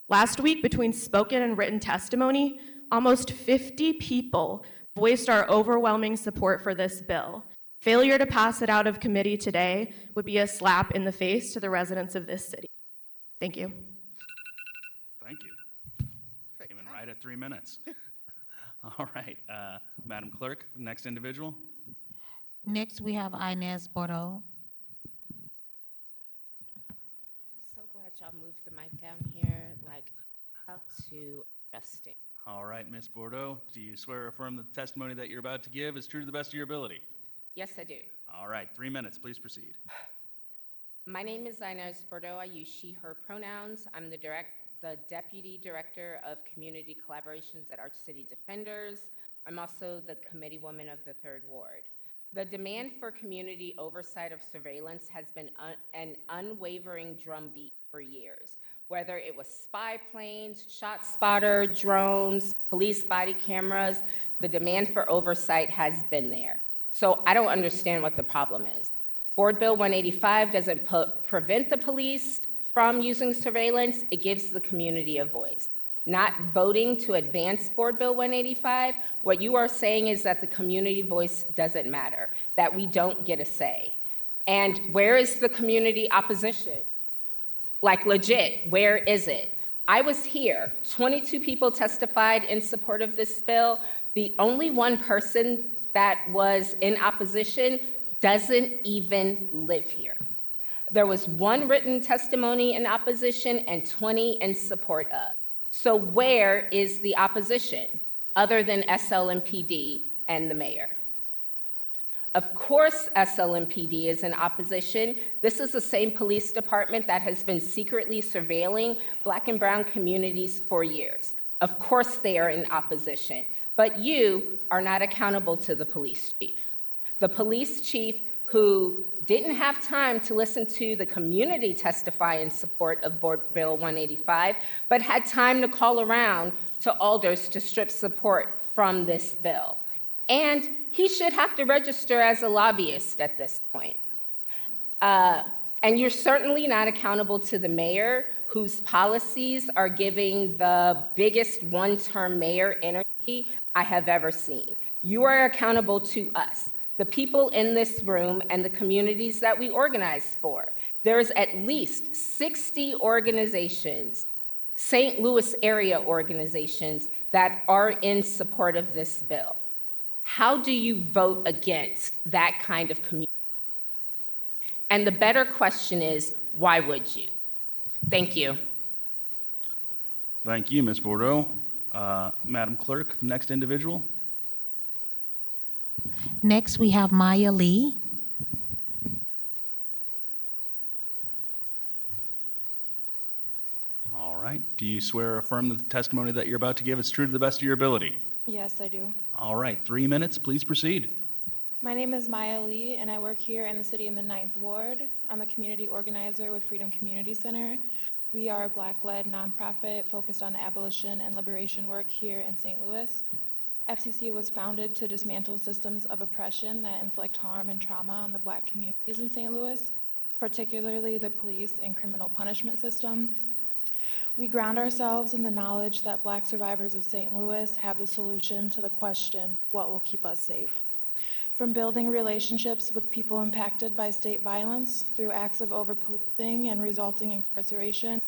Last week, between spoken and written testimony, almost 50 people voiced our overwhelming support for this bill. Failure to pass it out of committee today would be a slap in the face to the residents of this city. Thank you. Thank you. Came in right at 3 minutes. All right, Madam Clerk, the next individual. Next, we have Inez Bordeaux. I'm so glad y'all moved the mic down here, like, how to adjusting. All right, Ms. Bordeaux, do you swear or affirm that the testimony that you're about to give is true to the best of your ability? Yes, I do. All right, 3 minutes, please proceed. My name is Inez Bordeaux. I use she, her pronouns. I'm the Deputy Director of Community Collaborations at Arch City Defenders. I'm also the committee woman of the 3rd Ward. The demand for community oversight of surveillance has been an unwavering drumbeat for years. Whether it was spy planes, shot spotter, drones, police body cameras, the demand for oversight has been there. So I don't understand what the problem is. Board Bill 185 doesn't prevent the police from using surveillance, it gives the community a voice. Not voting to advance Board Bill 185, what you are saying is that the community voice doesn't matter, that we don't get a say. And where is the community opposition? Like legit, where is it? I was here, 22 people testified in support of this bill. The only one person that was in opposition doesn't even live here. There was one written testimony in opposition and 20 in support of. So where is the opposition other than SLMPD and the mayor? Of course, SLMPD is in opposition. This is the same police department that has been secretly surveilling Black and brown communities for years. Of course they are in opposition, but you are not accountable to the police chief. The police chief who didn't have time to listen to the community testify in support of Board Bill 185, but had time to call around to alders to strip support from this bill. And he should have to register as a lobbyist at this point. And you're certainly not accountable to the mayor, whose policies are giving the biggest one-term mayor energy I have ever seen. You are accountable to us, the people in this room and the communities that we organize for. There's at least 60 organizations, St. Louis area organizations, that are in support of this bill. How do you vote against that kind of community? And the better question is, why would you? Thank you. Thank you, Ms. Bordeaux. Madam Clerk, the next individual. Next, we have Maya Lee. All right. Do you swear or affirm that the testimony that you're about to give is true to the best of your ability? Yes, I do. All right. 3 minutes. Please proceed. My name is Maya Lee, and I work here in the city in the 9th Ward. I'm a community organizer with Freedom Community Center. We are a Black-led nonprofit focused on abolition and liberation work here in St. Louis. FCC was founded to dismantle systems of oppression that inflict harm and trauma on the Black communities in St. Louis, particularly the police and criminal punishment system. We ground ourselves in the knowledge that Black survivors of St. Louis have the solution to the question, what will keep us safe? from building relationships with people impacted by state violence through acts of overpolicing and resulting incarceration,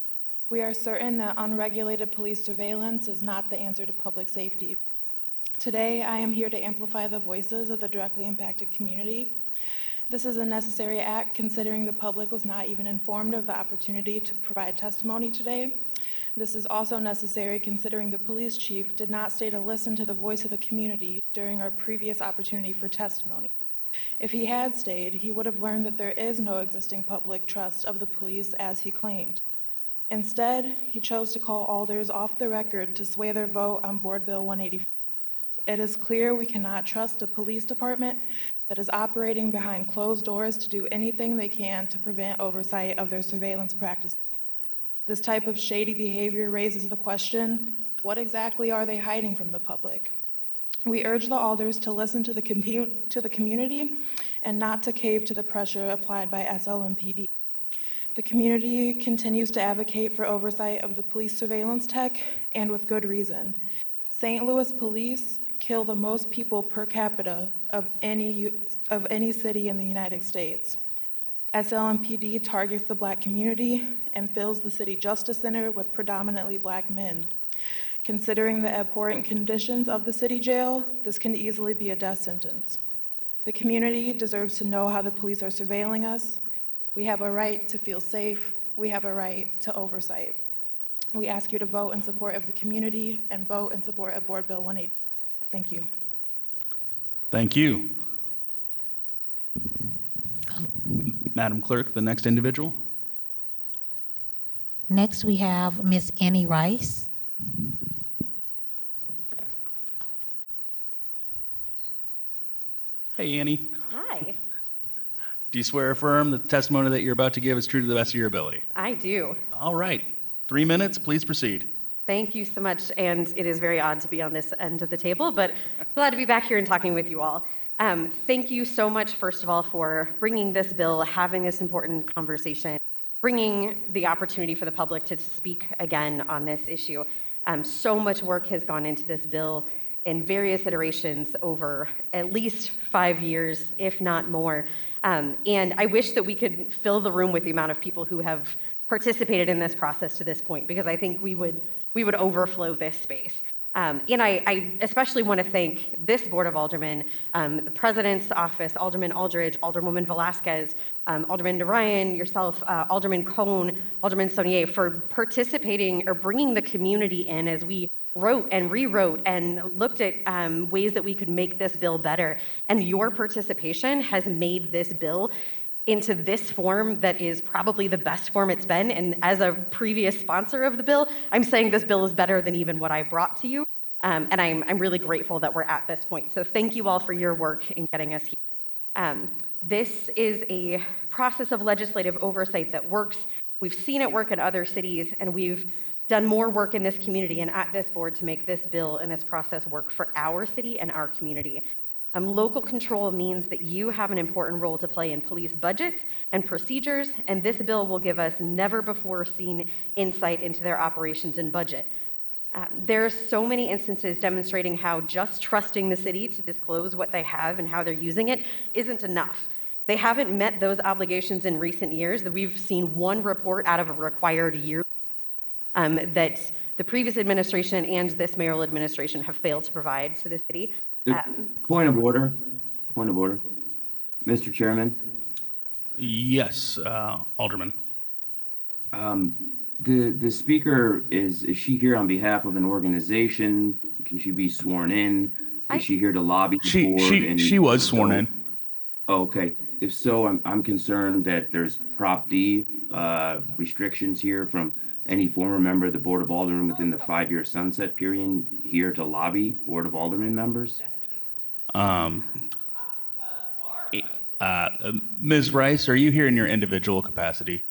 we are certain that unregulated police surveillance is not the answer to public safety. Today, I am here to amplify the voices of the directly impacted community. This is a necessary act considering the public was not even informed of the opportunity to provide testimony today. This is also necessary considering the police chief did not stay to listen to the voice of the community during our previous opportunity for testimony. If he had stayed, he would have learned that there is no existing public trust of the police as he claimed. Instead, he chose to call alders off the record to sway their vote on Board Bill 184. It is clear we cannot trust a police department that is operating behind closed doors to do anything they can to prevent oversight of their surveillance practices. This type of shady behavior raises the question, what exactly are they hiding from the public? We urge the alders to listen to the community and not to cave to the pressure applied by SLMPD. The community continues to advocate for oversight of the police surveillance tech, and with good reason. St. Louis police kill the most people per capita of any city in the United States. SLMPD targets the Black community and fills the city justice center with predominantly Black men. Considering the abhorrent conditions of the city jail, this can easily be a death sentence. The community deserves to know how the police are surveilling us. We have a right to feel safe. We have a right to oversight. We ask you to vote in support of the community and vote in support of Board Bill 180. Thank you. Thank you. Madam Clerk, the next individual. Next, we have Ms. Annie Rice. Hey, Annie. Hi, Do you swear or affirm that the testimony that you're about to give is true to the best of your ability? I do. All right. 3 minutes, please proceed. Thank you so much. And it is very odd to be on this end of the table, but glad to be back here and talking with you all. Thank you so much, first of all, for bringing this bill, having this important conversation, bringing the opportunity for the public to speak again on this issue. So much work has gone into this bill in various iterations over at least 5 years, if not more. And I wish that we could fill the room with the amount of people who have participated in this process to this point, because I think we would overflow this space. And I especially want to thank this Board of Aldermen, the President's Office, Alderman Aldridge, Alderwoman Velasquez, Alderman Ryan, yourself, Alderman Cone, Alderman Sonier, for participating or bringing the community in as we wrote and rewrote and looked at ways that we could make this bill better. And your participation has made this bill into this form that is probably the best form it's been. And as a previous sponsor of the bill, I'm saying this bill is better than even what I brought to you. And I'm really grateful that we're at this point. So thank you all for your work in getting us here. This is a process of legislative oversight that works. We've seen it work in other cities, and we've done more work in this community and at this board to make this bill and this process work for our city and our community. Local control means that you have an important role to play in police budgets and procedures, and this bill will give us never before seen insight into their operations and budget. There's so many instances demonstrating how just trusting the city to disclose what they have and how they're using it isn't enough. They haven't met those obligations in recent years. We've seen one report out of a required year that the previous administration and this mayoral administration have failed to provide to the city. Point of order. Point of order. Mr. Chairman. Yes, Alderman. The speaker, is she here on behalf of an organization? Can she be sworn in? Is she here to lobby the board? She was sworn in. Oh, okay. If so, I'm concerned that there's Prop D restrictions here from any former member of the Board of Aldermen within the 5-year sunset period here to lobby Board of Aldermen members. Ms. Rice, are you here in your individual capacity?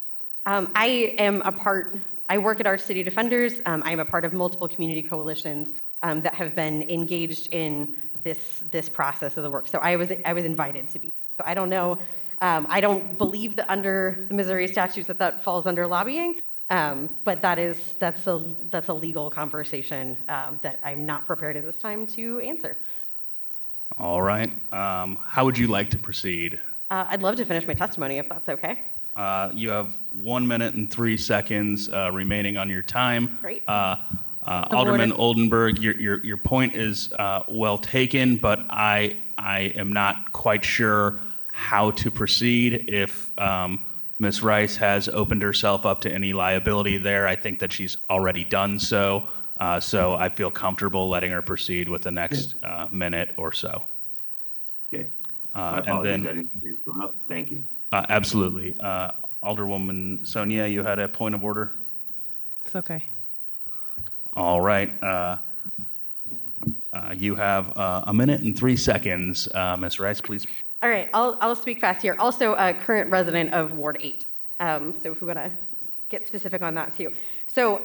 I work at our City Defenders. I'm a part of multiple community coalitions that have been engaged in this process of the work. So I was invited to be. So I don't know. I don't believe that under the Missouri statutes that falls under lobbying. But that's a legal conversation that I'm not prepared at this time to answer. All right. How would you like to proceed? I'd love to finish my testimony if that's okay. You have 1 minute and 3 seconds remaining on your time. Great. Alderman Oldenburg, your point is well taken, but I am not quite sure how to proceed. If Ms. Rice has opened herself up to any liability there, I think that she's already done so. So I feel comfortable letting her proceed with the next minute or so. Okay. And then, thank you. Absolutely. Alderwoman Sonia, you had a point of order? It's okay. All right. You have 1 minute and 3 seconds. Ms. Rice, please. All right, I'll speak fast here. Also, a current resident of Ward 8. So if we want to get specific on that too. So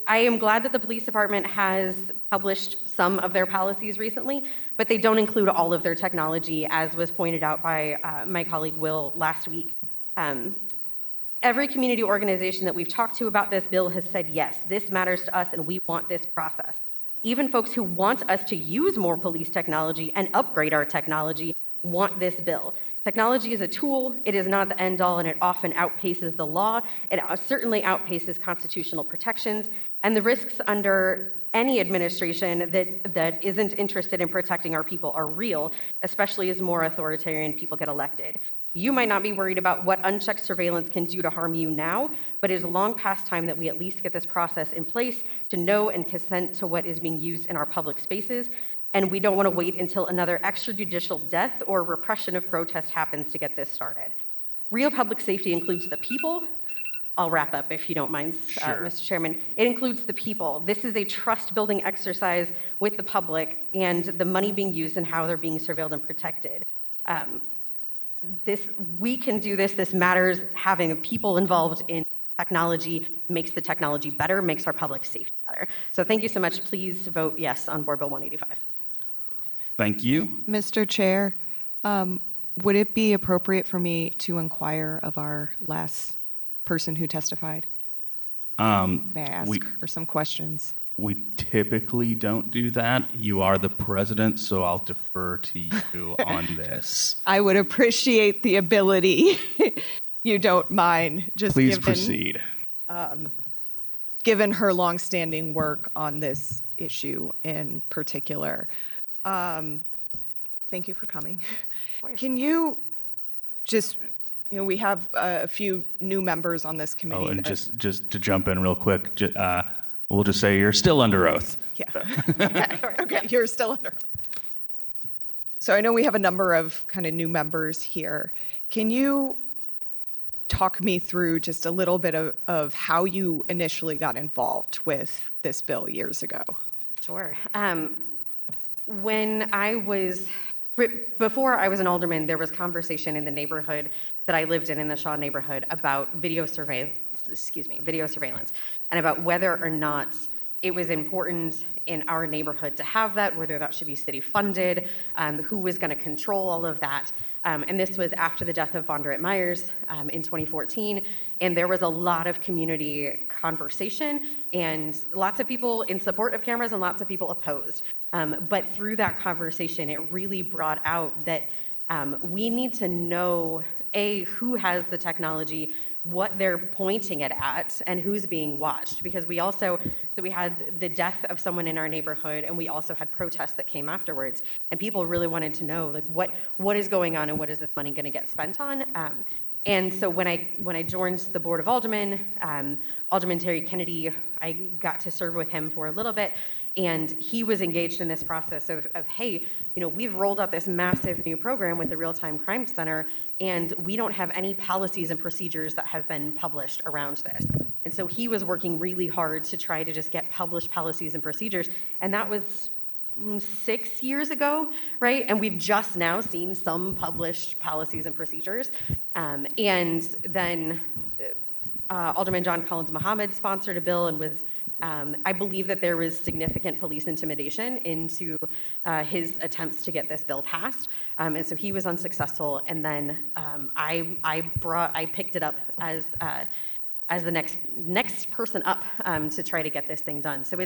I am glad that the police department has published some of their policies recently, but they don't include all of their technology, as was pointed out by my colleague Will last week. Every community organization that we've talked to about this bill has said, yes, this matters to us and we want this process. Even folks who want us to use more police technology and upgrade our technology want this bill. Technology is a tool, it is not the end all, and it often outpaces the law. It certainly outpaces constitutional protections, and the risks under any administration that isn't interested in protecting our people are real, especially as more authoritarian people get elected. You might not be worried about what unchecked surveillance can do to harm you now, but it is long past time that we at least get this process in place to know and consent to what is being used in our public spaces. And we don't want to wait until another extrajudicial death or repression of protest happens to get this started. Real public safety includes the people. I'll wrap up if you don't mind, Sure. Mr. Chairman. It includes the people. This is a trust-building exercise with the public and the money being used and how they're being surveilled and protected. We can do this. This matters. Having people involved in technology makes the technology better, makes our public safety better. So thank you so much. Please vote yes on Board Bill 185. Thank you. Mr. Chair, would it be appropriate for me to inquire of our last person who testified? May I ask her some questions? We typically don't do that. You are the president, so I'll defer to you on this. I would appreciate the ability, you don't mind, just Please given, proceed. Given her longstanding work on this issue in particular. Thank you for coming. Can you just, we have a few new members on this committee. Oh, and just to jump in real quick, we'll just say you're still under oath. Yeah. Okay, you're still under oath. So I know we have a number of kind of new members here. Can you talk me through just a little bit of how you initially got involved with this bill years ago? Sure. Before I was an alderman, there was conversation in the neighborhood that I lived in the Shaw neighborhood, about video surveillance, and about whether or not it was important in our neighborhood to have that, whether that should be city funded, who was going to control all of that. And this was after the death of Vondret Myers in 2014. And there was a lot of community conversation and lots of people in support of cameras and lots of people opposed. But through that conversation, it really brought out that we need to know, A, who has the technology, what they're pointing it at, and who's being watched. Because we had the death of someone in our neighborhood, and we also had protests that came afterwards. And people really wanted to know, like, what is going on and what is this money going to get spent on? And so when I joined the Board of Aldermen, Alderman Terry Kennedy, I got to serve with him for a little bit. And he was engaged in this process of hey, we've rolled out this massive new program with the Real-Time Crime Center, and we don't have any policies and procedures that have been published around this. And so he was working really hard to try to just get published policies and procedures. And that was 6 years ago, right? And we've just now seen some published policies and procedures. And then Alderman John Collins Muhammad sponsored a bill and was, I believe that there was significant police intimidation into his attempts to get this bill passed. And so he was unsuccessful. And then I picked it up as the next person up to try to get this thing done. So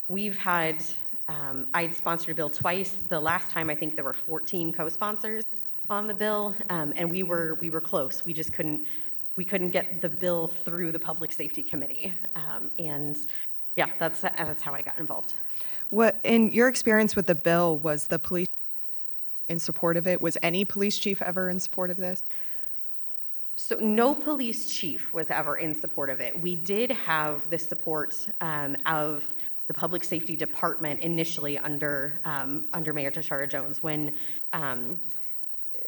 we've had I sponsored a bill twice. The last time, I think there were 14 co-sponsors on the bill, and we were close. We just couldn't get the bill through the Public Safety Committee, and yeah, that's how I got involved. What, in your experience with the bill, was the police in support of it? Was any police chief ever in support of this? So no police chief was ever in support of it. We did have the support of the Public Safety Department initially under Mayor Tashara Jones.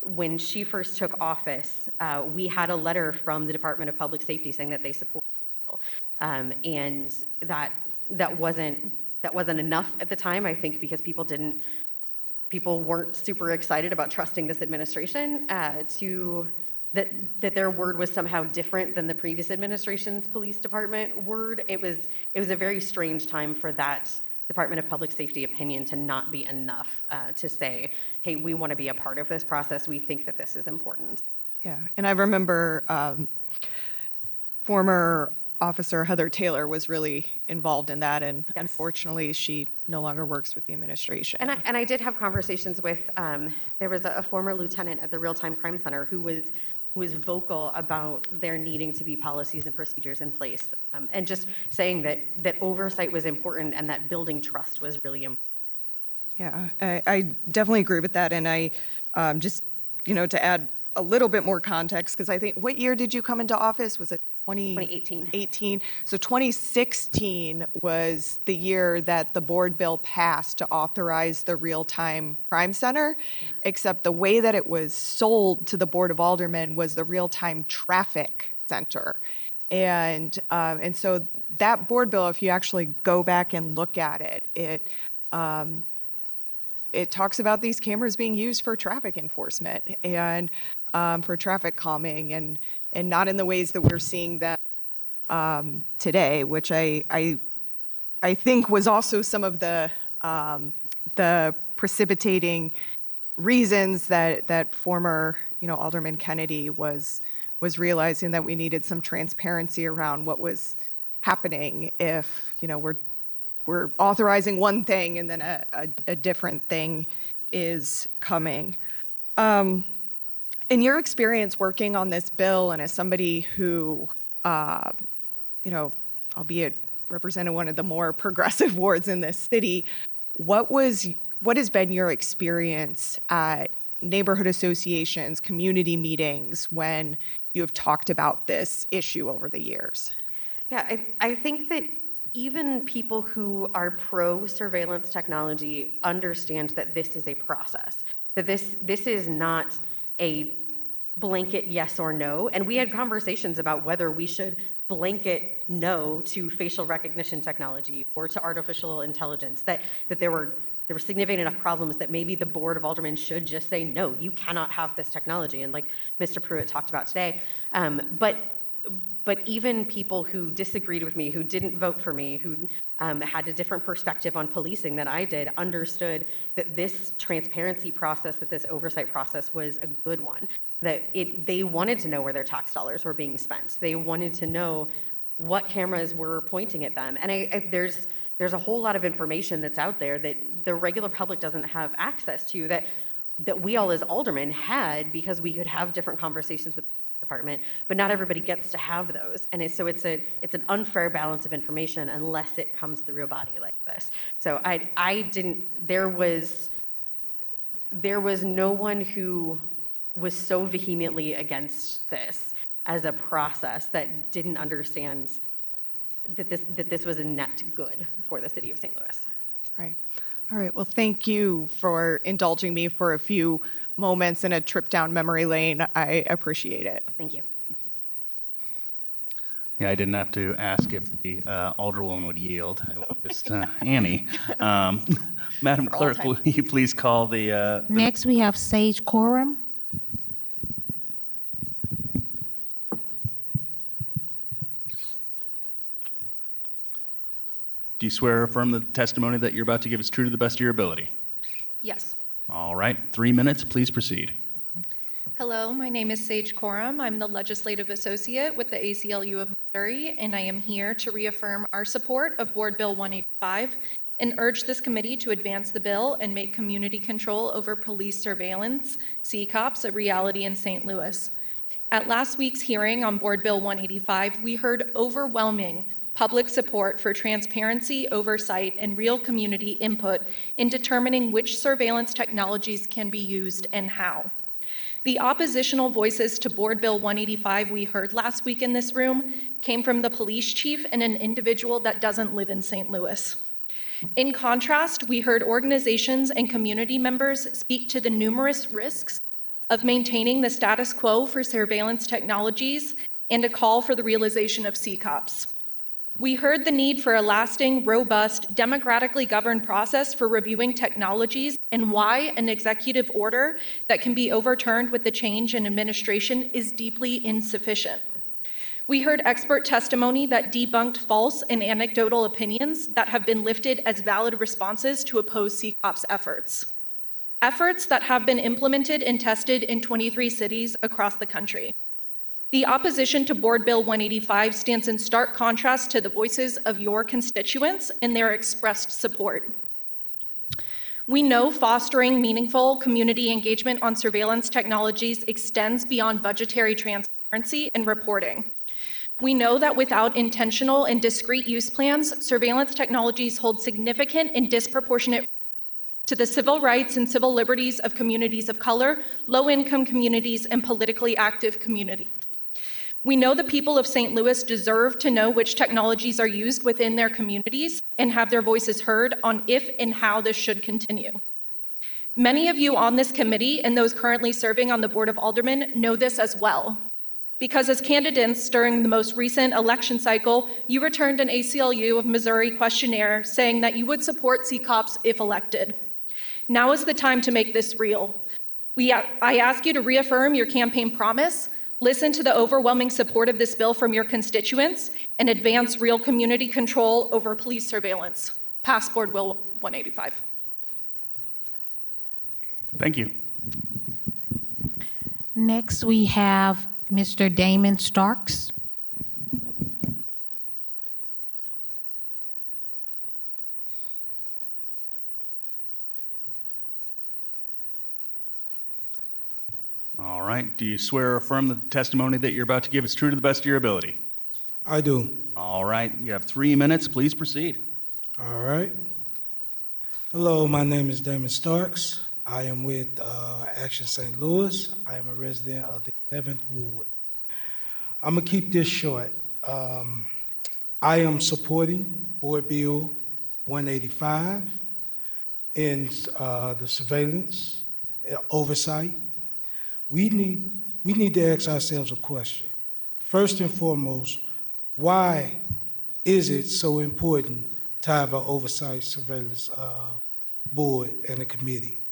When she first took office, we had a letter from the Department of Public Safety saying that they support the bill, and that wasn't enough at the time. I think because people weren't super excited about trusting this administration that their word was somehow different than the previous administration's police department word. It was a very strange time for that Department of Public Safety opinion to not be enough to say, hey, we want to be a part of this process. We think that this is important. Yeah, and I remember former Officer Heather Taylor was really involved in that, and unfortunately, she no longer works with the administration. And I did have conversations with, there was a former lieutenant at the Real Time Crime Center who was vocal about there needing to be policies and procedures in place, and just saying that oversight was important and that building trust was really important. Yeah, I definitely agree with that, and I just, to add a little bit more context, because I think, what year did you come into office? Was it 2018. So 2016 was the year that the board bill passed to authorize the Real-Time Crime Center, except the way that it was sold to the Board of Aldermen was the Real-Time Traffic Center. And so that board bill, if you actually go back and look at it, it talks about these cameras being used for traffic enforcement and for traffic calming, and not in the ways that we're seeing them today, which I think was also some of the precipitating reasons that former Alderman Kennedy was realizing that we needed some transparency around what was happening if we're authorizing one thing and then a different thing is coming. In your experience working on this bill, and as somebody who, albeit represented one of the more progressive wards in this city, what has been your experience at neighborhood associations, community meetings, when you have talked about this issue over the years? Yeah, I think that even people who are pro surveillance technology understand that this is a process, that this is not a blanket yes or no. And we had conversations about whether we should blanket no to facial recognition technology or to artificial intelligence, that there were significant enough problems that maybe the Board of Aldermen should just say, no, you cannot have this technology. And like Mr. Pruitt talked about today, but even people who disagreed with me, who didn't vote for me, who had a different perspective on policing than I did, understood that this transparency process, that this oversight process was a good one, that they wanted to know where their tax dollars were being spent. They wanted to know what cameras were pointing at them. And there's a whole lot of information that's out there that the regular public doesn't have access to, that we all as aldermen had, because we could have different conversations with department, but not everybody gets to have those. And so it's an unfair balance of information unless it comes through a body like this. So there was no one who was so vehemently against this as a process that didn't understand that this was a net good for the city of St. Louis. Right. All right. Well, thank you for indulging me for a few moments in a trip down memory lane. I appreciate it. Thank you. Yeah, I didn't have to ask if the Alderwoman would yield. It was just Annie. Madam Clerk, will you please call the... Next, we have Sage Coram. Do you swear or affirm the testimony that you're about to give is true to the best of your ability? Yes. All right, 3 minutes, please proceed. Hello, my name is Sage Coram. I'm the Legislative Associate with the ACLU of Missouri, and I am here to reaffirm our support of Board Bill 185 and urge this committee to advance the bill and make community control over police surveillance, CCOPS, a reality in St. Louis. At last week's hearing on Board Bill 185, we heard overwhelming public support for transparency, oversight, and real community input in determining which surveillance technologies can be used and how. The oppositional voices to Board Bill 185 we heard last week in this room came from the police chief and an individual that doesn't live in St. Louis. In contrast, we heard organizations and community members speak to the numerous risks of maintaining the status quo for surveillance technologies and a call for the realization of CCOPS. We heard the need for a lasting, robust, democratically governed process for reviewing technologies and why an executive order that can be overturned with the change in administration is deeply insufficient. We heard expert testimony that debunked false and anecdotal opinions that have been lifted as valid responses to oppose CCOPS efforts. Efforts that have been implemented and tested in 23 cities across the country. The opposition to Board Bill 185 stands in stark contrast to the voices of your constituents and their expressed support. We know fostering meaningful community engagement on surveillance technologies extends beyond budgetary transparency and reporting. We know that without intentional and discrete use plans, surveillance technologies hold significant and disproportionate to the civil rights and civil liberties of communities of color, low-income communities, and politically active communities. We know the people of St. Louis deserve to know which technologies are used within their communities and have their voices heard on if and how this should continue. Many of you on this committee and those currently serving on the Board of Aldermen know this as well. Because as candidates during the most recent election cycle, you returned an ACLU of Missouri questionnaire saying that you would support CCOPS if elected. Now is the time to make this real. I ask you to reaffirm your campaign promise, listen to the overwhelming support of this bill from your constituents, and advance real community control over police surveillance. Pass Board Bill 185. Thank you. Next, we have Mr. Damon Starks. All right. Do you swear or affirm that the testimony that you're about to give is true to the best of your ability? I do. All right. You have 3 minutes. Please proceed. All right. Hello, my name is Damon Starks. I am with Action St. Louis. I am a resident of the 11th Ward. I'm going to keep this short. I am supporting Board Bill 185 in the surveillance oversight. We need to ask ourselves a question. First and foremost, why is it so important to have an oversight surveillance board and a committee?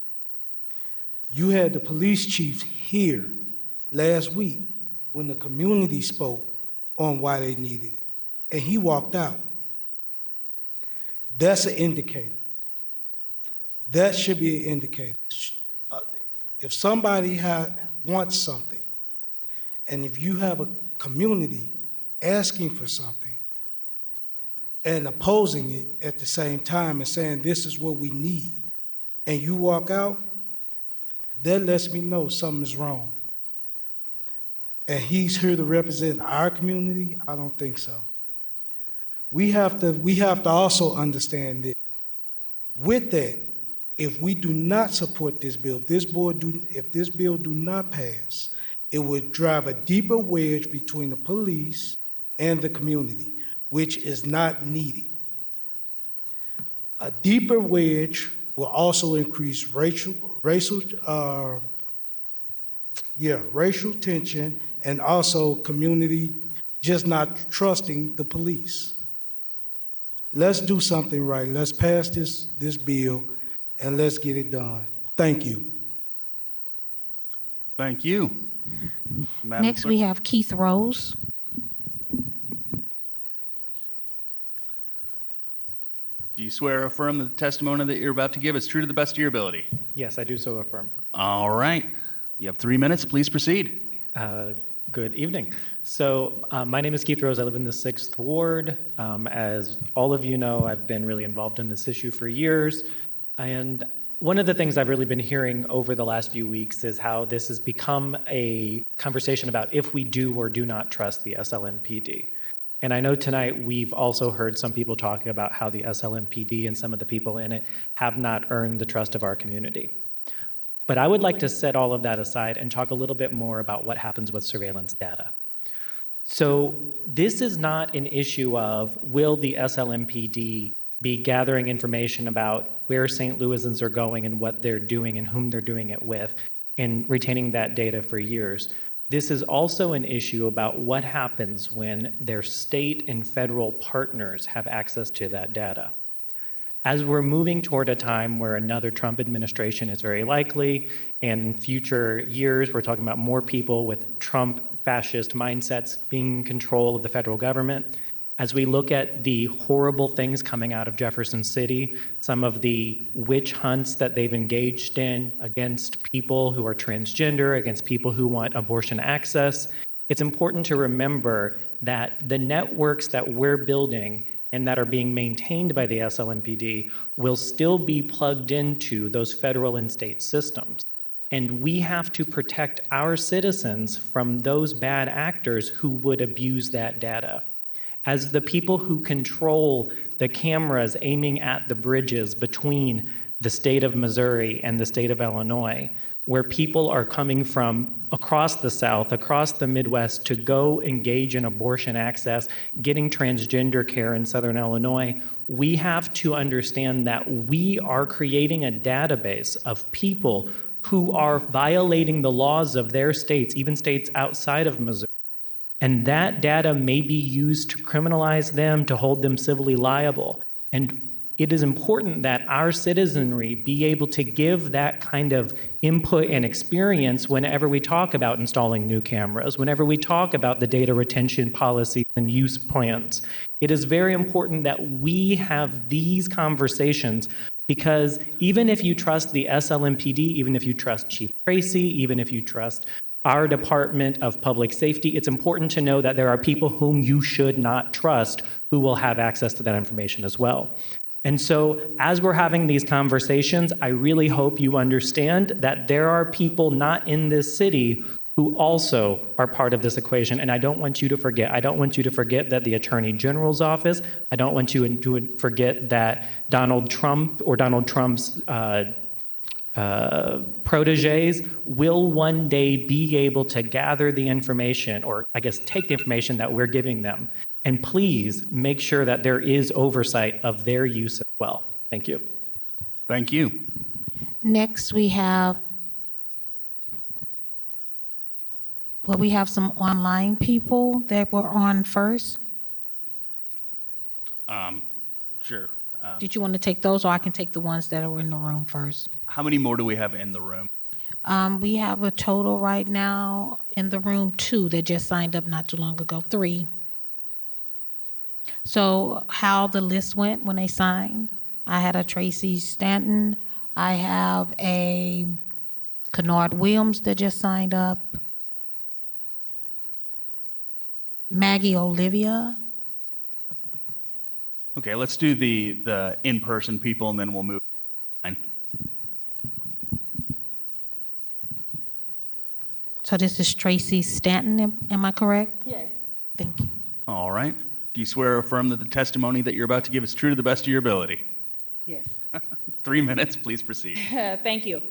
You had the police chief here last week when the community spoke on why they needed it, and he walked out. That's an indicator. That should be an indicator. If somebody wants something, and if you have a community asking for something and opposing it at the same time and saying this is what we need, and you walk out, that lets me know something is wrong. And he's here to represent our community? I don't think so. We have to also understand that with that, if we do not support this bill, if this bill do not pass, it would drive a deeper wedge between the police and the community, which is not needed. A deeper wedge will also increase racial tension and also community just not trusting the police. Let's do something right. Let's pass this bill and let's get it done. Thank you. Thank you. Madam Next, we have Keith Rose. Do you swear or affirm that the testimony that you're about to give is true to the best of your ability? Yes, I do so affirm. All right. You have 3 minutes. Please proceed. Good evening. So my name is Keith Rose. I live in the 6th Ward. As all of you know, I've been really involved in this issue for years. And one of the things I've really been hearing over the last few weeks is how this has become a conversation about if we do or do not trust the SLMPD. And I know tonight we've also heard some people talking about how the SLMPD and some of the people in it have not earned the trust of our community. But I would like to set all of that aside and talk a little bit more about what happens with surveillance data. So this is not an issue of will the SLMPD be gathering information about where St. Louisans are going and what they're doing and whom they're doing it with and retaining that data for years. This is also an issue about what happens when their state and federal partners have access to that data. As we're moving toward a time where another Trump administration is very likely, and in future years, we're talking about more people with Trump fascist mindsets being in control of the federal government. As we look at the horrible things coming out of Jefferson City, some of the witch hunts that they've engaged in against people who are transgender, against people who want abortion access, it's important to remember that the networks that we're building and that are being maintained by the SLMPD will still be plugged into those federal and state systems. And we have to protect our citizens from those bad actors who would abuse that data. As the people who control the cameras aiming at the bridges between the state of Missouri and the state of Illinois, where people are coming from across the South, across the Midwest to go engage in abortion access, getting transgender care in Southern Illinois, we have to understand that we are creating a database of people who are violating the laws of their states, even states outside of Missouri. And that data may be used to criminalize them, to hold them civilly liable. And it is important that our citizenry be able to give that kind of input and experience whenever we talk about installing new cameras, whenever we talk about the data retention policies and use plans. It is very important that we have these conversations because even if you trust the SLMPD, even if you trust Chief Tracy, even if you trust our Department of Public Safety, it's important to know that there are people whom you should not trust who will have access to that information as well. And so as we're having these conversations, I really hope you understand that there are people not in this city who also are part of this equation. And I don't want you to forget. I don't want you to forget that the Attorney General's office, I don't want you to forget that Donald Trump or Donald Trump's proteges will one day be able to gather the information, or I guess take the information that we're giving them. And please make sure that there is oversight of their use as well. Thank you. Thank you. Next, we have some online people that were on first. Sure. Did you want to take those, or I can take the ones that are in the room first? How many more do we have in the room? We have a total right now in the room 2 that just signed up not too long ago, 3. So how the list went when they signed, I had a Tracy Stanton, I have a Kennard Williams that just signed up, Maggie Olivia. Okay, let's do the in-person people and then we'll move on. So this is Tracy Stanton, am I correct? Yes. Thank you. All right. Do you swear or affirm that the testimony that you're about to give is true to the best of your ability? Yes. 3 minutes, please proceed. Thank you.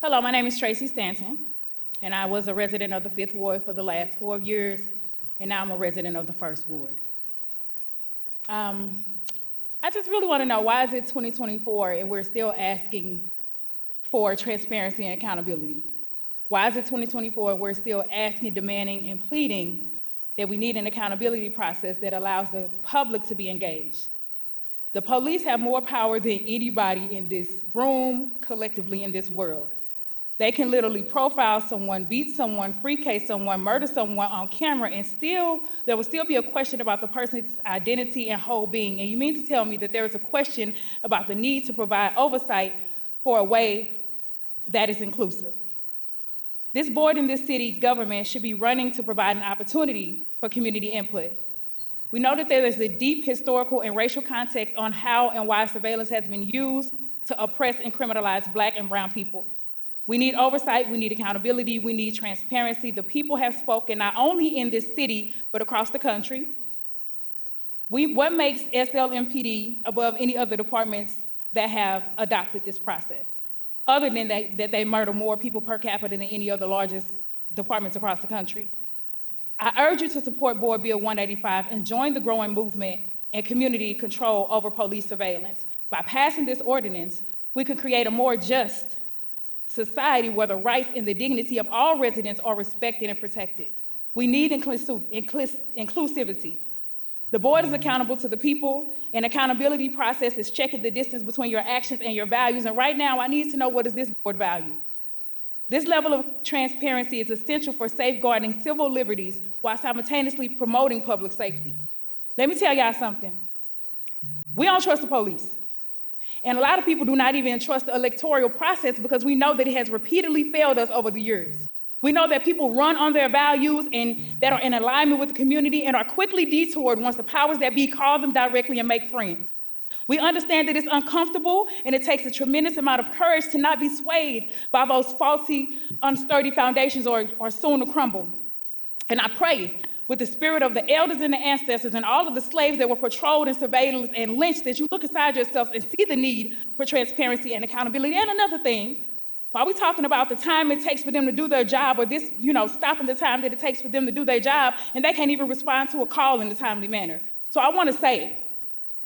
Hello, my name is Tracy Stanton, and I was a resident of the 5th Ward for the last 4 years, and now I'm a resident of the 1st Ward. I just really want to know, why is it 2024 and we're still asking for transparency and accountability? Why is it 2024 and we're still asking, demanding, and pleading that we need an accountability process that allows the public to be engaged? The police have more power than anybody in this room, collectively in this world. They can literally profile someone, beat someone, free case someone, murder someone on camera, and still, there will still be a question about the person's identity and whole being. And you mean to tell me that there is a question about the need to provide oversight for a way that is inclusive? This board in this city government should be running to provide an opportunity for community input. We know that there is a deep historical and racial context on how and why surveillance has been used to oppress and criminalize Black and brown people. We need oversight, we need accountability, we need transparency. The people have spoken not only in this city, but across the country. What makes SLMPD above any other departments that have adopted this process? Other than that they murder more people per capita than any other largest departments across the country. I urge you to support Board Bill 185 and join the growing movement and community control over police surveillance. By passing this ordinance, we can create a more just society where the rights and the dignity of all residents are respected and protected. We need inclusivity. The board is accountable to the people, and accountability process is checking the distance between your actions and your values. And right now, I need to know, what does this board value? This level of transparency is essential for safeguarding civil liberties while simultaneously promoting public safety. Let me tell y'all something. We don't trust the police. And a lot of people do not even trust the electoral process because we know that it has repeatedly failed us over the years. We know that people run on their values and that are in alignment with the community and are quickly detoured once the powers that be call them directly and make friends. We understand that it's uncomfortable and it takes a tremendous amount of courage to not be swayed by those faulty, unsturdy foundations or soon to crumble. And I pray with the spirit of the elders and the ancestors and all of the slaves that were patrolled and surveilled and lynched that you look inside yourselves and see the need for transparency and accountability. And another thing, while we're talking about the time it takes for them to do their job, or this, stopping the time that it takes for them to do their job, and they can't even respond to a call in a timely manner. So I want to say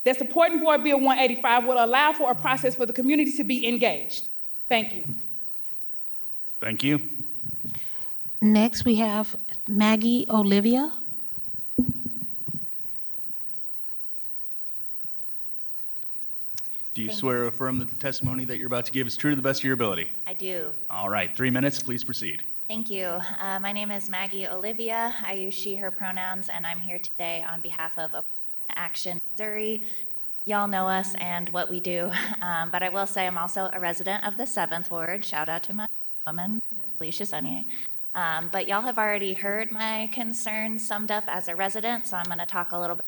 that supporting Board Bill 185 will allow for a process for the community to be engaged. Thank you. Thank you. Next, we have Maggie Olivia. Do you swear or affirm that the testimony that you're about to give is true to the best of your ability? I do. All right, 3 minutes, please proceed. Thank you. My name is Maggie Olivia. I use she, her pronouns, and I'm here today on behalf of Action Missouri. Y'all know us and what we do, but I will say I'm also a resident of the 7th Ward. Shout out to my woman, Alicia Sonier. But y'all have already heard my concerns summed up as a resident, so I'm going to talk a little bit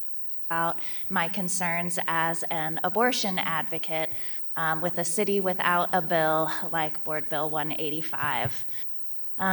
about my concerns as an abortion advocate with a city without a bill like Board Bill 185.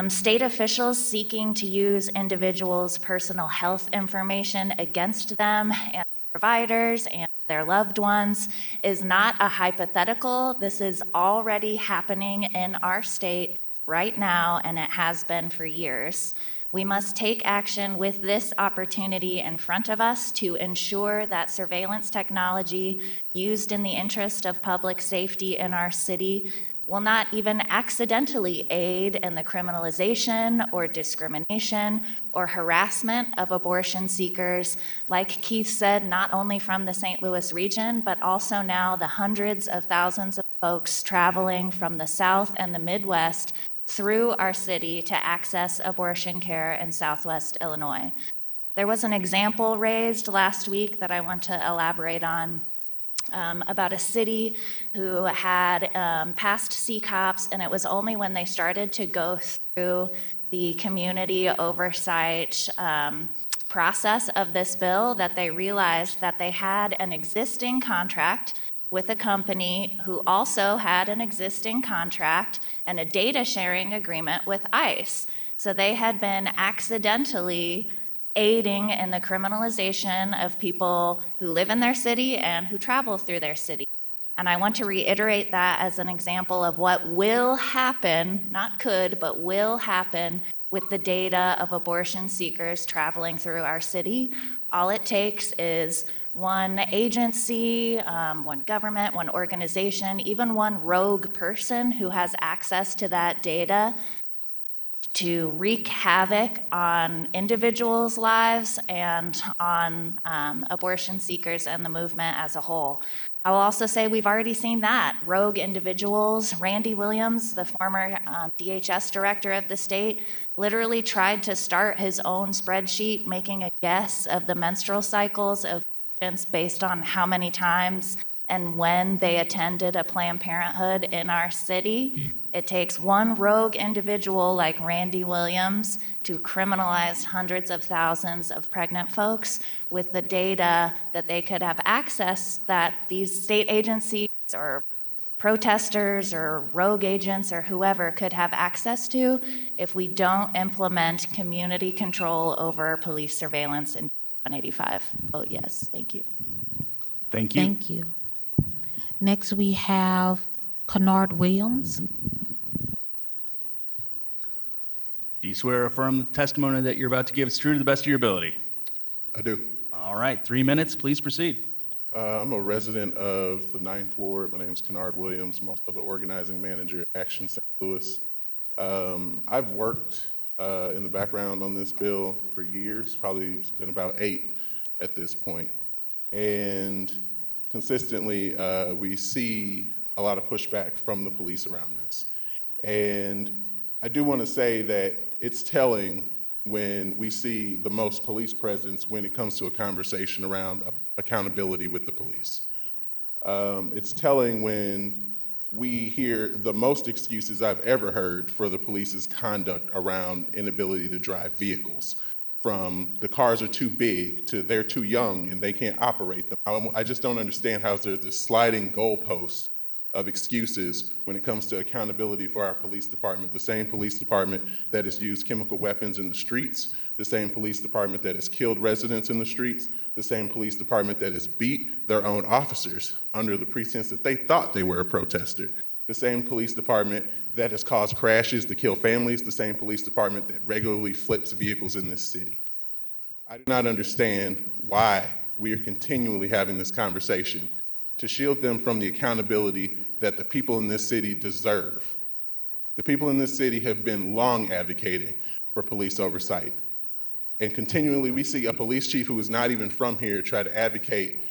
State officials seeking to use individuals' personal health information against them and providers and their loved ones is not a hypothetical. This is already happening in our state right now, and it has been for years. We must take action with this opportunity in front of us to ensure that surveillance technology used in the interest of public safety in our city will not even accidentally aid in the criminalization or discrimination or harassment of abortion seekers, like Keith said, not only from the St. Louis region, but also now the hundreds of thousands of folks traveling from the South and the Midwest through our city to access abortion care in Southwest Illinois. There was an example raised last week that I want to elaborate on about a city who had passed CCOPS, and it was only when they started to go through the community oversight process of this bill that they realized that they had an existing contract with a company who also had an existing contract and a data sharing agreement with ICE. So they had been accidentally aiding in the criminalization of people who live in their city and who travel through their city. And I want to reiterate that as an example of what will happen, not could, but will happen with the data of abortion seekers traveling through our city. All it takes is one agency, one government, one organization, even one rogue person who has access to that data to wreak havoc on individuals' lives and on abortion seekers and the movement as a whole. I will also say we've already seen that. Rogue individuals, Randy Williams, the former DHS director of the state, literally tried to start his own spreadsheet, making a guess of the menstrual cycles of patients based on how many times and when they attended a Planned Parenthood in our city. It takes one rogue individual like Randy Williams to criminalize hundreds of thousands of pregnant folks with the data that they could have access, that these state agencies or protesters or rogue agents or whoever could have access to if we don't implement community control over police surveillance in 185. Vote yes. Thank you. Thank you. Thank you. Next, we have Kennard Williams. Do you swear or affirm the testimony that you're about to give is true to the best of your ability? I do. All right, 3 minutes, please proceed. I'm a resident of the 9th Ward. My name is Kennard Williams. I'm also the organizing manager at Action St. Louis. I've worked in the background on this bill for years, probably it's been about 8 at this point. And consistently, we see a lot of pushback from the police around this. And I do want to say that it's telling when we see the most police presence when it comes to a conversation around accountability with the police. It's telling when we hear the most excuses I've ever heard for the police's conduct around inability to drive vehicles, from the cars are too big to they're too young and they can't operate them. I just don't understand how there's this sliding goalpost of excuses when it comes to accountability for our police department, the same police department that has used chemical weapons in the streets, the same police department that has killed residents in the streets, the same police department that has beat their own officers under the pretense that they thought they were a protester, the same police department that has caused crashes to kill families, the same police department that regularly flips vehicles in this city. I do not understand why we are continually having this conversation to shield them from the accountability that the people in this city deserve. The people in this city have been long advocating for police oversight. And continually we see a police chief who is not even from here try to advocate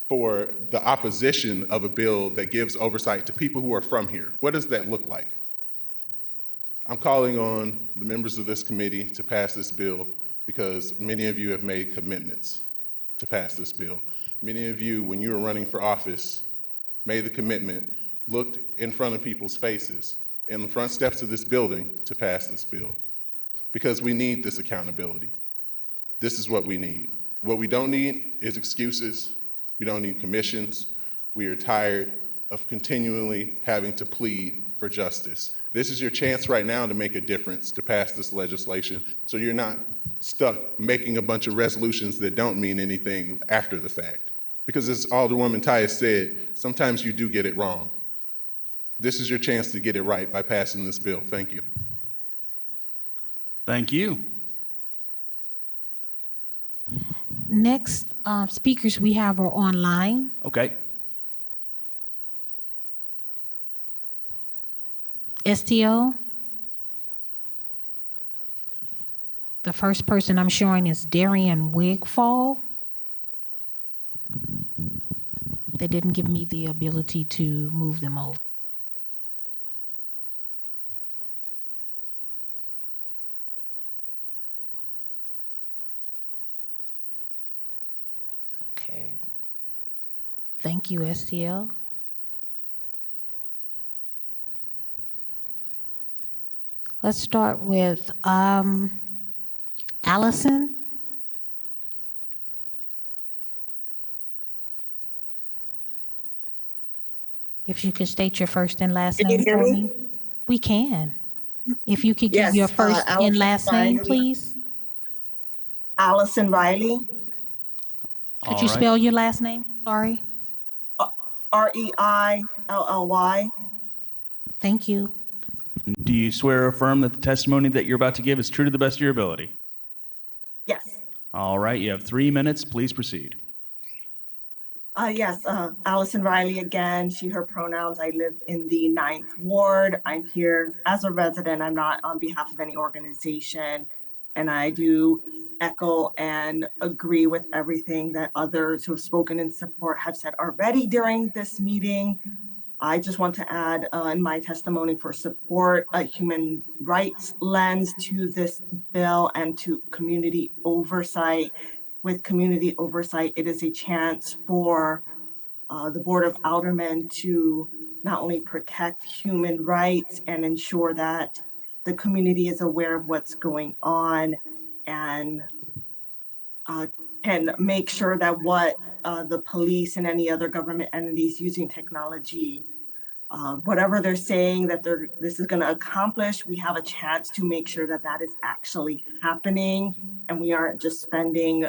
for the opposition of a bill that gives oversight to people who are from here. What does that look like? I'm calling on the members of this committee to pass this bill because many of you have made commitments to pass this bill. Many of you, when you were running for office, made the commitment, looked in front of people's faces in the front steps of this building to pass this bill, because we need this accountability. This is what we need. What we don't need is excuses. We don't need commissions. We are tired of continually having to plead for justice. This is your chance right now to make a difference, to pass this legislation, so you're not stuck making a bunch of resolutions that don't mean anything after the fact. Because as Alderwoman Tyus said, sometimes you do get it wrong. This is your chance to get it right by passing this bill. Thank you. Thank you. Next speakers we have are online. Okay. STO. The first person I'm showing is Darian Wigfall. They didn't give me the ability to move them over. Okay. Thank you, STL. Let's start with Allison. If you could state your first and last Can you name hear for me? me. We can. If you could give Yes, your first and Allison last name, Riley. please. Allison Riley, Could you spell your last name? Sorry. Reilly. Thank you. Do you swear or affirm that the testimony that you're about to give is true to the best of your ability? Yes. All right, you have 3 minutes. Please proceed. Yes, Allison Riley again, she, her pronouns. I live in the 9th Ward. I'm here as a resident. I'm not on behalf of any organization. And I do echo and agree with everything that others who have spoken in support have said already during this meeting. I just want to add in my testimony for support, a human rights lens to this bill and to community oversight. With community oversight, it is a chance for the Board of Aldermen to not only protect human rights and ensure that the community is aware of what's going on and can make sure that what the police and any other government entities using technology, whatever they're saying that this is going to accomplish, we have a chance to make sure that that is actually happening and we aren't just spending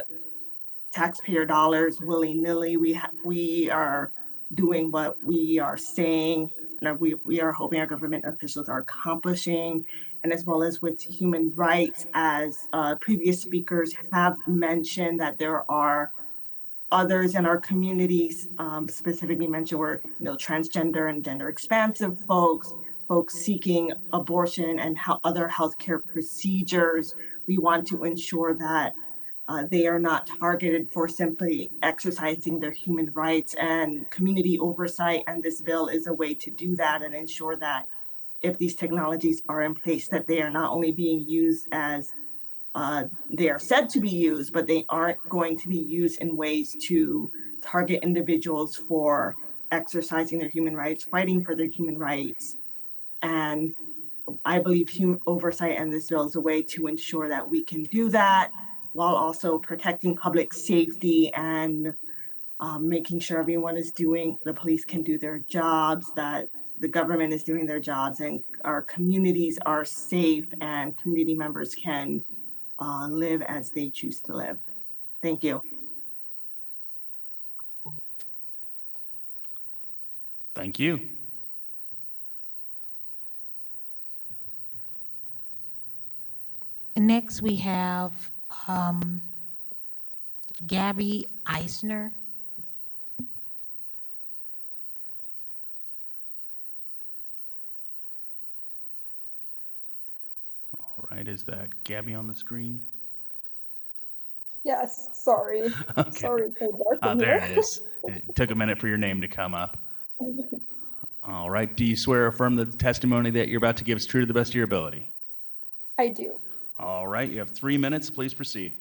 taxpayer dollars willy-nilly. We are doing what we are saying and we are hoping our government officials are accomplishing, and as well as with human rights, as previous speakers have mentioned that there are others in our communities, specifically mentioned were transgender and gender expansive folks seeking abortion and other healthcare procedures. We want to ensure that they are not targeted for simply exercising their human rights, and community oversight and this bill is a way to do that and ensure that if these technologies are in place, that they are not only being used as they are said to be used, but they aren't going to be used in ways to target individuals for exercising their human rights, fighting for their human rights. And I believe human oversight and this bill is a way to ensure that we can do that while also protecting public safety and making sure the police can do their jobs, that the government is doing their jobs, and our communities are safe and community members can live as they choose to live. Thank you. Thank you. Next, we have Gabby Eisner. All right, is that Gabby on the screen? Yes, sorry. Okay. Sorry, it's so dark in There here. it is. It took a minute for your name to come up. All right, do you swear or affirm that the testimony that you're about to give is true to the best of your ability? I do. All right, you have 3 minutes. Please proceed.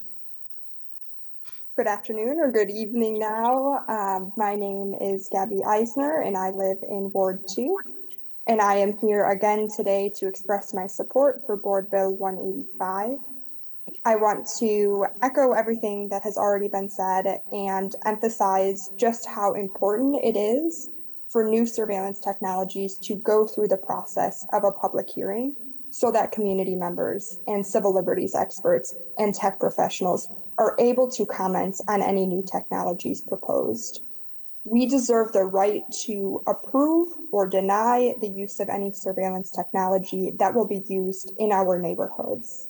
Good afternoon or good evening now. My name is Gabby Eisner and I live in Ward 2. And I am here again today to express my support for Board Bill 185. I want to echo everything that has already been said and emphasize just how important it is for new surveillance technologies to go through the process of a public hearing so that community members and civil liberties experts and tech professionals are able to comment on any new technologies proposed. We deserve the right to approve or deny the use of any surveillance technology that will be used in our neighborhoods.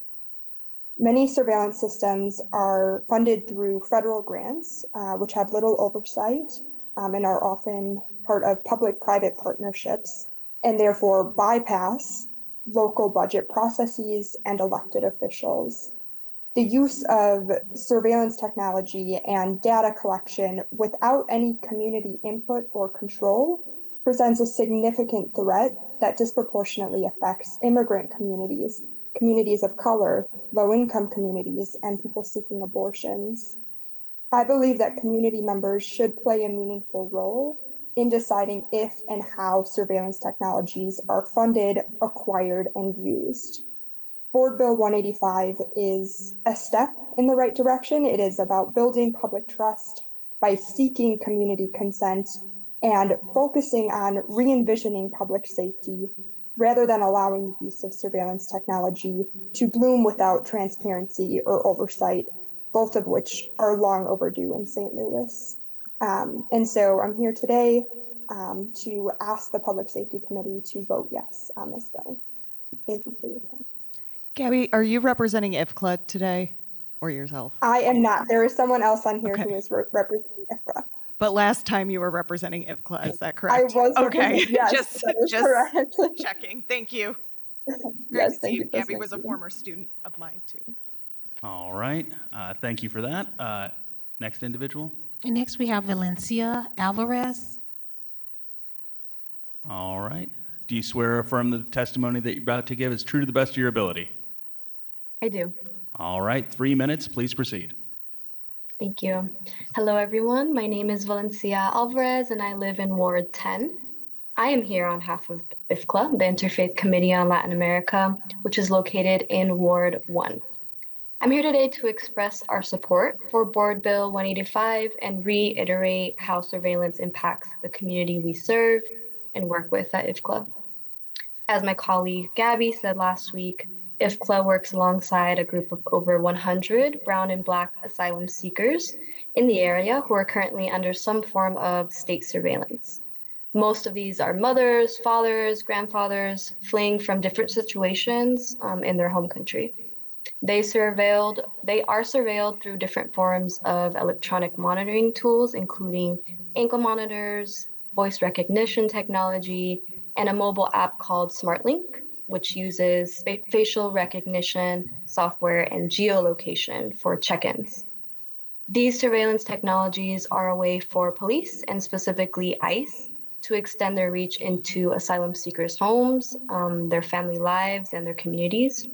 Many surveillance systems are funded through federal grants, which have little oversight and are often part of public-private partnerships, and therefore bypass local budget processes and elected officials. The use of surveillance technology and data collection without any community input or control presents a significant threat that disproportionately affects immigrant communities, communities of color, low-income communities, and people seeking abortions. I believe that community members should play a meaningful role in deciding if and how surveillance technologies are funded, acquired, and used. Board Bill 185 is a step in the right direction. It is about building public trust by seeking community consent and focusing on re-envisioning public safety rather than allowing the use of surveillance technology to bloom without transparency or oversight, both of which are long overdue in St. Louis. And so I'm here today to ask the Public Safety Committee to vote yes on this bill. Thank you for your time. Gabby, are you representing IFCLA today or yourself? I am not. There is someone else on here who is representing IFCLA. But last time you were representing IFCLA, is that correct? I was okay. representing- yes, just that is correct. checking. Thank you. Great Yes, to thank see you you. for Gabby was a saying former student of mine too. All right, thank you for that. Next individual. And next, we have Valencia Alvarez. All right. Do you swear or affirm that the testimony that you're about to give is true to the best of your ability? I do. All right, 3 minutes. Please proceed. Thank you. Hello, everyone. My name is Valencia Alvarez, and I live in Ward 10. I am here on behalf of IFCLA, the Interfaith Committee on Latin America, which is located in Ward 1. I'm here today to express our support for Board Bill 185 and reiterate how surveillance impacts the community we serve and work with at IFCLA. As my colleague Gabby said last week, IFCLA works alongside a group of over 100 brown and Black asylum seekers in the area who are currently under some form of state surveillance. Most of these are mothers, fathers, grandfathers fleeing from different situations in their home country. They are surveilled through different forms of electronic monitoring tools, including ankle monitors, voice recognition technology, and a mobile app called SmartLink, which uses facial recognition software and geolocation for check-ins. These surveillance technologies are a way for police, and specifically ICE, to extend their reach into asylum seekers' homes, their family lives, and their communities.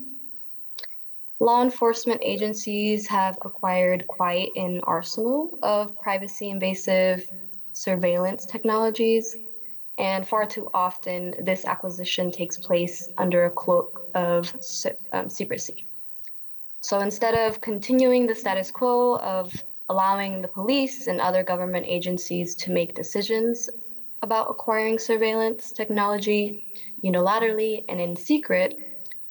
Law enforcement agencies have acquired quite an arsenal of privacy-invasive surveillance technologies, and far too often this acquisition takes place under a cloak of secrecy. So instead of continuing the status quo of allowing the police and other government agencies to make decisions about acquiring surveillance technology unilaterally and in secret,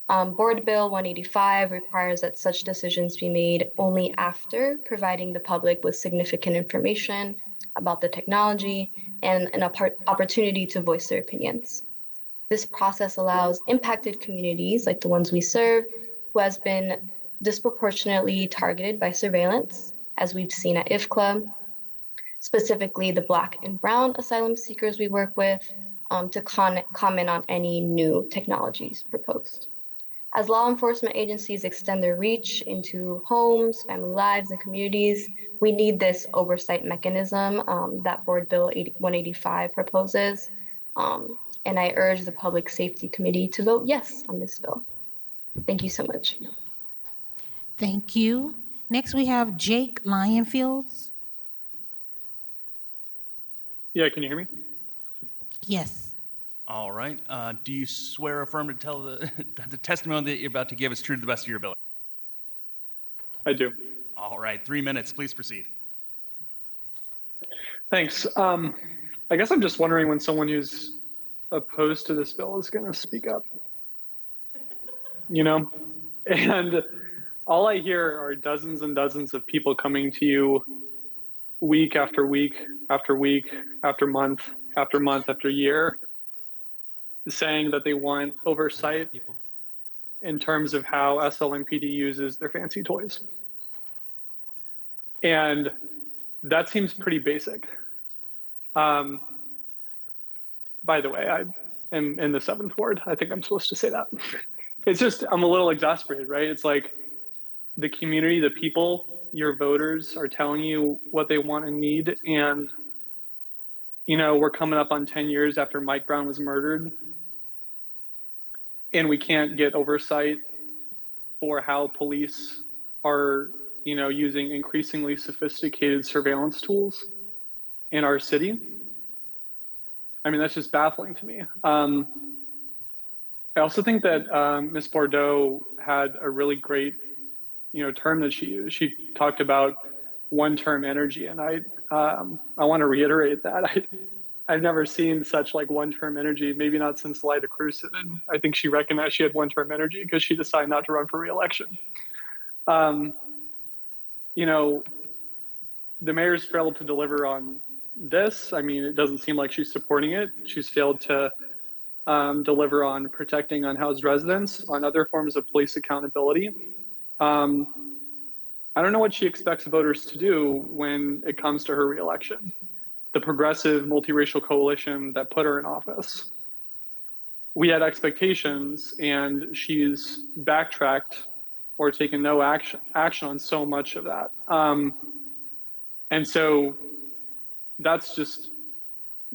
Board Bill 185 requires that such decisions be made only after providing the public with significant information about the technology and an opportunity to voice their opinions. This process allows impacted communities, like the ones we serve, who has been disproportionately targeted by surveillance, as we've seen at IFCLA, specifically the Black and Brown asylum seekers we work with, to comment on any new technologies proposed. As law enforcement agencies extend their reach into homes, family lives, and communities, we need this oversight mechanism that Board Bill 185 proposes. And I urge the Public Safety Committee to vote yes on this bill. Thank you so much. Thank you. Next, we have Jake Lionfields. Yeah, can you hear me? Yes. All right. Do you swear or affirm to tell that the testimony that you're about to give is true to the best of your ability? I do. All right. 3 minutes. Please proceed. Thanks. I guess I'm just wondering when someone who's opposed to this bill is going to speak up. And all I hear are dozens and dozens of people coming to you week after week after week after month after year, saying that they want oversight in terms of how SLMPD uses their fancy toys. And that seems pretty basic. By the way, I am in the 7th Ward. I think I'm supposed to say that. It's just, I'm a little exasperated, right? It's like the community, the people, your voters are telling you what they want and need. And, we're coming up on 10 years after Mike Brown was murdered. And we can't get oversight for how police are, using increasingly sophisticated surveillance tools in our city. I mean, that's just baffling to me. I also think that Ms. Bordeaux had a really great, term that she used. She talked about one-term energy, and I want to reiterate that. I've never seen such one-term energy, maybe not since Lyda Cruz. And I think she recognized she had one-term energy because she decided not to run for re-election. The mayor's failed to deliver on this. I mean, it doesn't seem like she's supporting it. She's failed to deliver on protecting unhoused residents, on other forms of police accountability. I don't know what she expects voters to do when it comes to her re-election. The progressive multiracial coalition that put her in office. We had expectations, and she's backtracked or taken no action on so much of that. And so that's just,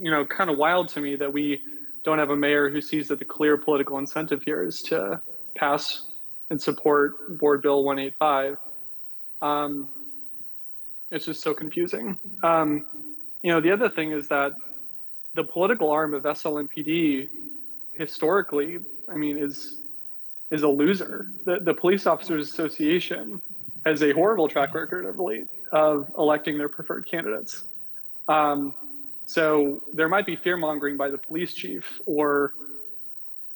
kind of wild to me that we don't have a mayor who sees that the clear political incentive here is to pass and support Board Bill 185. It's just so confusing. The other thing is that the political arm of SLMPD historically, is a loser. The Police Officers Association has a horrible track record of electing their preferred candidates. So there might be fear mongering by the police chief or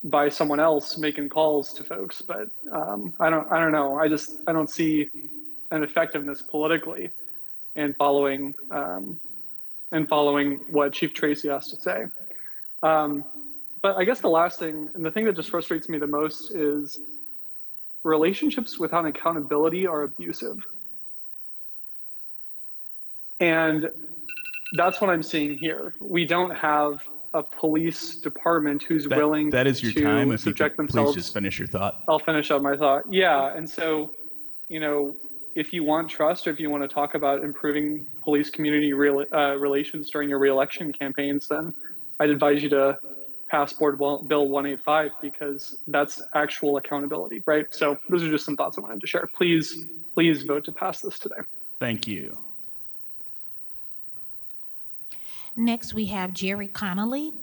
by someone else making calls to folks, but I don't know. I don't see an effectiveness politically in following what Chief Tracy has to say. But I guess the last thing, and the thing that just frustrates me the most, is relationships without accountability are abusive. And that's what I'm seeing here. We don't have a police department who's willing that is your to time. If you subject could themselves. please just finish your thought. I'll finish up my thought. Yeah, and so, if you want trust, or if you want to talk about improving police community relations during your reelection campaigns, then I'd advise you to pass Board Bill 185, because that's actual accountability, right? So those are just some thoughts I wanted to share. Please vote to pass this today. Thank you. Next, we have Jerry Connolly.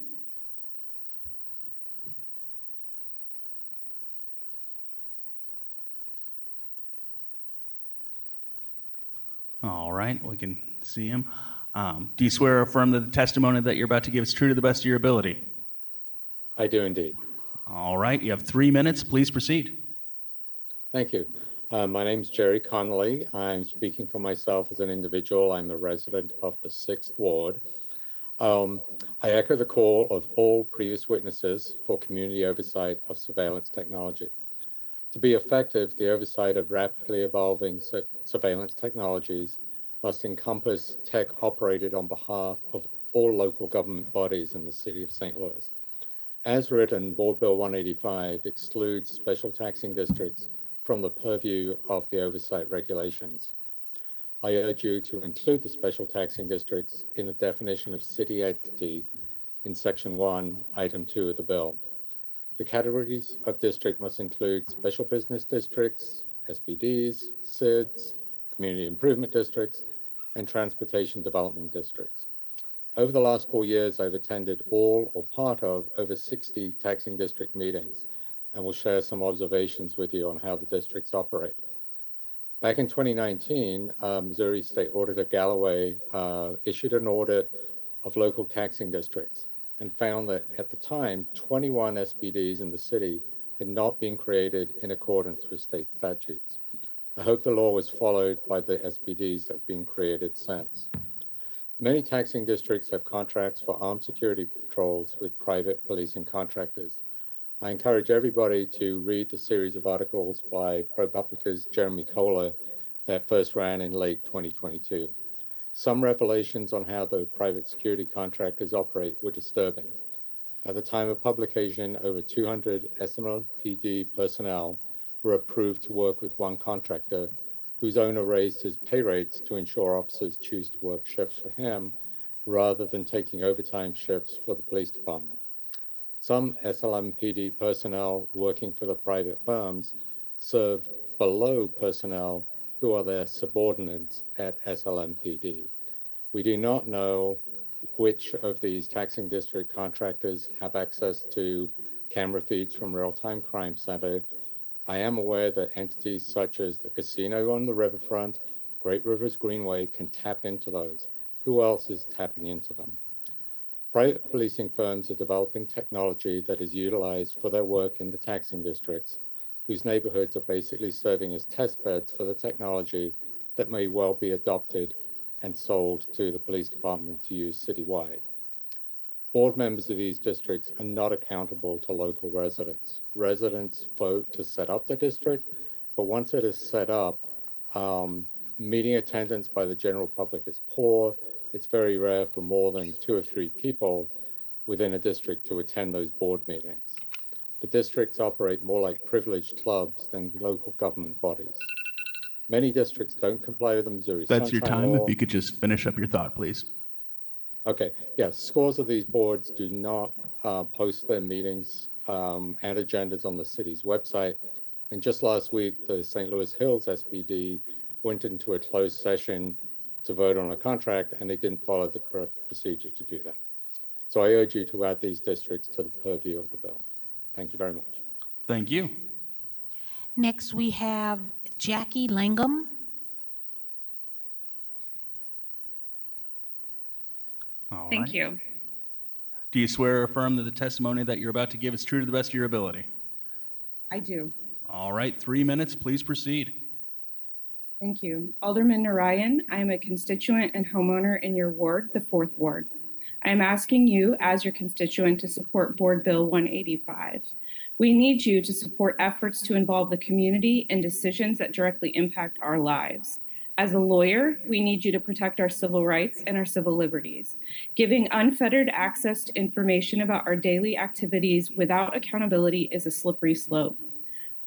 All right, we can see him. Do you swear or affirm that the testimony that you're about to give is true to the best of your ability? I do indeed. All right, you have 3 minutes. Please proceed. Thank you. My name's Jerry Connolly. I'm speaking for myself as an individual. I'm a resident of the 6th Ward. I echo the call of all previous witnesses for community oversight of surveillance technology. To be effective, the oversight of rapidly evolving surveillance technologies must encompass tech operated on behalf of all local government bodies in the city of St. Louis. As written, Board Bill 185 excludes special taxing districts from the purview of the oversight regulations. I urge you to include the special taxing districts in the definition of city entity in Section 1, Item 2 of the bill. The categories of district must include special business districts, SBDs, SIDs, community improvement districts, and transportation development districts. Over the last 4 years, I've attended all or part of over 60 taxing district meetings, and will share some observations with you on how the districts operate. Back in 2019, Missouri State Auditor Galloway issued an audit of local taxing districts and found that at the time, 21 SBDs in the city had not been created in accordance with state statutes. I hope the law was followed by the SBDs that have been created since. Many taxing districts have contracts for armed security patrols with private policing contractors. I encourage everybody to read the series of articles by ProPublica's Jeremy Kohler that first ran in late 2022. Some revelations on how the private security contractors operate were disturbing. At the time of publication, over 200 SLMPD personnel were approved to work with one contractor, whose owner raised his pay rates to ensure officers choose to work shifts for him rather than taking overtime shifts for the police department. Some SLMPD personnel working for the private firms serve below personnel who are their subordinates at SLMPD. We do not know which of these taxing district contractors have access to camera feeds from Real-Time Crime Center. I am aware that entities such as the casino on the riverfront, Great Rivers Greenway, can tap into those. Who else is tapping into them? Private policing firms are developing technology that is utilized for their work in the taxing districts, whose neighborhoods are basically serving as test beds for the technology that may well be adopted and sold to the police department to use citywide. Board members of these districts are not accountable to local residents. Residents vote to set up the district, but once it is set up, meeting attendance by the general public is poor. It's very rare for more than 2 or 3 people within a district to attend those board meetings. The districts operate more like privileged clubs than local government bodies. Many districts don't comply with the Missouri That's your Sunshine time. Law. If you could just finish up your thought, please. Okay, yes, scores of these boards do not post their meetings and agendas on the city's website. And just last week, the St. Louis Hills SBD went into a closed session to vote on a contract, and they didn't follow the correct procedure to do that. So I urge you to add these districts to the purview of the bill. Thank you very much. Thank you. Next, we have Jackie Langham. All Thank right. you. Do you swear or affirm that the testimony that you're about to give is true to the best of your ability? I do. All right, 3 minutes, please proceed. Thank you. Alderman Narayan, I am a constituent and homeowner in your ward, the 4th Ward. I am asking you, as your constituent, to support Board Bill 185. We need you to support efforts to involve the community in decisions that directly impact our lives. As a lawyer, we need you to protect our civil rights and our civil liberties. Giving unfettered access to information about our daily activities without accountability is a slippery slope.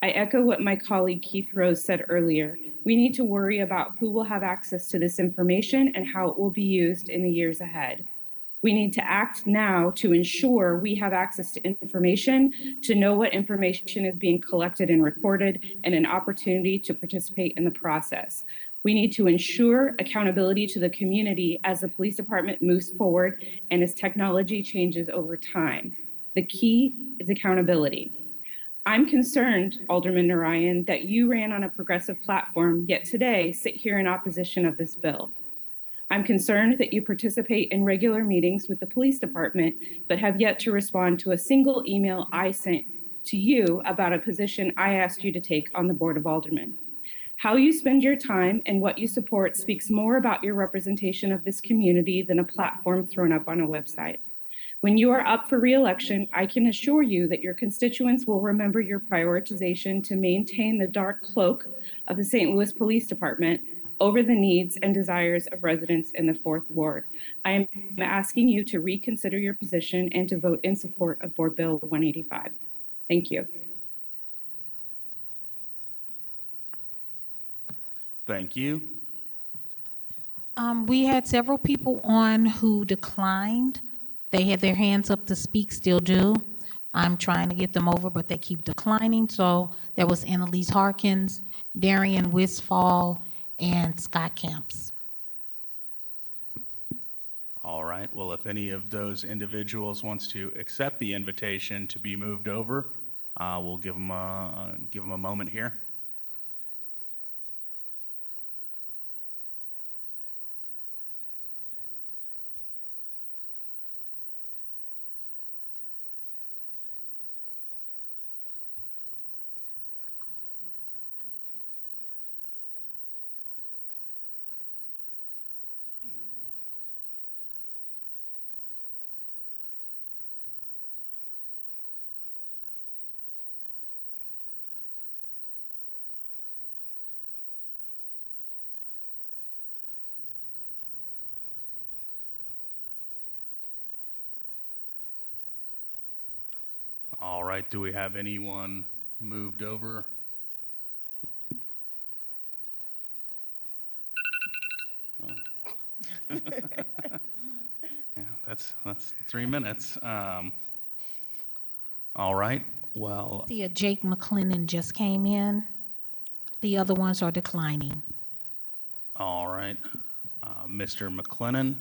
I echo what my colleague Keith Rose said earlier. We need to worry about who will have access to this information and how it will be used in the years ahead. We need to act now to ensure we have access to information, to know what information is being collected and recorded, and an opportunity to participate in the process. We need to ensure accountability to the community as the police department moves forward and as technology changes over time. The key is accountability. I'm concerned, Alderman Narayan, that you ran on a progressive platform, yet today sit here in opposition of this bill. I'm concerned that you participate in regular meetings with the police department, but have yet to respond to a single email I sent to you about a position I asked you to take on the Board of Aldermen. How you spend your time and what you support speaks more about your representation of this community than a platform thrown up on a website. When you are up for re-election, I can assure you that your constituents will remember your prioritization to maintain the dark cloak of the St. Louis Police Department over the needs and desires of residents in the 4th Ward. I am asking you to reconsider your position and to vote in support of Board Bill 185. Thank you. Thank you. We had several people on who declined. They had their hands up to speak, still do. I'm trying to get them over, but they keep declining. So there was Annalise Harkins, Darian Westfall, and Scott Camps. All right, well, if any of those individuals wants to accept the invitation to be moved over, we'll give them a moment here. All right, do we have anyone moved over? Yeah, that's 3 minutes. All right, well, See, Jake McClellan just came in. The other ones are declining. all right. Mr. McLennan.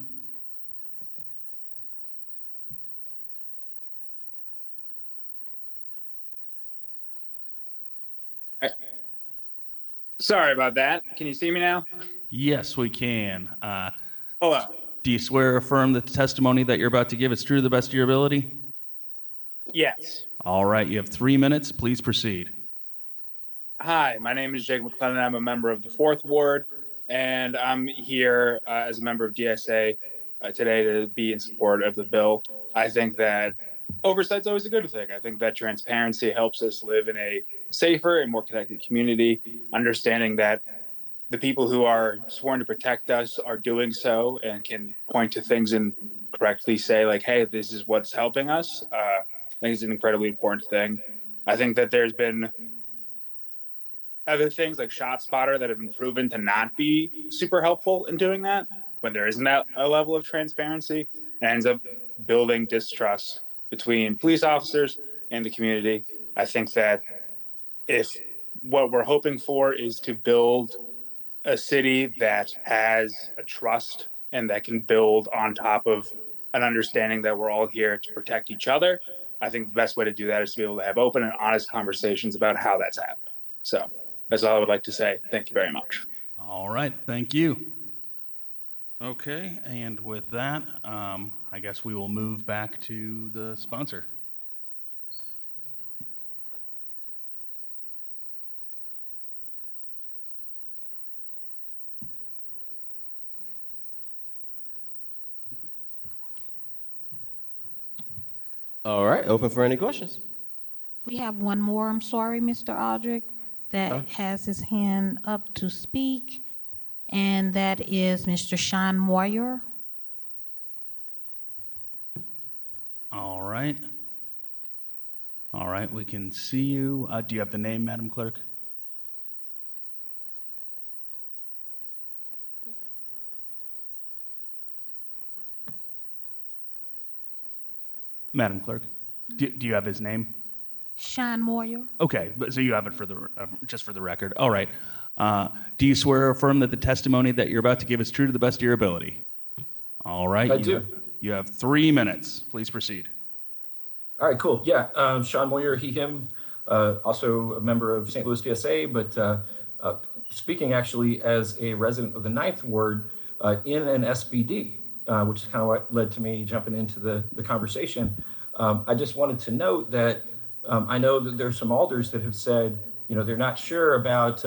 Sorry about that. Can you see me now? Yes, we can. Hello. Do you swear or affirm that the testimony that you're about to give is true to the best of your ability? Yes. All right, you have 3 minutes. Please proceed. Hi, my name is Jake McClellan. I'm a member of the 4th Ward, and I'm here as a member of DSA today to be in support of the bill. I think that oversight's always a good thing. I think that transparency helps us live in a safer and more connected community, understanding that the people who are sworn to protect us are doing so and can point to things and correctly say, like, hey, this is what's helping us. I think it's an incredibly important thing. I think that there's been other things like ShotSpotter that have been proven to not be super helpful in doing that when there isn't a level of transparency. It ends up building distrust between police officers and the community. I think that if what we're hoping for is to build a city that has a trust and that can build on top of an understanding that we're all here to protect each other. I think the best way to do that is to be able to have open and honest conversations about how that's happening. So that's all I would like to say. Thank you very much. All right, thank you. Okay, and with that, I guess we will move back to the sponsor. All right, open for any questions. We have one more, I'm sorry, Mr. Aldrich, that has his hand up to speak, and that is Mr. Sean Moyer. All right. All right, we can see you. Do you have the name, Madam Clerk? Madam Clerk, do you have his name? Sean Moyer. Okay, but so you have it for the just for the record. All right. Do you swear or affirm that the testimony that you're about to give is true to the best of your ability? All right. I do. You have 3 minutes. Please proceed. All right, cool. Yeah, Sean Moyer, he, him, also a member of St. Louis DSA, but speaking actually as a resident of the 9th Ward in an SBD, which is kind of what led to me jumping into the conversation. I just wanted to note that I know that there's some alders that have said, they're not sure about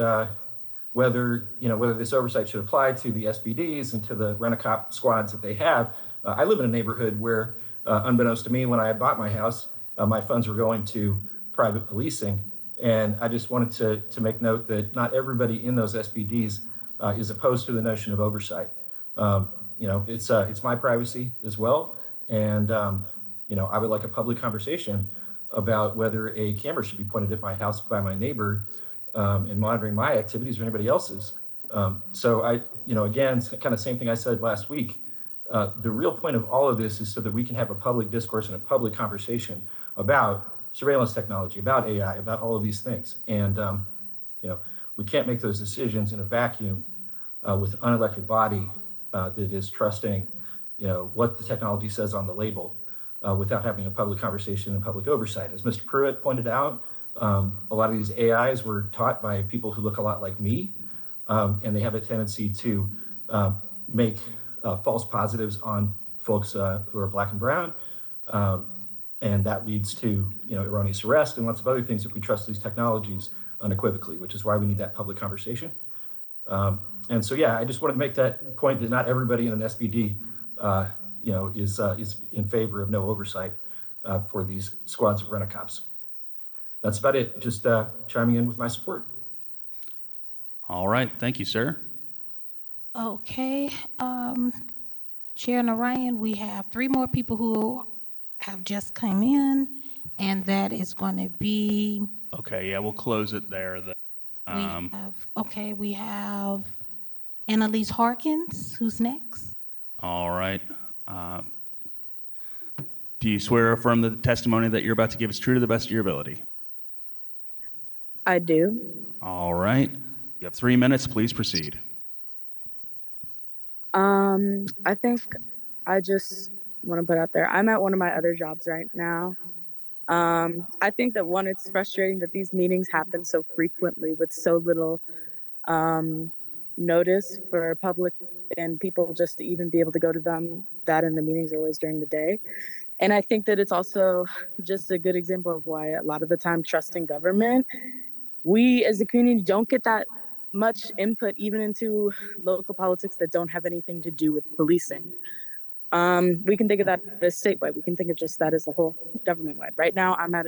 whether this oversight should apply to the SBDs and to the rent-a-cop squads that they have. I live in a neighborhood where, unbeknownst to me, when I had bought my house, my funds were going to private policing. And I just wanted to make note that not everybody in those SBDs is opposed to the notion of oversight. It's my privacy as well. And, I would like a public conversation about whether a camera should be pointed at my house by my neighbor and monitoring my activities or anybody else's. So again, it's kind of same thing I said last week. The real point of all of this is so that we can have a public discourse and a public conversation about surveillance technology, about AI, about all of these things. And, we can't make those decisions in a vacuum with an unelected body that is trusting, what the technology says on the label without having a public conversation and public oversight. As Mr. Pruitt pointed out, a lot of these AIs were taught by people who look a lot like me, and they have a tendency to make false positives on folks who are Black and brown. And that leads to erroneous arrest and lots of other things if we trust these technologies unequivocally, which is why we need that public conversation. And so, yeah, I just wanted to make that point that not everybody in an SBD, is in favor of no oversight for these squads of rent-a-cops. That's about it. Just chiming in with my support. All right. Thank you, sir. Okay, Chair Narayan, we have 3 more people who have just come in, and that is going to be. Okay, yeah, we'll close it there. We have Annalise Harkins, who's next. All right. Do you swear or affirm that the testimony that you're about to give is true to the best of your ability? I do. All right. You have 3 minutes. Please proceed. I think I just want to put out there, I'm at one of my other jobs right now. I think that one, it's frustrating that these meetings happen so frequently with so little notice for public and people just to even be able to go to them. That and the meetings are always during the day. And I think that it's also just a good example of why a lot of the time trusting government, we as a community don't get that much input even into local politics that don't have anything to do with policing. We can think of that as statewide. We can think of just that as the whole government-wide. Right now, I'm at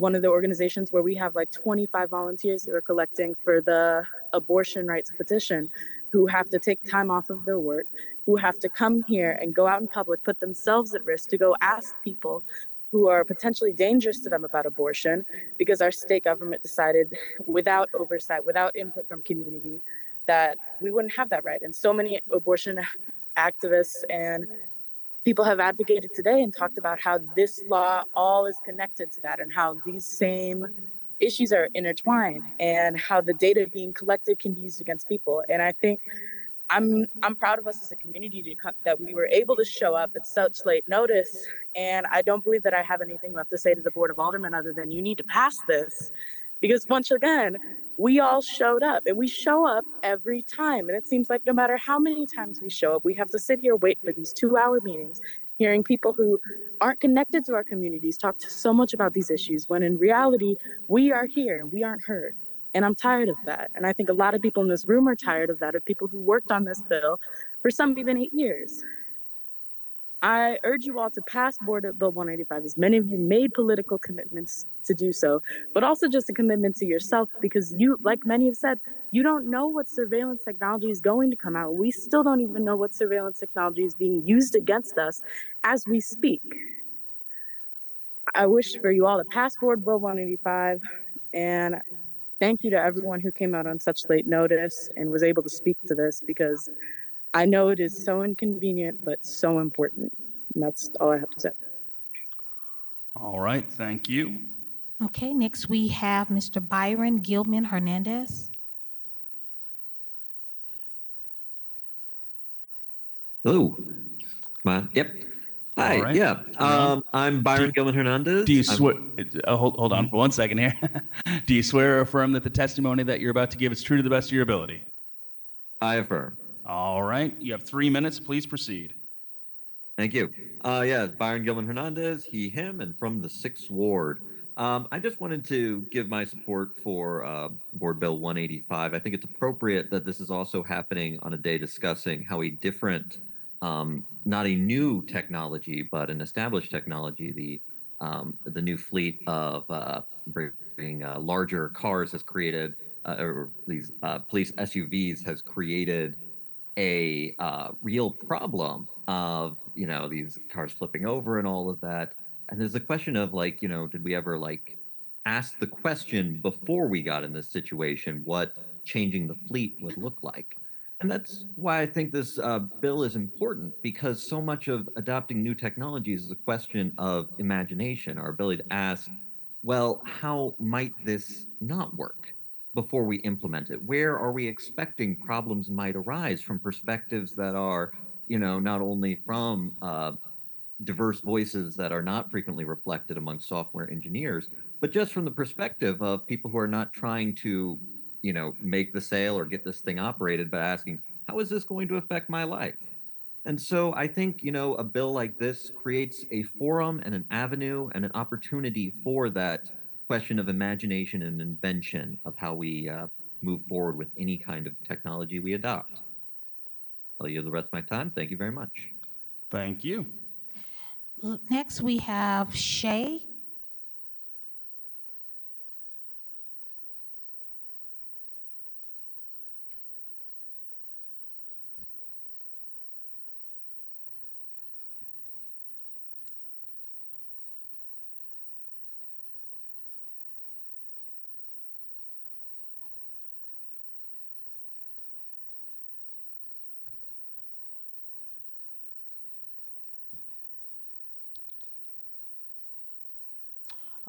one of the organizations where we have like 25 volunteers who are collecting for the abortion rights petition, who have to take time off of their work, who have to come here and go out in public, put themselves at risk to go ask people who are potentially dangerous to them about abortion, because our state government decided without oversight, without input from community, that we wouldn't have that right. And so many abortion activists and people have advocated today and talked about how this law all is connected to that, and how these same issues are intertwined and how the data being collected can be used against people. And I think I'm proud of us as a community that we were able to show up at such late notice. And I don't believe that I have anything left to say to the Board of Aldermen other than you need to pass this. Because once again, we all showed up and we show up every time. And it seems like no matter how many times we show up, we have to sit here, wait for these 2-hour meetings, hearing people who aren't connected to our communities talk so much about these issues, when in reality, we are here and we aren't heard. And I'm tired of that. And I think a lot of people in this room are tired of that, of people who worked on this bill for some even 8 years. I urge you all to pass Board Bill 185, as many of you made political commitments to do so, but also just a commitment to yourself, because you, like many have said, you don't know what surveillance technology is going to come out. We still don't even know what surveillance technology is being used against us as we speak. I wish for you all to pass Board Bill 185, and thank you to everyone who came out on such late notice and was able to speak to this, because I know it is so inconvenient, but so important. And that's all I have to say. All right, thank you. Okay, next we have Mr. Byron Gilman Hernandez. Hello. Come on. Yep. Hi. All right. Yeah. I'm Byron Gilman Hernandez. Do you swear? Hold on for 1 second here. Do you swear or affirm that the testimony that you're about to give is true to the best of your ability? I affirm. All right. You have 3 minutes. Please proceed. Thank you. Yeah, Byron Gilman Hernandez, he, him, and from the 6th Ward. I just wanted to give my support for Board Bill 185. I think it's appropriate that this is also happening on a day discussing how a different, not a new technology, but an established technology, the new fleet of bringing larger cars has created, or these police SUVs has created a real problem of, these cars flipping over and all of that. And there's a question of did we ever ask the question before we got in this situation, what changing the fleet would look like? And that's why I think this bill is important, because so much of adopting new technologies is a question of imagination, our ability to ask, well, how might this not work before we implement it? Where are we expecting problems might arise from perspectives that are, not only from diverse voices that are not frequently reflected among software engineers, but just from the perspective of people who are not trying to, make the sale or get this thing operated, but asking, how is this going to affect my life? And so I think, a bill like this creates a forum and an avenue and an opportunity for that question of imagination and invention of how we move forward with any kind of technology we adopt. I'll yield the rest of my time. Thank you very much. Thank you. Next we have Shay.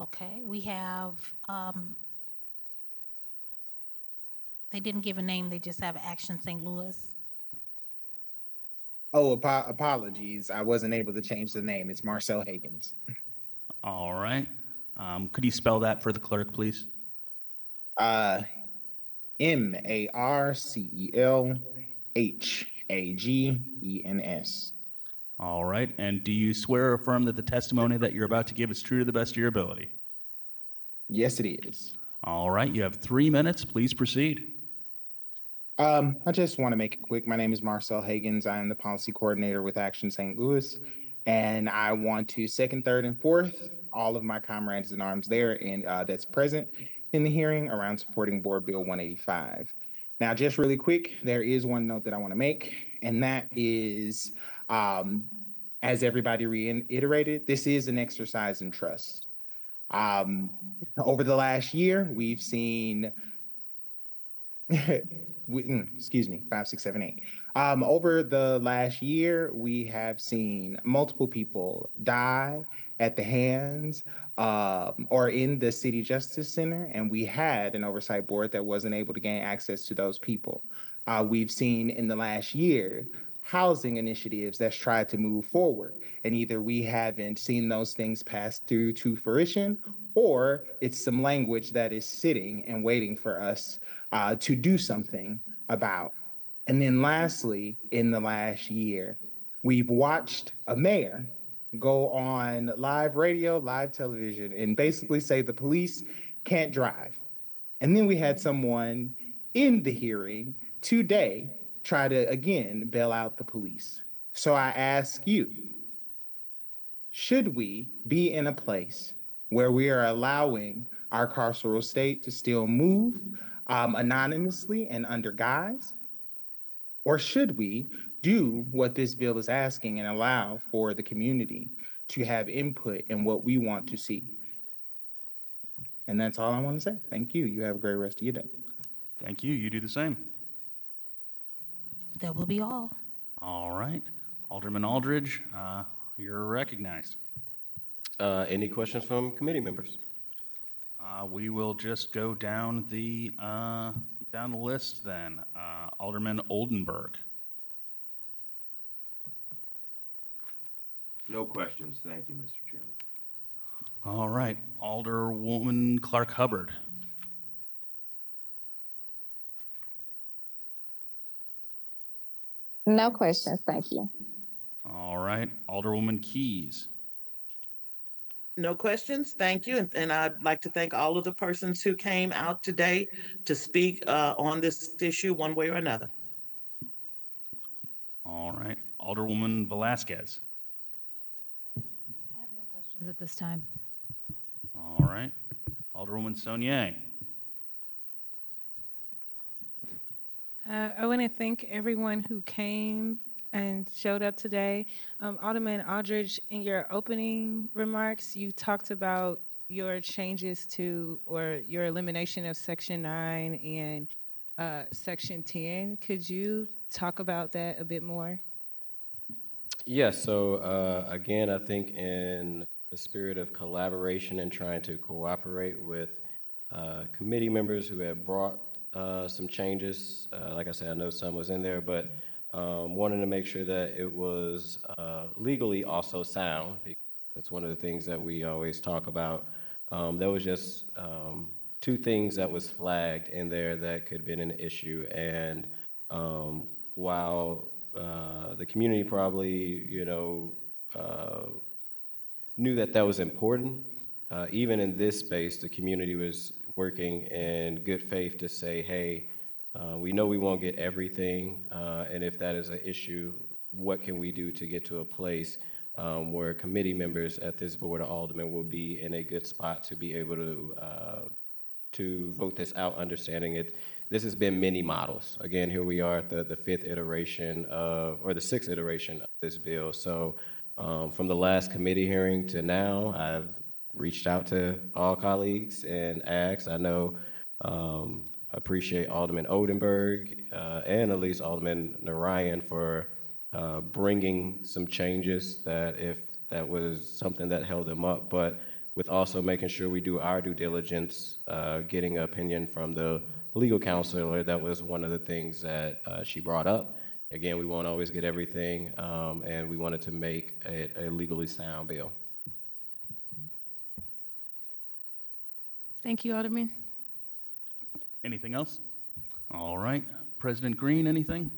Okay, we have, they didn't give a name, they just have Action St. Louis. Oh, apologies. I wasn't able to change the name. It's Marcel Higgins. All right. Could you spell that for the clerk, please? MarcelHagens. All right. And do you swear or affirm that the testimony that you're about to give is true to the best of your ability? Yes, it is. All right. You have 3 minutes. Please proceed. I just want to make it quick. My name is Marcel Higgins. I am the policy coordinator with Action St. Louis, and I want to second, third, and fourth all of my comrades in arms there and that's present in the hearing around supporting Board Bill 185. Now, just really quick, there is one note that I want to make, and that is, as everybody reiterated, this is an exercise in trust. Over the last year, we've seen excuse me, 5, 6, 7, 8. Over the last year, we have seen multiple people die at the hands or in the City Justice Center, and we had an oversight board that wasn't able to gain access to those people. We've seen in the last year housing initiatives that's tried to move forward, and either we haven't seen those things pass through to fruition, or it's some language that is sitting and waiting for us to do something about. And then lastly, in the last year, we've watched a mayor go on live radio, live television, and basically say the police can't drive. And then we had someone in the hearing today try to, again, bail out the police. So I ask you, should we be in a place where we are allowing our carceral state to still move anonymously and under guise? Or should we do what this bill is asking and allow for the community to have input in what we want to see? And that's all I want to say. Thank you. You have a great rest of your day. Thank you. You do the same. That will be all. All right. Alderman Aldridge, you're recognized. Any questions from committee members? We will just go down the list then. Alderman Oldenburg. No questions. Thank you, Mr. Chairman. All right. Alderwoman Clark Hubbard. No questions, thank you. All right. Alderwoman Keys. No questions, thank you. And I'd like to thank all of the persons who came out today to speak on this issue one way or another. All right. Alderwoman Velasquez. At this time. All right. Alderwoman Saunier. I want to thank everyone who came and showed up today. Alderman Aldridge, in your opening remarks, you talked about your changes to, or your elimination of Section 9 and Section 10. Could you talk about that a bit more? Yes, so again, I think in the spirit of collaboration and trying to cooperate with committee members who have brought some changes. Like I said, I know some was in there, but wanted to make sure that it was legally also sound, because that's one of the things that we always talk about. There was just two things that was flagged in there that could have been an issue. And while the community probably, knew that that was important, even in this space, the community was working in good faith to say, hey, we know we won't get everything, and if that is an issue, what can we do to get to a place where committee members at this Board of Aldermen will be in a good spot to be able to vote this out, understanding it. This has been many models. Again, here we are at the fifth iteration of, or the sixth iteration of this bill. So from the last committee hearing to now, I've reached out to all colleagues and asked. I know, appreciate Alderman Oldenburg and at least Alderman Narayan for bringing some changes that if that was something that held them up, but with also making sure we do our due diligence, getting an opinion from the legal counselor. That was one of the things that she brought up. Again, we won't always get everything, and we wanted to make it a legally sound bill. Thank you, Alderman. Anything else? All right. President Green, anything?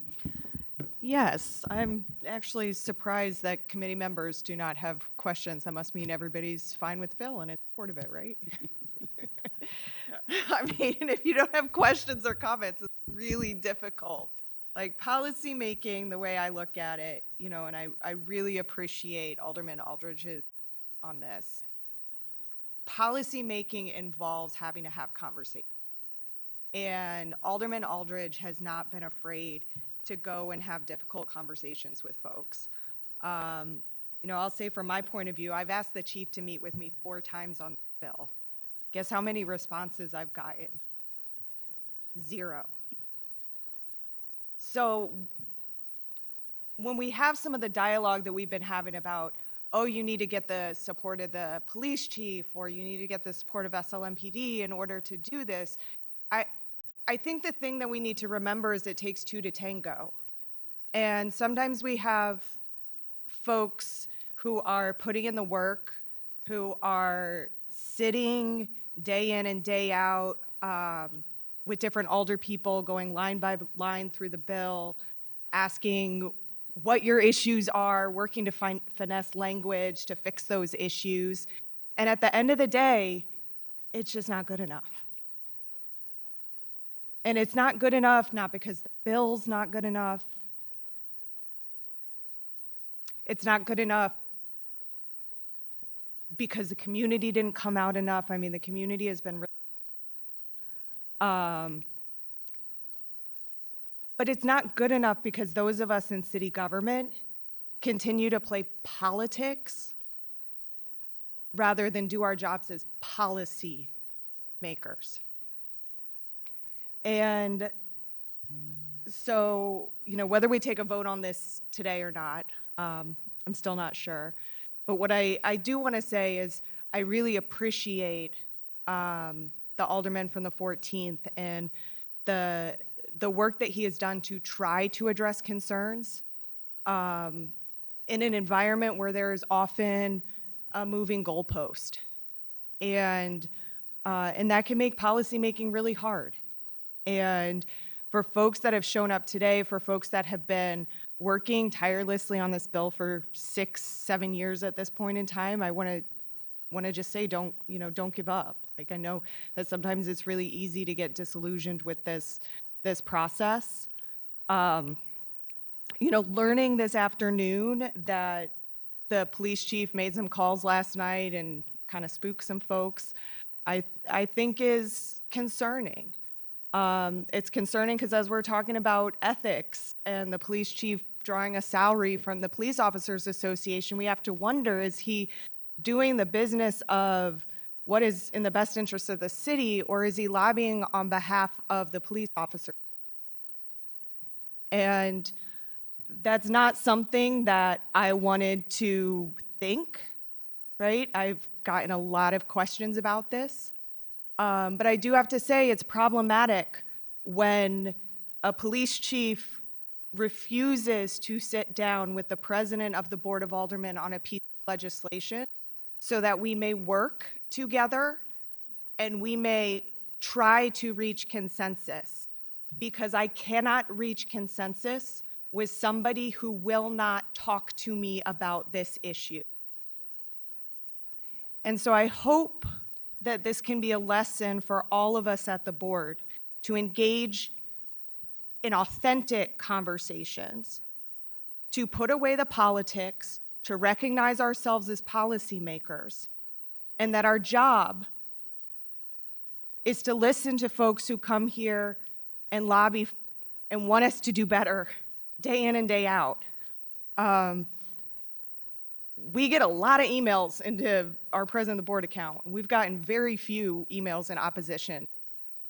Yes, I'm actually surprised that committee members do not have questions. That must mean everybody's fine with the bill and in support of it, right? I mean, if you don't have questions or comments, it's really difficult. Like policy making, the way I look at it, and I really appreciate Alderman Aldridge's on this. Policy making involves having to have conversations. And Alderman Aldridge has not been afraid to go and have difficult conversations with folks. I'll say from my point of view, I've asked the chief to meet with me 4 times on the bill. Guess how many responses I've gotten? 0. So when we have some of the dialogue that we've been having about, oh, you need to get the support of the police chief, or you need to get the support of SLMPD in order to do this, I think the thing that we need to remember is it takes two to tango. And sometimes we have folks who are putting in the work, who are sitting day in and day out with different alder people, going line by line through the bill, asking what your issues are, working to finesse language to fix those issues. And at the end of the day, it's just not good enough. And it's not good enough, not because the bill's not good enough. It's not good enough because the community didn't come out enough. I mean, the community has been really, but it's not good enough because those of us in city government continue to play politics rather than do our jobs as policy makers. And so, you know, whether we take a vote on this today or not, I'm still not sure. But what I do want to say is I really appreciate the alderman from the 14th and the work that he has done to try to address concerns in an environment where there is often a moving goalpost. And that can make policymaking really hard. And for folks that have shown up today, for folks that have been working tirelessly on this bill for 6-7 years at this point in time, I want to just say, don't give up. Like, I know that sometimes it's really easy to get disillusioned with this process. Learning this afternoon that the police chief made some calls last night and kind of spooked some folks, I think is concerning. It's concerning because as we're talking about ethics and the police chief drawing a salary from the Police Officers Association, we have to wonder, is he doing the business of what is in the best interest of the city, or is he lobbying on behalf of the police officers? And that's not something that I wanted to think, right? I've gotten a lot of questions about this. But I do have to say it's problematic when a police chief refuses to sit down with the president of the Board of Aldermen on a piece of legislation so that we may work together and we may try to reach consensus, because I cannot reach consensus with somebody who will not talk to me about this issue. And so I hope that this can be a lesson for all of us at the board to engage in authentic conversations, to put away the politics, to recognize ourselves as policymakers, and that our job is to listen to folks who come here and lobby and want us to do better day in and day out. We get a lot of emails into our president of the board account. We've gotten very few emails in opposition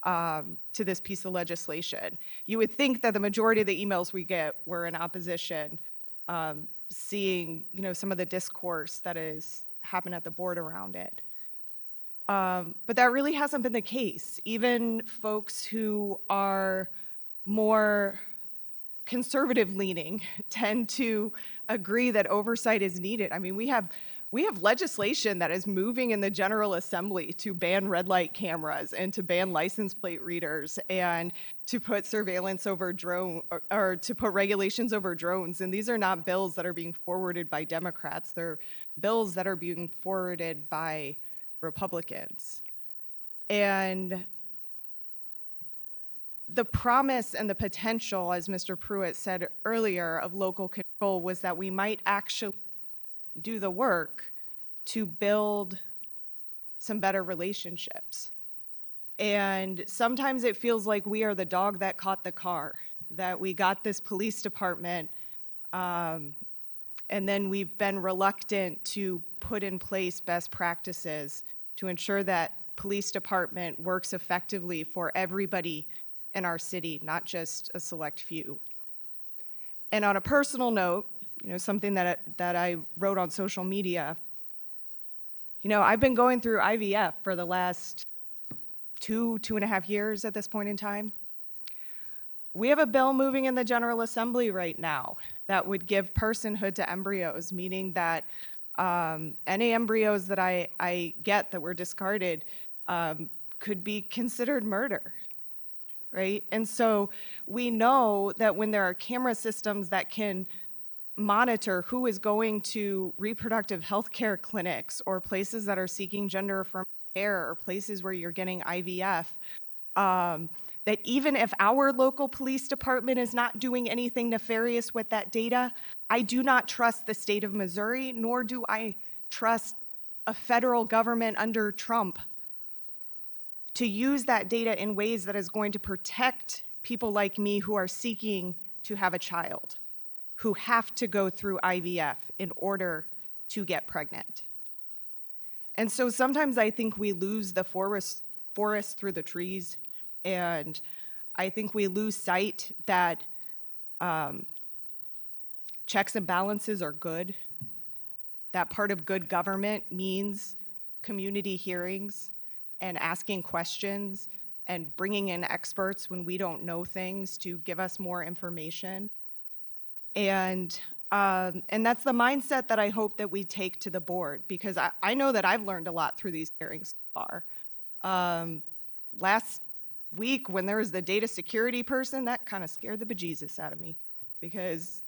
to this piece of legislation. You would think that the majority of the emails we get were in opposition, seeing some of the discourse that has happened at the board around it. But that really hasn't been the case. Even folks who are more conservative leaning tend to agree that oversight is needed. I mean, we have legislation that is moving in the General Assembly to ban red light cameras and to ban license plate readers and to put surveillance over drone or to put regulations over drones. And these are not bills that are being forwarded by Democrats. They're bills that are being forwarded by Republicans. And the promise and the potential, as Mr. Pruitt said earlier, of local control was that we might actually do the work to build some better relationships. And sometimes it feels like we are the dog that caught the car, that we got this police department, and then we've been reluctant to put in place best practices to ensure that police department works effectively for everybody in our city, not just a select few. And on a personal note, something that I wrote on social media, I've been going through IVF for the last 2.5 years at this point in time. We have a bill moving in the General Assembly right now that would give personhood to embryos, meaning that any embryos that I get that were discarded could be considered murder, right? And so we know that when there are camera systems that can monitor who is going to reproductive health care clinics or places that are seeking gender affirming care or places where you're getting IVF, that even if our local police department is not doing anything nefarious with that data, I do not trust the state of Missouri, nor do I trust a federal government under Trump to use that data in ways that is going to protect people like me who are seeking to have a child, who have to go through IVF in order to get pregnant. And so sometimes I think we lose the forest through the trees, and I think we lose sight that checks and balances are good, that part of good government means community hearings and asking questions and bringing in experts when we don't know things to give us more information. And that's the mindset that I hope that we take to the board, because I know that I've learned a lot through these hearings so far. Last week, when there was the data security person, that kind of scared the bejesus out of me, because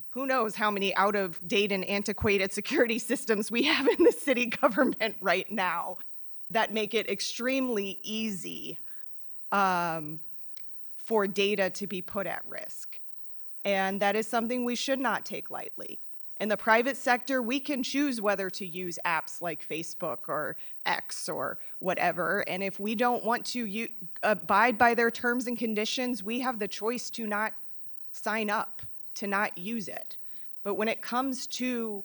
who knows how many out of date and antiquated security systems we have in the city government right now that make it extremely easy for data to be put at risk. And that is something we should not take lightly. In the private sector, we can choose whether to use apps like Facebook or X or whatever. And if we don't want to abide by their terms and conditions, we have the choice to not sign up, to not use it. But when it comes to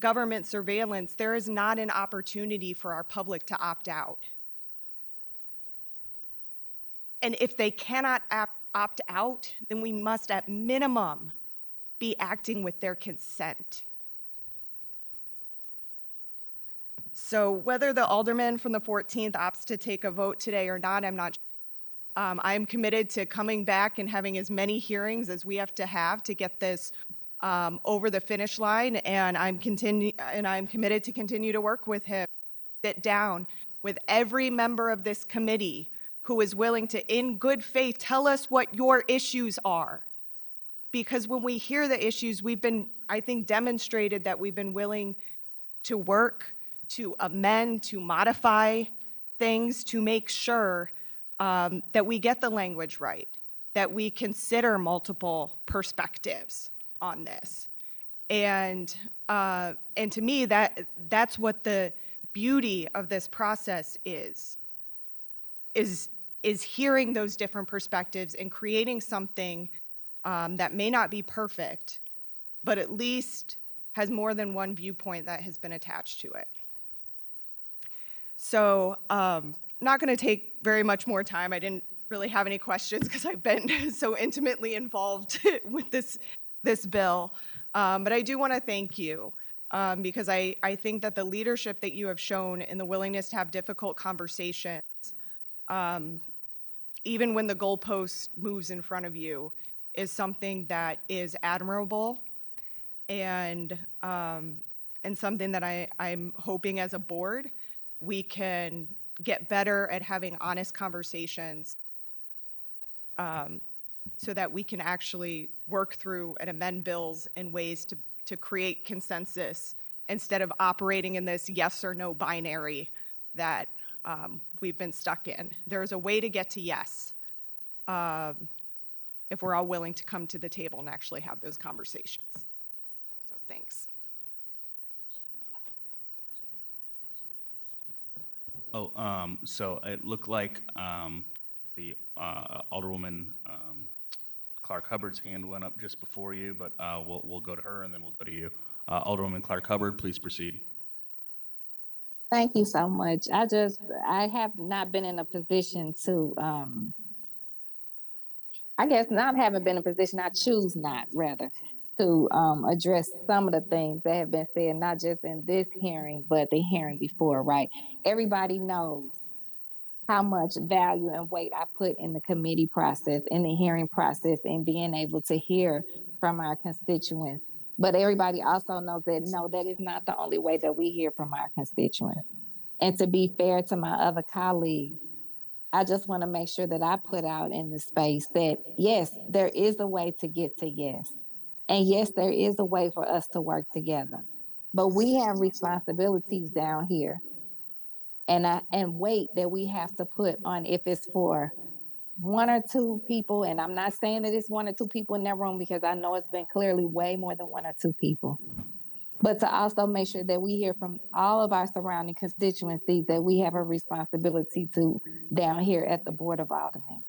government surveillance, there is not an opportunity for our public to opt out. And if they cannot opt out, then we must at minimum be acting with their consent. So whether the alderman from the 14th opts to take a vote today or not, I'm not sure. I'm committed to coming back and having as many hearings as we have to get this over the finish line, and I'm committed to continue to work with him, sit down with every member of this committee who is willing to, in good faith, tell us what your issues are. Because when we hear the issues, we've been, I think, demonstrated that we've been willing to work, to amend, to modify things to make sure that we get the language right, that we consider multiple perspectives on this. And to me, that's what the beauty of this process is hearing those different perspectives and creating something that may not be perfect, but at least has more than one viewpoint that has been attached to it. So not going to take very much more time. I didn't really have any questions because I've been so intimately involved with this bill. But I do want to thank you because I think that the leadership that you have shown and the willingness to have difficult conversations, even when the goalpost moves in front of you, is something that is admirable and something that I'm hoping as a board we can get better at having honest conversations so that we can actually work through and amend bills in ways to create consensus instead of operating in this yes or no binary that we've been stuck in. There's a way to get to yes if we're all willing to come to the table and actually have those conversations. So thanks. So it looked like the Alderwoman Clark Hubbard's hand went up just before you, but we'll go to her and then we'll go to you. Alderwoman Clark Hubbard, please proceed. Thank you so much. I have not been in a position to, I guess not haven't been in a position, I choose not rather, to address some of the things that have been said, not just in this hearing, but the hearing before, right? Everybody knows how much value and weight I put in the committee process, in the hearing process, and being able to hear from our constituents. But everybody also knows that no, that is not the only way that we hear from our constituents. And to be fair to my other colleagues, I just want to make sure that I put out in the space that yes, there is a way to get to yes. And yes, there is a way for us to work together. But we have responsibilities down here and weight that we have to put on if it's for one or two people. And I'm not saying that it's one or two people in that room because I know it's been clearly way more than one or two people. But to also make sure that we hear from all of our surrounding constituencies that we have a responsibility to down here at the Board of Aldermen.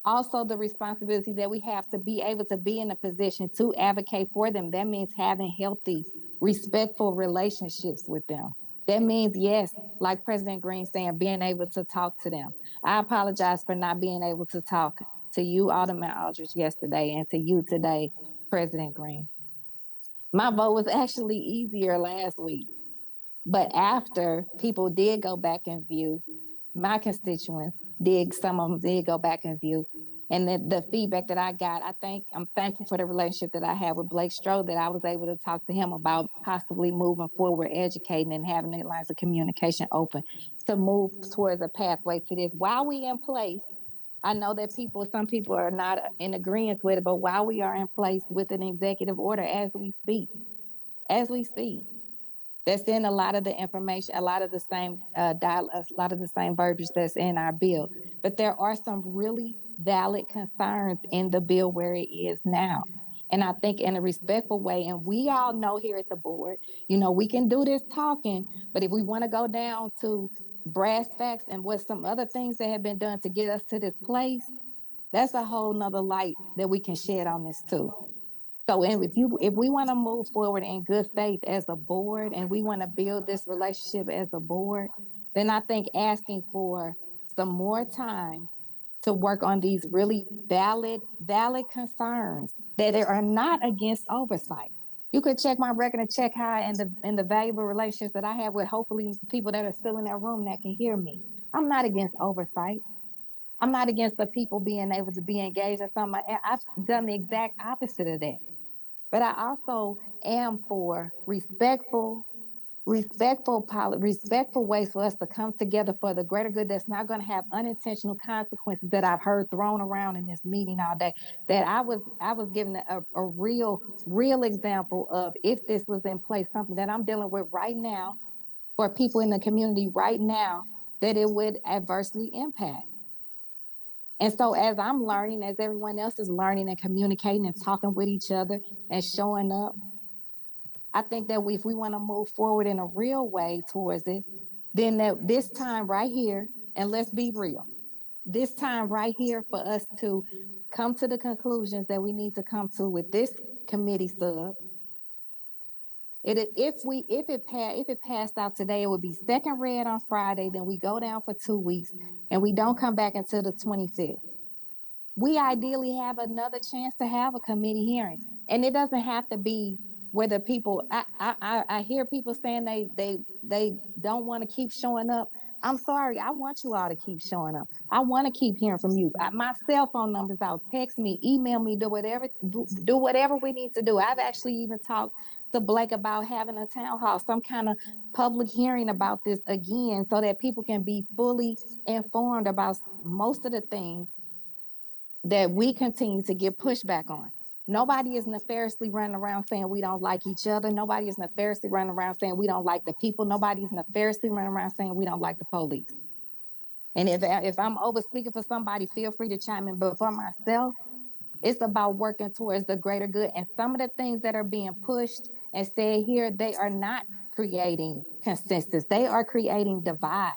Also, the responsibility that we have to be able to be in a position to advocate for them. That means having healthy, respectful relationships with them. That means, yes, like President Green saying, being able to talk to them. I apologize for not being able to talk to you, Alderman Aldridge, yesterday, and to you today, President Green. My vote was actually easier last week. But after people did go back and view, my constituents some of them did go back and view. And the feedback that I got, I'm thankful for the relationship that I had with Blake Strode, that I was able to talk to him about possibly moving forward, educating and having the lines of communication open to move towards a pathway to this. While we in place, I know that some people are not in agreement with it, but while we are in place with an executive order as we speak, that's in a lot of the information, a lot of the same verbiage that's in our bill. But there are some really valid concerns in the bill where it is now. And I think in a respectful way, and we all know here at the board, we can do this talking, but if we want to go down to brass facts and what some other things that have been done to get us to this place, that's a whole nother light that we can shed on this too. So if we want to move forward in good faith as a board and we want to build this relationship as a board, then I think asking for some more time to work on these really valid concerns that are not against oversight. You could check my record and check how in the valuable relationships that I have with hopefully people that are still in that room that can hear me. I'm not against oversight. I'm not against the people being able to be engaged in something. I've done the exact opposite of that. But I also am for respectful ways for us to come together for the greater good that's not going to have unintentional consequences that I've heard thrown around in this meeting all day. That I was given a real example of, if this was in place, something that I'm dealing with right now for people in the community right now, that it would adversely impact. And so as I'm learning, as everyone else is learning and communicating and talking with each other and showing up, I think that if we want to move forward in a real way towards it, then that this time right here, and let's be real, this time right here for us to come to the conclusions that we need to come to with this committee sub. If it passed out today, it would be second read on Friday, then we go down for 2 weeks and we don't come back until the 25th. We ideally have another chance to have a committee hearing. And it doesn't have to be where the people, I hear people saying they don't want to keep showing up. I'm sorry, I want you all to keep showing up. I want to keep hearing from you. My cell phone number's out. Text me, email me, do whatever we need to do. I've actually even talked to Blake about having a town hall, some kind of public hearing about this again, so that people can be fully informed about most of the things that we continue to get pushback on. Nobody is nefariously running around saying we don't like each other. Nobody is nefariously running around saying we don't like the people. Nobody is nefariously running around saying we don't like the police. And if I'm over speaking for somebody, feel free to chime in. But for myself, it's about working towards the greater good. And some of the things that are being pushed and said here, they are not creating consensus. They are creating divide.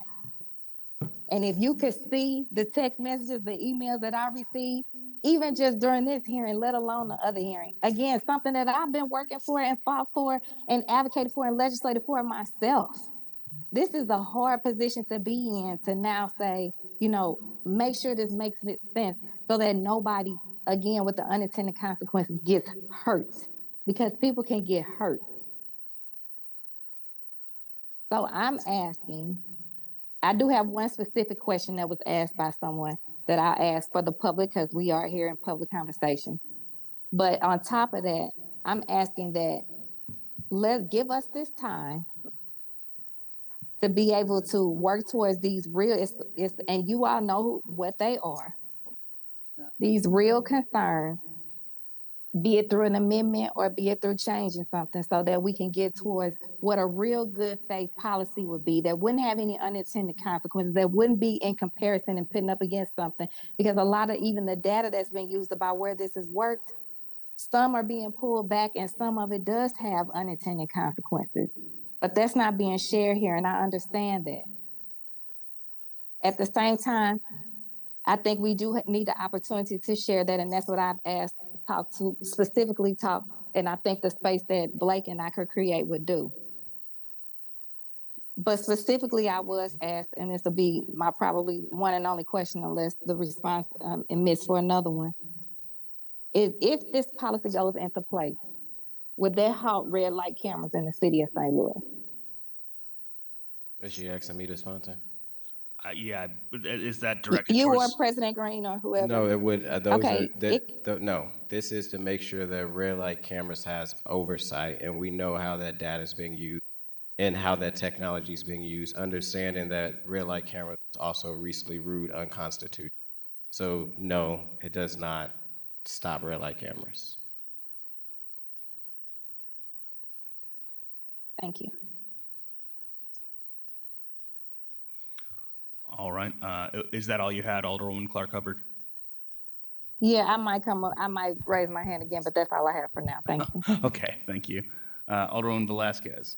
And if you could see the text messages, the emails that I received, even just during this hearing, let alone the other hearing, again, something that I've been working for and fought for and advocated for and legislated for myself. This is a hard position to be in, to now say, make sure this makes sense so that nobody, again, with the unintended consequences, gets hurt because people can get hurt. So I'm asking, I do have one specific question that was asked by someone that I asked for the public because we are here in public conversation. But on top of that, I'm asking that give us this time to be able to work towards these real, and you all know what they are, these real concerns, be it through an amendment or be it through changing something so that we can get towards what a real good faith policy would be that wouldn't have any unintended consequences, that wouldn't be in comparison and putting up against something. Because a lot of even the data that's been used about where this has worked, some are being pulled back and some of it does have unintended consequences. But that's not being shared here, and I understand that. At the same time, I think we do need the opportunity to share that, and that's what I've asked, specifically talk, and I think the space that Blake and I could create would do. But specifically, I was asked, and this will be my probably one and only question unless the response emits for another one, is if this policy goes into place, would that halt red light cameras in the city of St. Louis? Is she asking me to sponsor? Yeah, is that directed You towards? or President Green or whoever? No, it would, those Okay, are, no, this is to make sure that red light cameras has oversight and we know how that data is being used and how that technology is being used, understanding that red light cameras also recently ruled unconstitutional. So no, it does not stop red light cameras. Thank you. All right. Is that all you had, Alderwoman Clark Hubbard? Yeah, I might raise my hand again, but that's all I have for now. Thank you. Okay, thank you. Alderwoman Velasquez.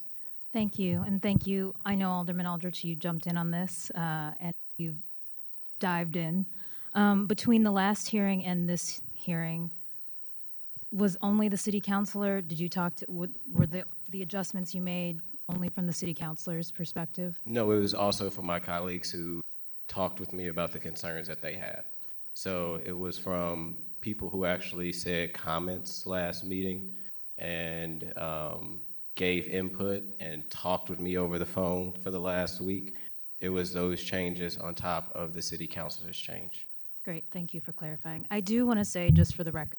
Thank you, and thank you. I know Alderman Aldrich, you jumped in on this, and you've dived in. Between the last hearing and this hearing, was only the city councilor? Did you talk to, were the adjustments you made only from the city councilor's perspective? No, it was also for my colleagues who talked with me about the concerns that they had. So it was from people who actually said comments last meeting and gave input and talked with me over the phone for the last week. It was those changes on top of the city councilor's change. Great, thank you for clarifying. I do want to say, just for the record,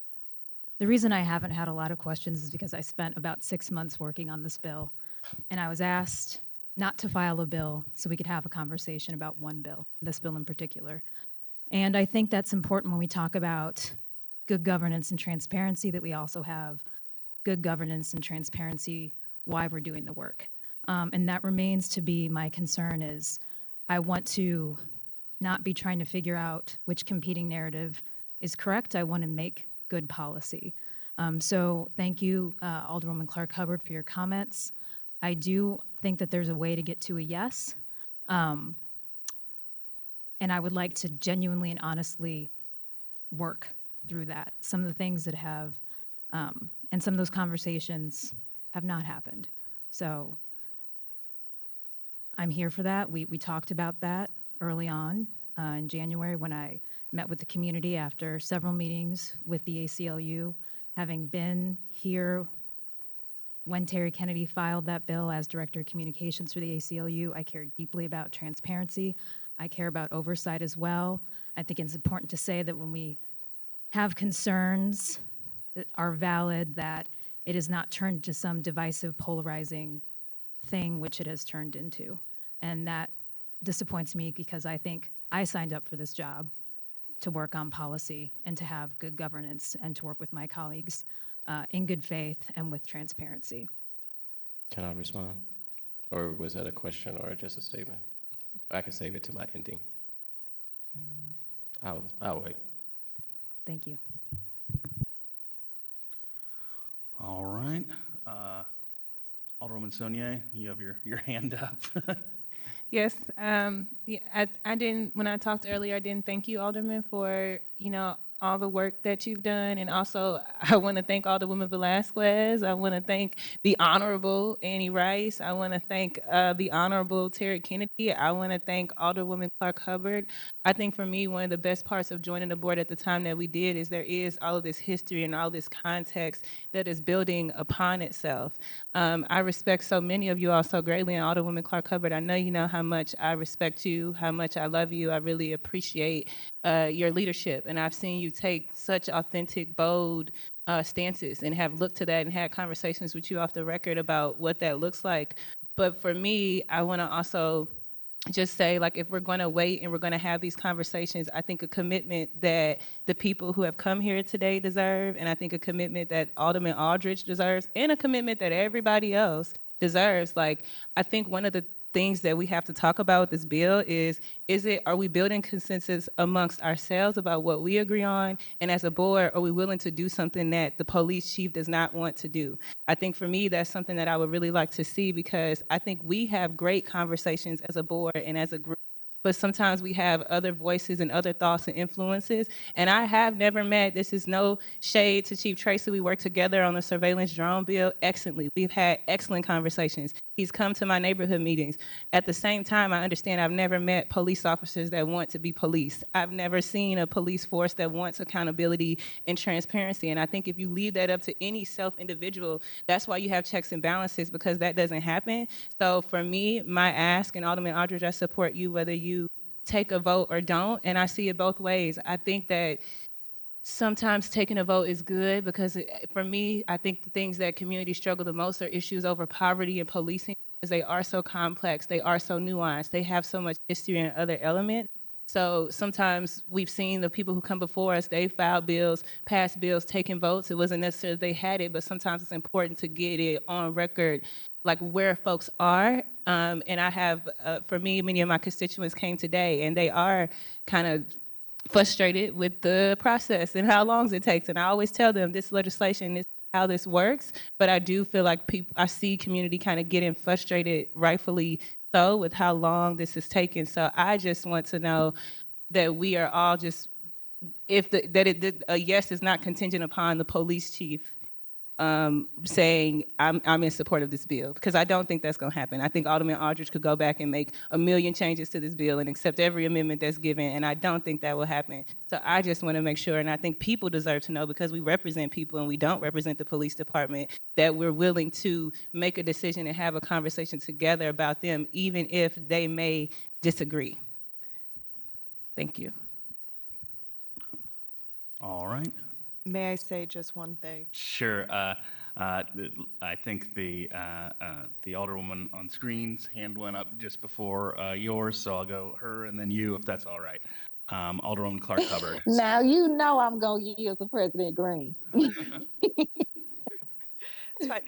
the reason I haven't had a lot of questions is because I spent about 6 months working on this bill, and I was asked not to file a bill so we could have a conversation about one bill, this bill in particular. And I think that's important when we talk about good governance and transparency, that we also have good governance and transparency why we're doing the work. And that remains to be my concern. Is I want to not be trying to figure out which competing narrative is correct. I want to make good policy. So thank you, Alderwoman Clark Hubbard, for your comments. I do think that there's a way to get to a yes. And I would like to genuinely and honestly work through that. Some of the things that have, and some of those conversations have not happened. So I'm here for that. We talked about that early on in January when I met with the community after several meetings with the ACLU. Having been here when Terry Kennedy filed that bill as Director of Communications for the ACLU, I care deeply about transparency. I care about oversight as well. I think it's important to say that when we have concerns that are valid, that it is not turned to some divisive, polarizing thing, which it has turned into. And that disappoints me because I think I signed up for this job to work on policy and to have good governance and to work with my colleagues in good faith and with transparency. Can I respond? Or was that a question or just a statement? I can save it to my ending. I'll wait. Thank you. All right. Alderwoman Saunier, you have your hand up. Yes, yeah, I didn't, when I talked earlier, I didn't thank you, Alderman, for, all the work that you've done. And also, I want to thank Alderwoman Velasquez. I want to thank the Honorable Annie Rice. I want to thank the Honorable Terry Kennedy. I want to thank Alderwoman Clark Hubbard. I think for me, one of the best parts of joining the board at the time that we did is there is all of this history and all this context that is building upon itself. I respect so many of you all so greatly, and Alderwoman Clark Hubbard, I know you know how much I respect you, how much I love you. I really appreciate your leadership, and I've seen you take such authentic, bold stances and have looked to that and had conversations with you off the record about what that looks like. But for me, I want to also just say, like, if we're going to wait and we're going to have these conversations, I think a commitment that the people who have come here today deserve, and I think a commitment that Alderman Aldridge deserves, and a commitment that everybody else deserves. Like, I think one of the things that we have to talk about with this bill is are we building consensus amongst ourselves about what we agree on? And as a board, are we willing to do something that the police chief does not want to do? I think for me, that's something that I would really like to see, because I think we have great conversations as a board and as a group, but sometimes we have other voices and other thoughts and influences. And I have never met, this is no shade to Chief Tracy, we worked together on the surveillance drone bill excellently. We've had excellent conversations. He's come to my neighborhood meetings. At the same time, I understand I've never met police officers that want to be policed. I've never seen a police force that wants accountability and transparency. And I think if you leave that up to any self-individual, that's why you have checks and balances, because that doesn't happen. So for me, my ask, and Alderman Aldridge, I support you whether you take a vote or don't, and I see it both ways. I think that sometimes taking a vote is good, because for me, I think the things that communities struggle the most are issues over poverty and policing, because they are so complex, they are so nuanced, they have so much history and other elements. So sometimes we've seen the people who come before us, they filed bills, passed bills, taking votes. It wasn't necessarily they had it, but sometimes it's important to get it on record, like where folks are. And I have, for me, many of my constituents came today, and they are kind of frustrated with the process and how long it takes. And I always tell them this legislation, this is how this works. But I do feel like I see community kind of getting frustrated, rightfully so, with how long this is taking. So I just want to know that we are all just, a yes is not contingent upon the police chief saying I'm in support of this bill, because I don't think that's going to happen. I think Alderman Aldridge could go back and make 1 million changes to this bill and accept every amendment that's given, and I don't think that will happen. So I just want to make sure, and I think people deserve to know, because we represent people and we don't represent the police department, that we're willing to make a decision and have a conversation together about them, even if they may disagree. Thank you. All right. May I say just one thing? Sure. I think the Alderwoman on screen's hand went up just before yours, so I'll go her and then you, if that's all right. Alderwoman Clark Hubbard. Now you know I'm going to yield to President Green. It's fine.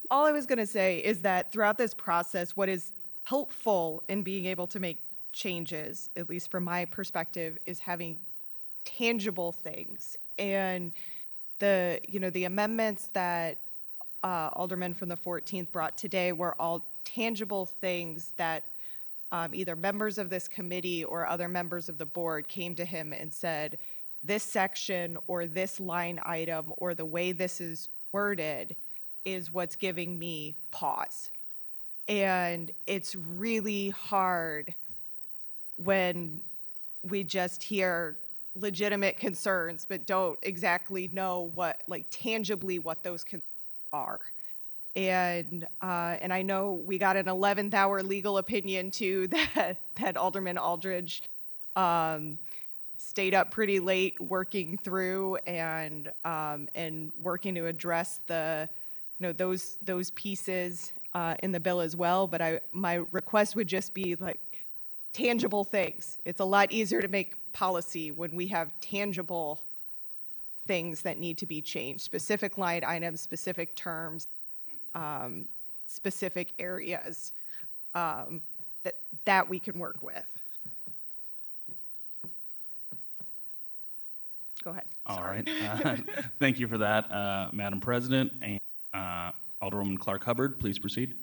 All I was going to say is that throughout this process, what is helpful in being able to make changes, at least from my perspective, is having tangible things. And the amendments that aldermen from the 14th brought today were all tangible things that either members of this committee or other members of the board came to him and said, this section or this line item or the way this is worded is what's giving me pause. And it's really hard when we just hear legitimate concerns, but don't exactly know tangibly what those concerns are. And I know we got an 11th hour legal opinion too that Alderman Aldridge stayed up pretty late working through and working to address those pieces in the bill as well. But my request would just be like tangible things. It's a lot easier to make policy when we have tangible things that need to be changed, specific line items, specific terms, specific areas that we can work with. Go ahead. All right. Thank you for that, Madam President. And Alderwoman Clark Hubbard, please proceed.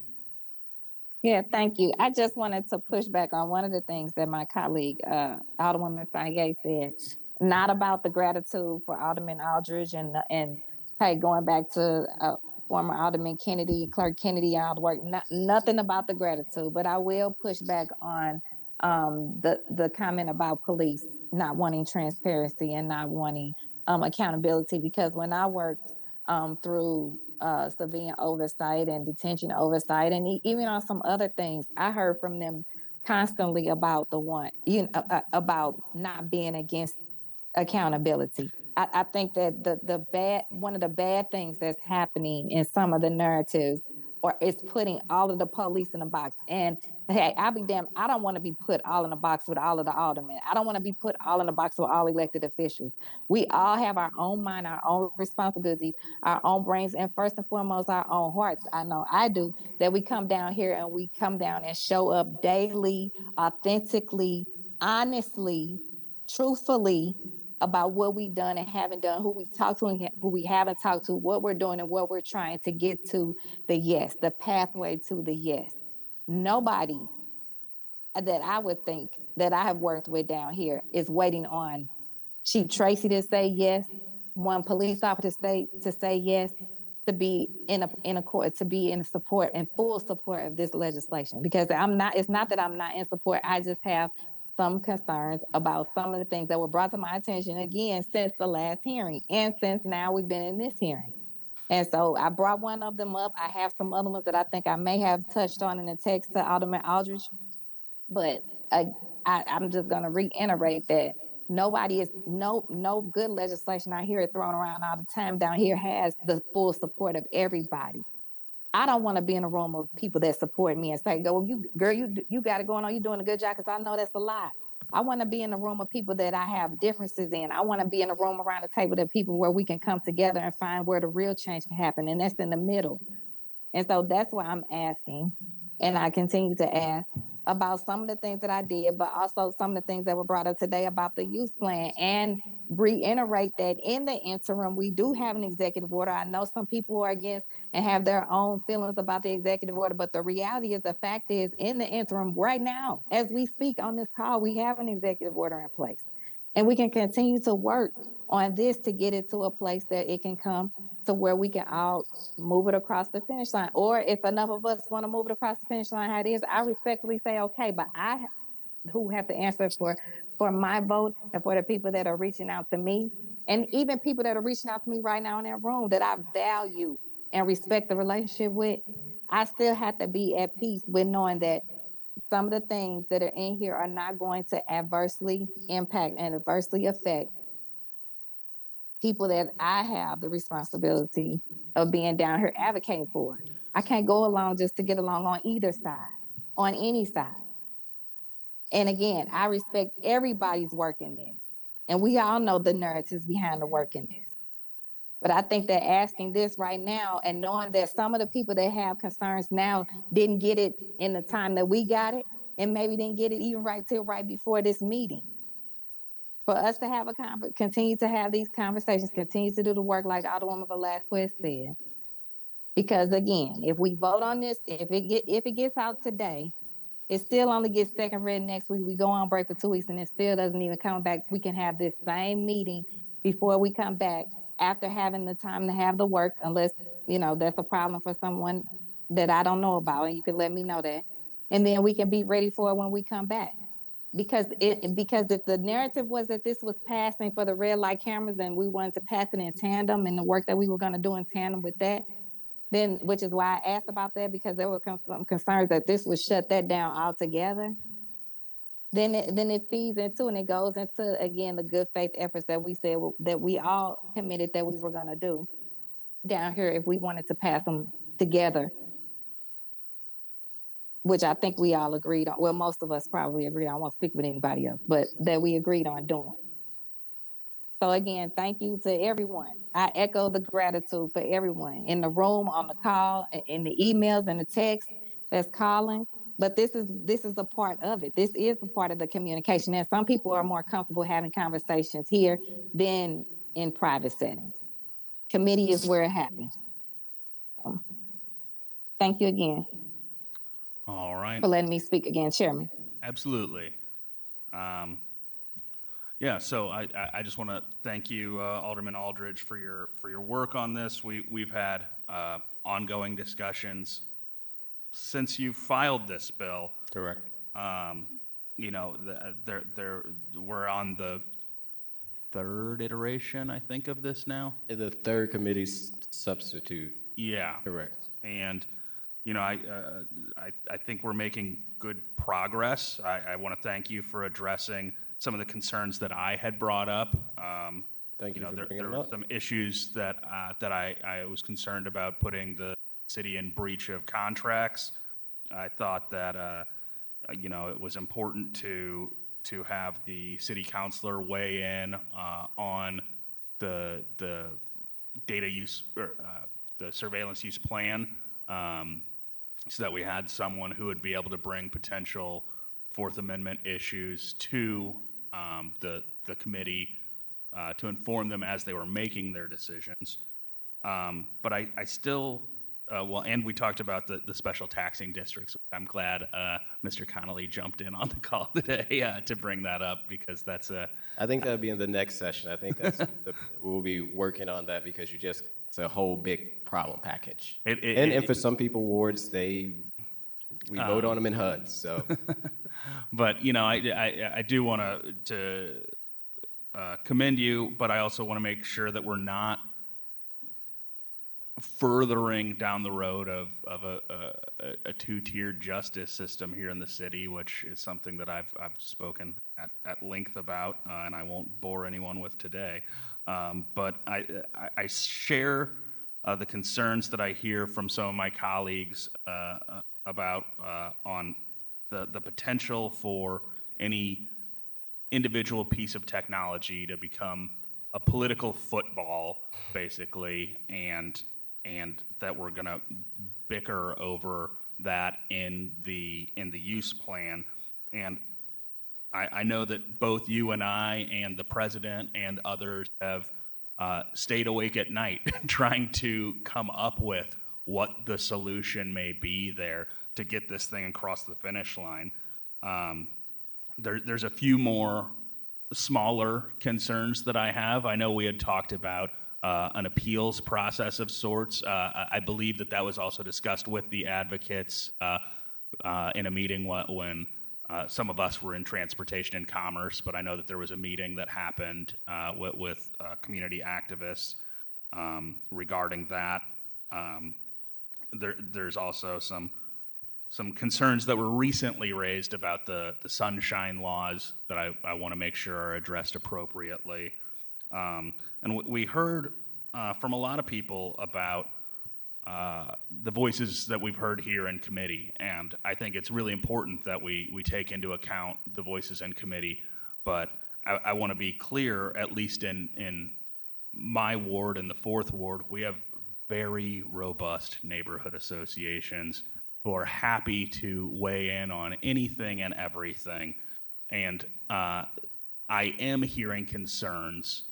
Yeah, thank you. I just wanted to push back on one of the things that my colleague, Alderwoman Faye said. not about the gratitude for Alderman Aldridge and hey, going back to former Alderman Kennedy, Clerk Kennedy, all the work. Nothing about the gratitude, but I will push back on the comment about police not wanting transparency and not wanting accountability. Because when I worked through civilian oversight and detention oversight, and even on some other things, I heard from them constantly about about not being against accountability. I think that one of the bad things that's happening in some of the narratives is putting all of the police in a box. And hey, I'll be damned, I don't want to be put all in a box with all of the aldermen. I don't want to be put all in a box with all elected officials. We all have our own mind, our own responsibilities, our own brains, and first and foremost, our own hearts. I know I do, that we come down here and we come down and show up daily, authentically, honestly, truthfully, about what we've done and haven't done, who we've talked to and who we haven't talked to, what we're doing and what we're trying to get to the yes, the pathway to the yes. Nobody that I would think that I have worked with down here is waiting on Chief Tracy to say yes, one police officer to say yes, to be in accord, to be in support and full support of this legislation. Because it's not that I'm not in support, I just have some concerns about some of the things that were brought to my attention again since the last hearing and since now we've been in this hearing. And so I brought one of them up. I have some other ones that I think I may have touched on in the text to Alderman Aldridge, but I'm just going to reiterate that no good legislation I hear it thrown around all the time down here has the full support of everybody. I don't want to be in a room of people that support me and say, you got it going on. You're doing a good job, because I know that's a lie. I want to be in a room of people that I have differences in. I want to be in a room around the table of people where we can come together and find where the real change can happen. And that's in the middle. And so that's why I'm asking, and I continue to ask about some of the things that I did, but also some of the things that were brought up today about the youth plan, and reiterate that in the interim, we do have an executive order. I know some people are against and have their own feelings about the executive order, but the reality is, the fact is, in the interim right now, as we speak on this call, we have an executive order in place. And we can continue to work on this to get it to a place that it can come to where we can all move it across the finish line. Or if enough of us want to move it across the finish line how it is, I respectfully say, okay, but who have to answer for my vote and for the people that are reaching out to me, and even people that are reaching out to me right now in that room that I value and respect the relationship with, I still have to be at peace with knowing that some of the things that are in here are not going to adversely impact and adversely affect people that I have the responsibility of being down here advocating for. I can't go along just to get along on either side, on any side. And again, I respect everybody's work in this. And we all know the narratives behind the work in this. But I think that asking this right now and knowing that some of the people that have concerns now didn't get it in the time that we got it, and maybe didn't get it even right before this meeting. For us to have continue to have these conversations, continue to do the work like Alderwoman Velasquez said. Because again, if we vote on this, if it gets out today, it still only gets second read next week. We go on break for 2 weeks and it still doesn't even come back. We can have this same meeting before we come back, after having the time to have the work, unless, that's a problem for someone that I don't know about, and you can let me know that. And then we can be ready for it when we come back. Because if the narrative was that this was passing for the red light cameras and we wanted to pass it in tandem, and the work that we were going to do in tandem with that, then, which is why I asked about that, because there were some concerns that this would shut that down altogether. Then it feeds into, and it goes into, again, the good faith efforts that we said that we all committed that we were going to do down here if we wanted to pass them together, which I think we all agreed on. Well, most of us probably agreed. I won't speak with anybody else, but that we agreed on doing. So again, thank you to everyone. I echo the gratitude for everyone in the room, on the call, in the emails and the text that's calling. But this is a part of it. This is a part of the communication. And some people are more comfortable having conversations here than in private settings. Committee is where it happens. So, thank you again. All right. For letting me speak again, Chairman. Absolutely. Yeah, so I just want to thank you, Alderman Aldridge, for your work on this. We've had ongoing discussions since you filed this bill. Correct. You know, we're on the third iteration, I think, of this now. The third committee's substitute. Yeah. Correct. And you know, I think we're making good progress. I want to thank you for addressing some of the concerns that I had brought up. Thank you know, for there bringing them were up. some issues that I was concerned about putting the city in breach of contracts. I thought that you know, it was important to have the city councilor weigh in on the data use or the surveillance use plan, so that we had someone who would be able to bring potential Fourth Amendment issues to the committee to inform them as they were making their decisions. But I still, well, and we talked about the special taxing districts. I'm glad Mr. Connolly jumped in on the call today to bring that up, because that's a. I think that'll be in the next session. I think that's we'll be working on that, because it's a whole big problem package. And for some people, wards, we vote on them in HUD. So, but you know, I do want to commend you, but I also want to make sure that we're not furthering down the road of a two-tiered justice system here in the city, which is something that I've spoken at length about, and I won't bore anyone with today. But I share the concerns that I hear from some of my colleagues about on the potential for any individual piece of technology to become a political football, basically, and that we're going to bicker over that in the use plan. And I know that both you and I and the president and others have stayed awake at night trying to come up with what the solution may be there to get this thing across the finish line. There's a few more smaller concerns that I have. I know we had talked about an appeals process of sorts. I believe that was also discussed with the advocates in a meeting when some of us were in transportation and commerce, but I know that there was a meeting that happened with community activists regarding that. There's also some concerns that were recently raised about the sunshine laws that I want to make sure are addressed appropriately. And we heard from a lot of people about the voices that we've heard here in committee, and I think it's really important that we take into account the voices in committee. But I want to be clear, at least in my ward and the Fourth Ward, we have very robust neighborhood associations who are happy to weigh in on anything and everything. And I am hearing concerns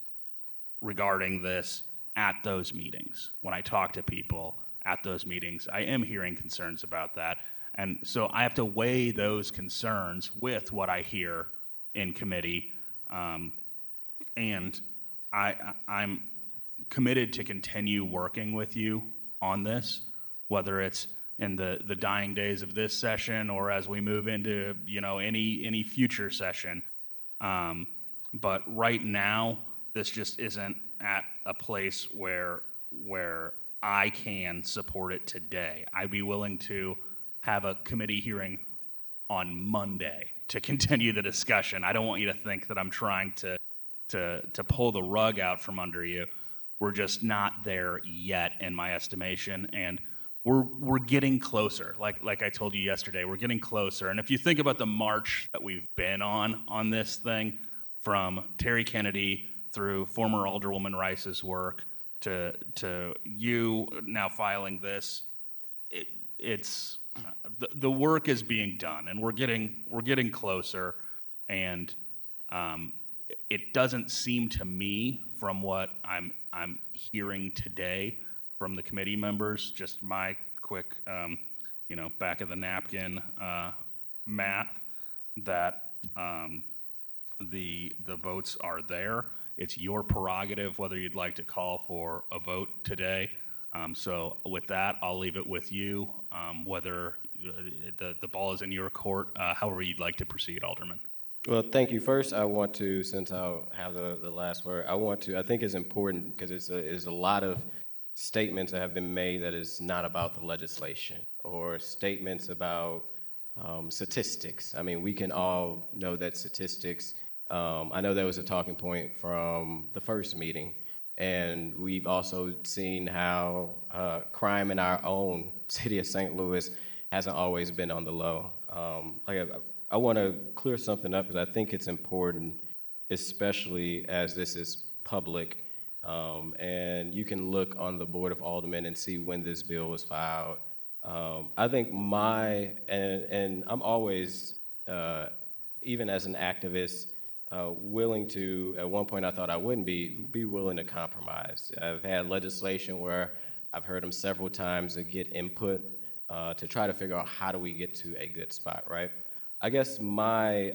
regarding this at those meetings. When I talk to people at those meetings, I am hearing concerns about that. And so I have to weigh those concerns with what I hear in committee. And I'm committed to continue working with you on this, whether it's in the dying days of this session or as we move into, you know, any future session. But right now, this just isn't at a place where I can support it today. I'd be willing to have a committee hearing on Monday to continue the discussion. I don't want you to think that I'm trying to pull the rug out from under you. We're just not there yet, in my estimation, and we're getting closer. Like I told you yesterday, we're getting closer. And if you think about the march that we've been on this thing, from Terry Kennedy through former Alderwoman Rice's work to you now filing this, it's the work is being done, and we're getting closer. And it doesn't seem to me, from what I'm hearing today from the committee members, just my quick, back of the napkin math, that the votes are there. It's your prerogative whether you'd like to call for a vote today. So with that, I'll leave it with you, whether the ball is in your court, however you'd like to proceed, Alderman. Well, thank you. First, I want to, since I'll have the last word, I think it's important because it's a lot of statements that have been made that is not about the legislation or statements about statistics. I mean, we can all know that statistics, I know that was a talking point from the first meeting, and we've also seen how crime in our own city of St. Louis hasn't always been on the low. I want to clear something up because I think it's important, especially as this is public. And you can look on the Board of Aldermen and see when this bill was filed. I think and I'm always, even as an activist, willing to, at one point I thought I wouldn't be willing to compromise. I've had legislation where I've heard them several times to get input to try to figure out how do we get to a good spot, right? I guess my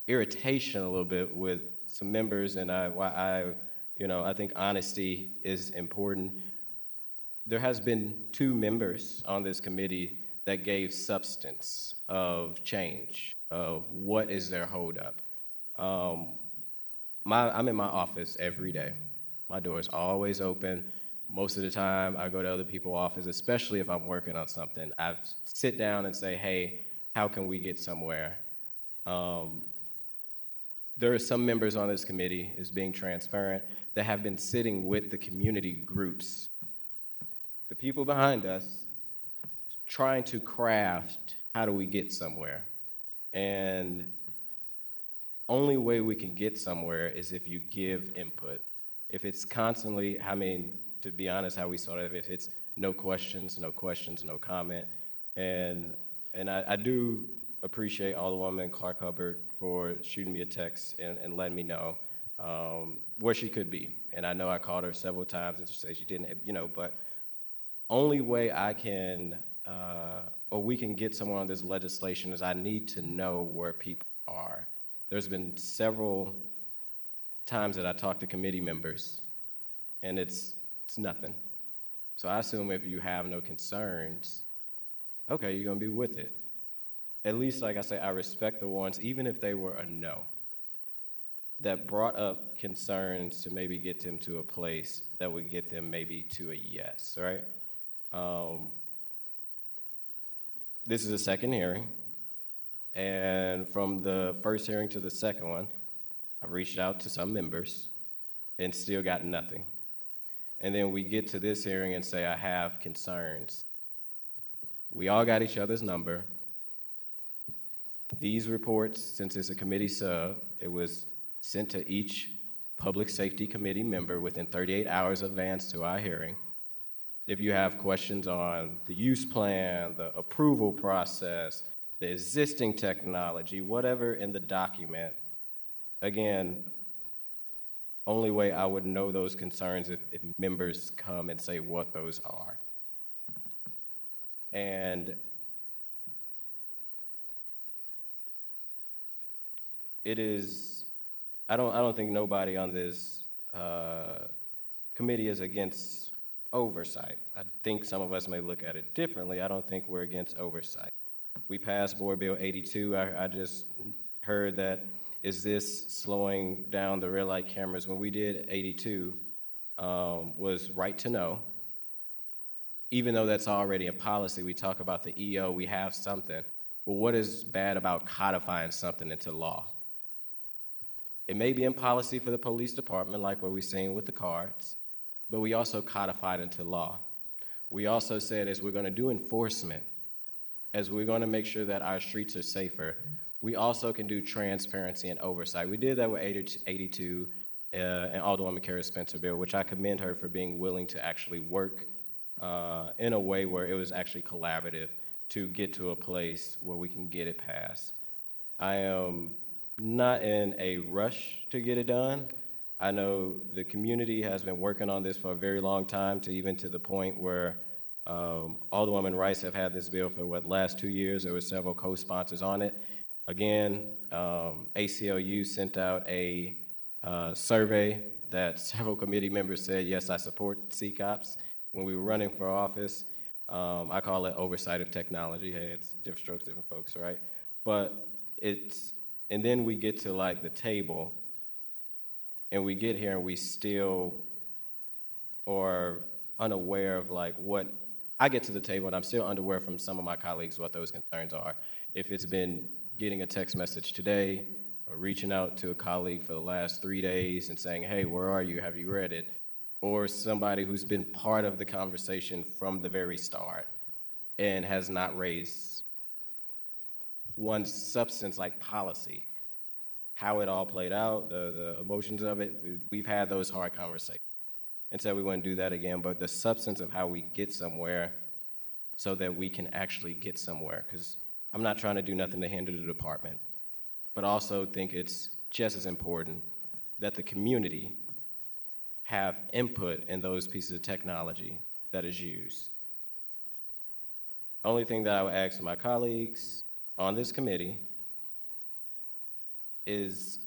irritation a little bit with some members, and I think honesty is important. There has been 2 members on this committee that gave substance of change, of what is their holdup. I'm in my office every day. My door is always open. Most of the time, I go to other people's office, especially if I'm working on something. I sit down and say, hey, how can we get somewhere? There are some members on this committee, is being transparent, that have been sitting with the community groups, the people behind us, trying to craft how do we get somewhere. And only way we can get somewhere is if you give input. If it's constantly, to be honest, how we saw it, if it's no questions, no comment. And I do appreciate Alderwoman Clark Hubbard for shooting me a text and letting me know where she could be. And I know I called her several times and she said she didn't, but only way I can, or we can get somewhere on this legislation is I need to know where people are. There's been several times that I talked to committee members and it's nothing. So I assume if you have no concerns, okay, you're gonna be with it. At least, like I say, I respect the ones, even if they were a no, that brought up concerns to maybe get them to a place that would get them maybe to a yes, right? This is a second hearing, and from the first hearing to the second one, I've reached out to some members and still got nothing. And then we get to this hearing and say, I have concerns. We all got each other's number. These reports, since it's a committee sub, it was sent to each public safety committee member within 38 hours advance to our hearing. If you have questions on the use plan, the approval process, the existing technology, whatever in the document, again, only way I would know those concerns if members come and say what those are. And it is, I don't think nobody on this committee is against oversight. I think some of us may look at it differently. I don't think we're against oversight. We passed Board Bill 82. I just heard that, is this slowing down the red light cameras? When we did 82, was right to know. Even though that's already in policy, we talk about the EO, we have something. Well, what is bad about codifying something into law? It may be in policy for the police department, like what we've seen with the cards, but we also codified into law. We also said, as we're going to do enforcement, as we're going to make sure that our streets are safer, we also can do transparency and oversight. We did that with 82 and Alderwoman Kara Spencer bill, which I commend her for being willing to actually work in a way where it was actually collaborative to get to a place where we can get it passed. I am not in a rush to get it done. I know the community has been working on this for a very long time, to the point where Alderwoman Rice have had this bill for last 2 years. There were several co-sponsors on it. Again, ACLU sent out a survey that several committee members said, yes, I support CCOPS. When we were running for office, I call it oversight of technology. Hey, it's different strokes, different folks, right? But and then we get to like the table, and we get here and we still are unaware of like what, I get to the table and I'm still unaware from some of my colleagues what those concerns are. If it's been getting a text message today or reaching out to a colleague for the last 3 days and saying, hey, where are you? Have you read it? Or somebody who's been part of the conversation from the very start and has not raised one substance like policy, how it all played out, the emotions of it. We've had those hard conversations. And so we want to do that again, but the substance of how we get somewhere so that we can actually get somewhere, because I'm not trying to do nothing to hinder the department, but also think it's just as important that the community have input in those pieces of technology that is used. Only thing that I would ask my colleagues on this committee is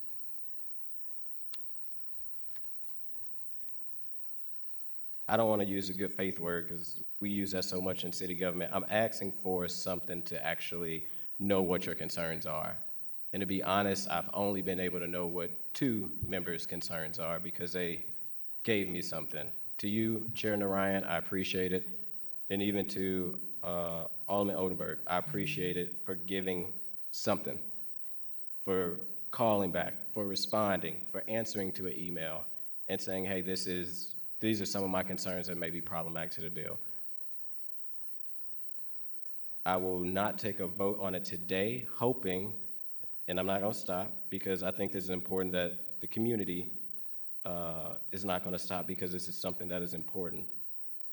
I don't want to use a good faith word because we use that so much in city government. I'm asking for something to actually know what your concerns are. And to be honest, I've only been able to know what 2 members' concerns are because they gave me something. To you, Chair Narayan, I appreciate it. And even to Alderman Odenberg, I appreciate it for giving something, for calling back, for responding, for answering to an email and saying, hey, these are some of my concerns that may be problematic to the bill. I will not take a vote on it today, hoping, and I'm not going to stop because I think this is important that the community is not going to stop because this is something that is important.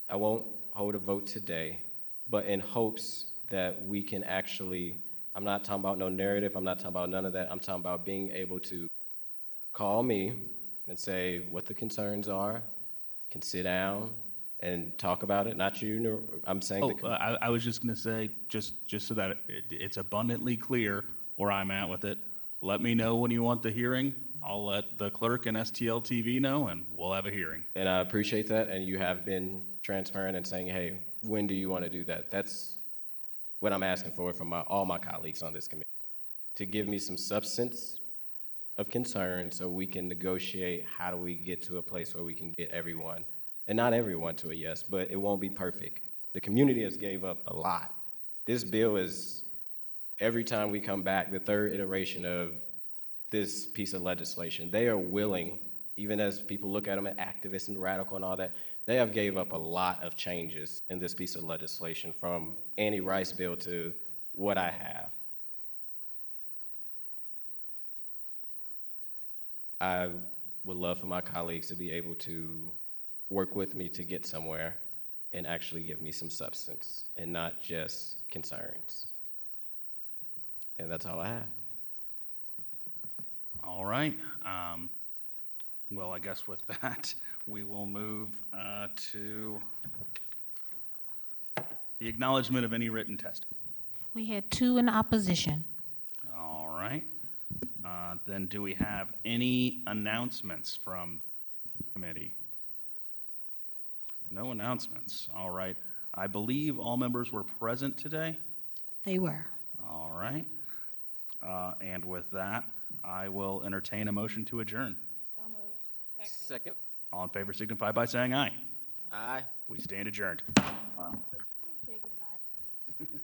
I won't hold a vote today, but in hopes that we can actually, I'm not talking about no narrative, I'm not talking about none of that, I'm talking about being able to call me and say what the concerns are, can sit down and talk about it. Not you, I'm saying. I was just going to say, just so that it's abundantly clear where I'm at with it, let me know when you want the hearing. I'll let the clerk and STL TV know, and we'll have a hearing. And I appreciate that, and you have been transparent and saying, hey, when do you want to do that? That's what I'm asking for from all my colleagues on this committee, to give me some substance of concern so we can negotiate how do we get to a place where we can get everyone, and not everyone to a yes, but it won't be perfect. The community has gave up a lot. This bill is, every time we come back, the 3rd iteration of this piece of legislation. They are willing, even as people look at them as activists and radical and all that, they have gave up a lot of changes in this piece of legislation, from Annie Rice bill to what I have. I would love for my colleagues to be able to work with me to get somewhere and actually give me some substance and not just concerns. And that's all I have. All right. Well, I guess with that, we will move to the acknowledgement of any written testimony. We had 2 in opposition. All right. Then do we have any announcements from the committee? No announcements. All right. I believe all members were present today. They were. All right. And with that, I will entertain a motion to adjourn. So moved. Second. All in favor signify by saying aye. Aye. We stand adjourned. Say goodbye.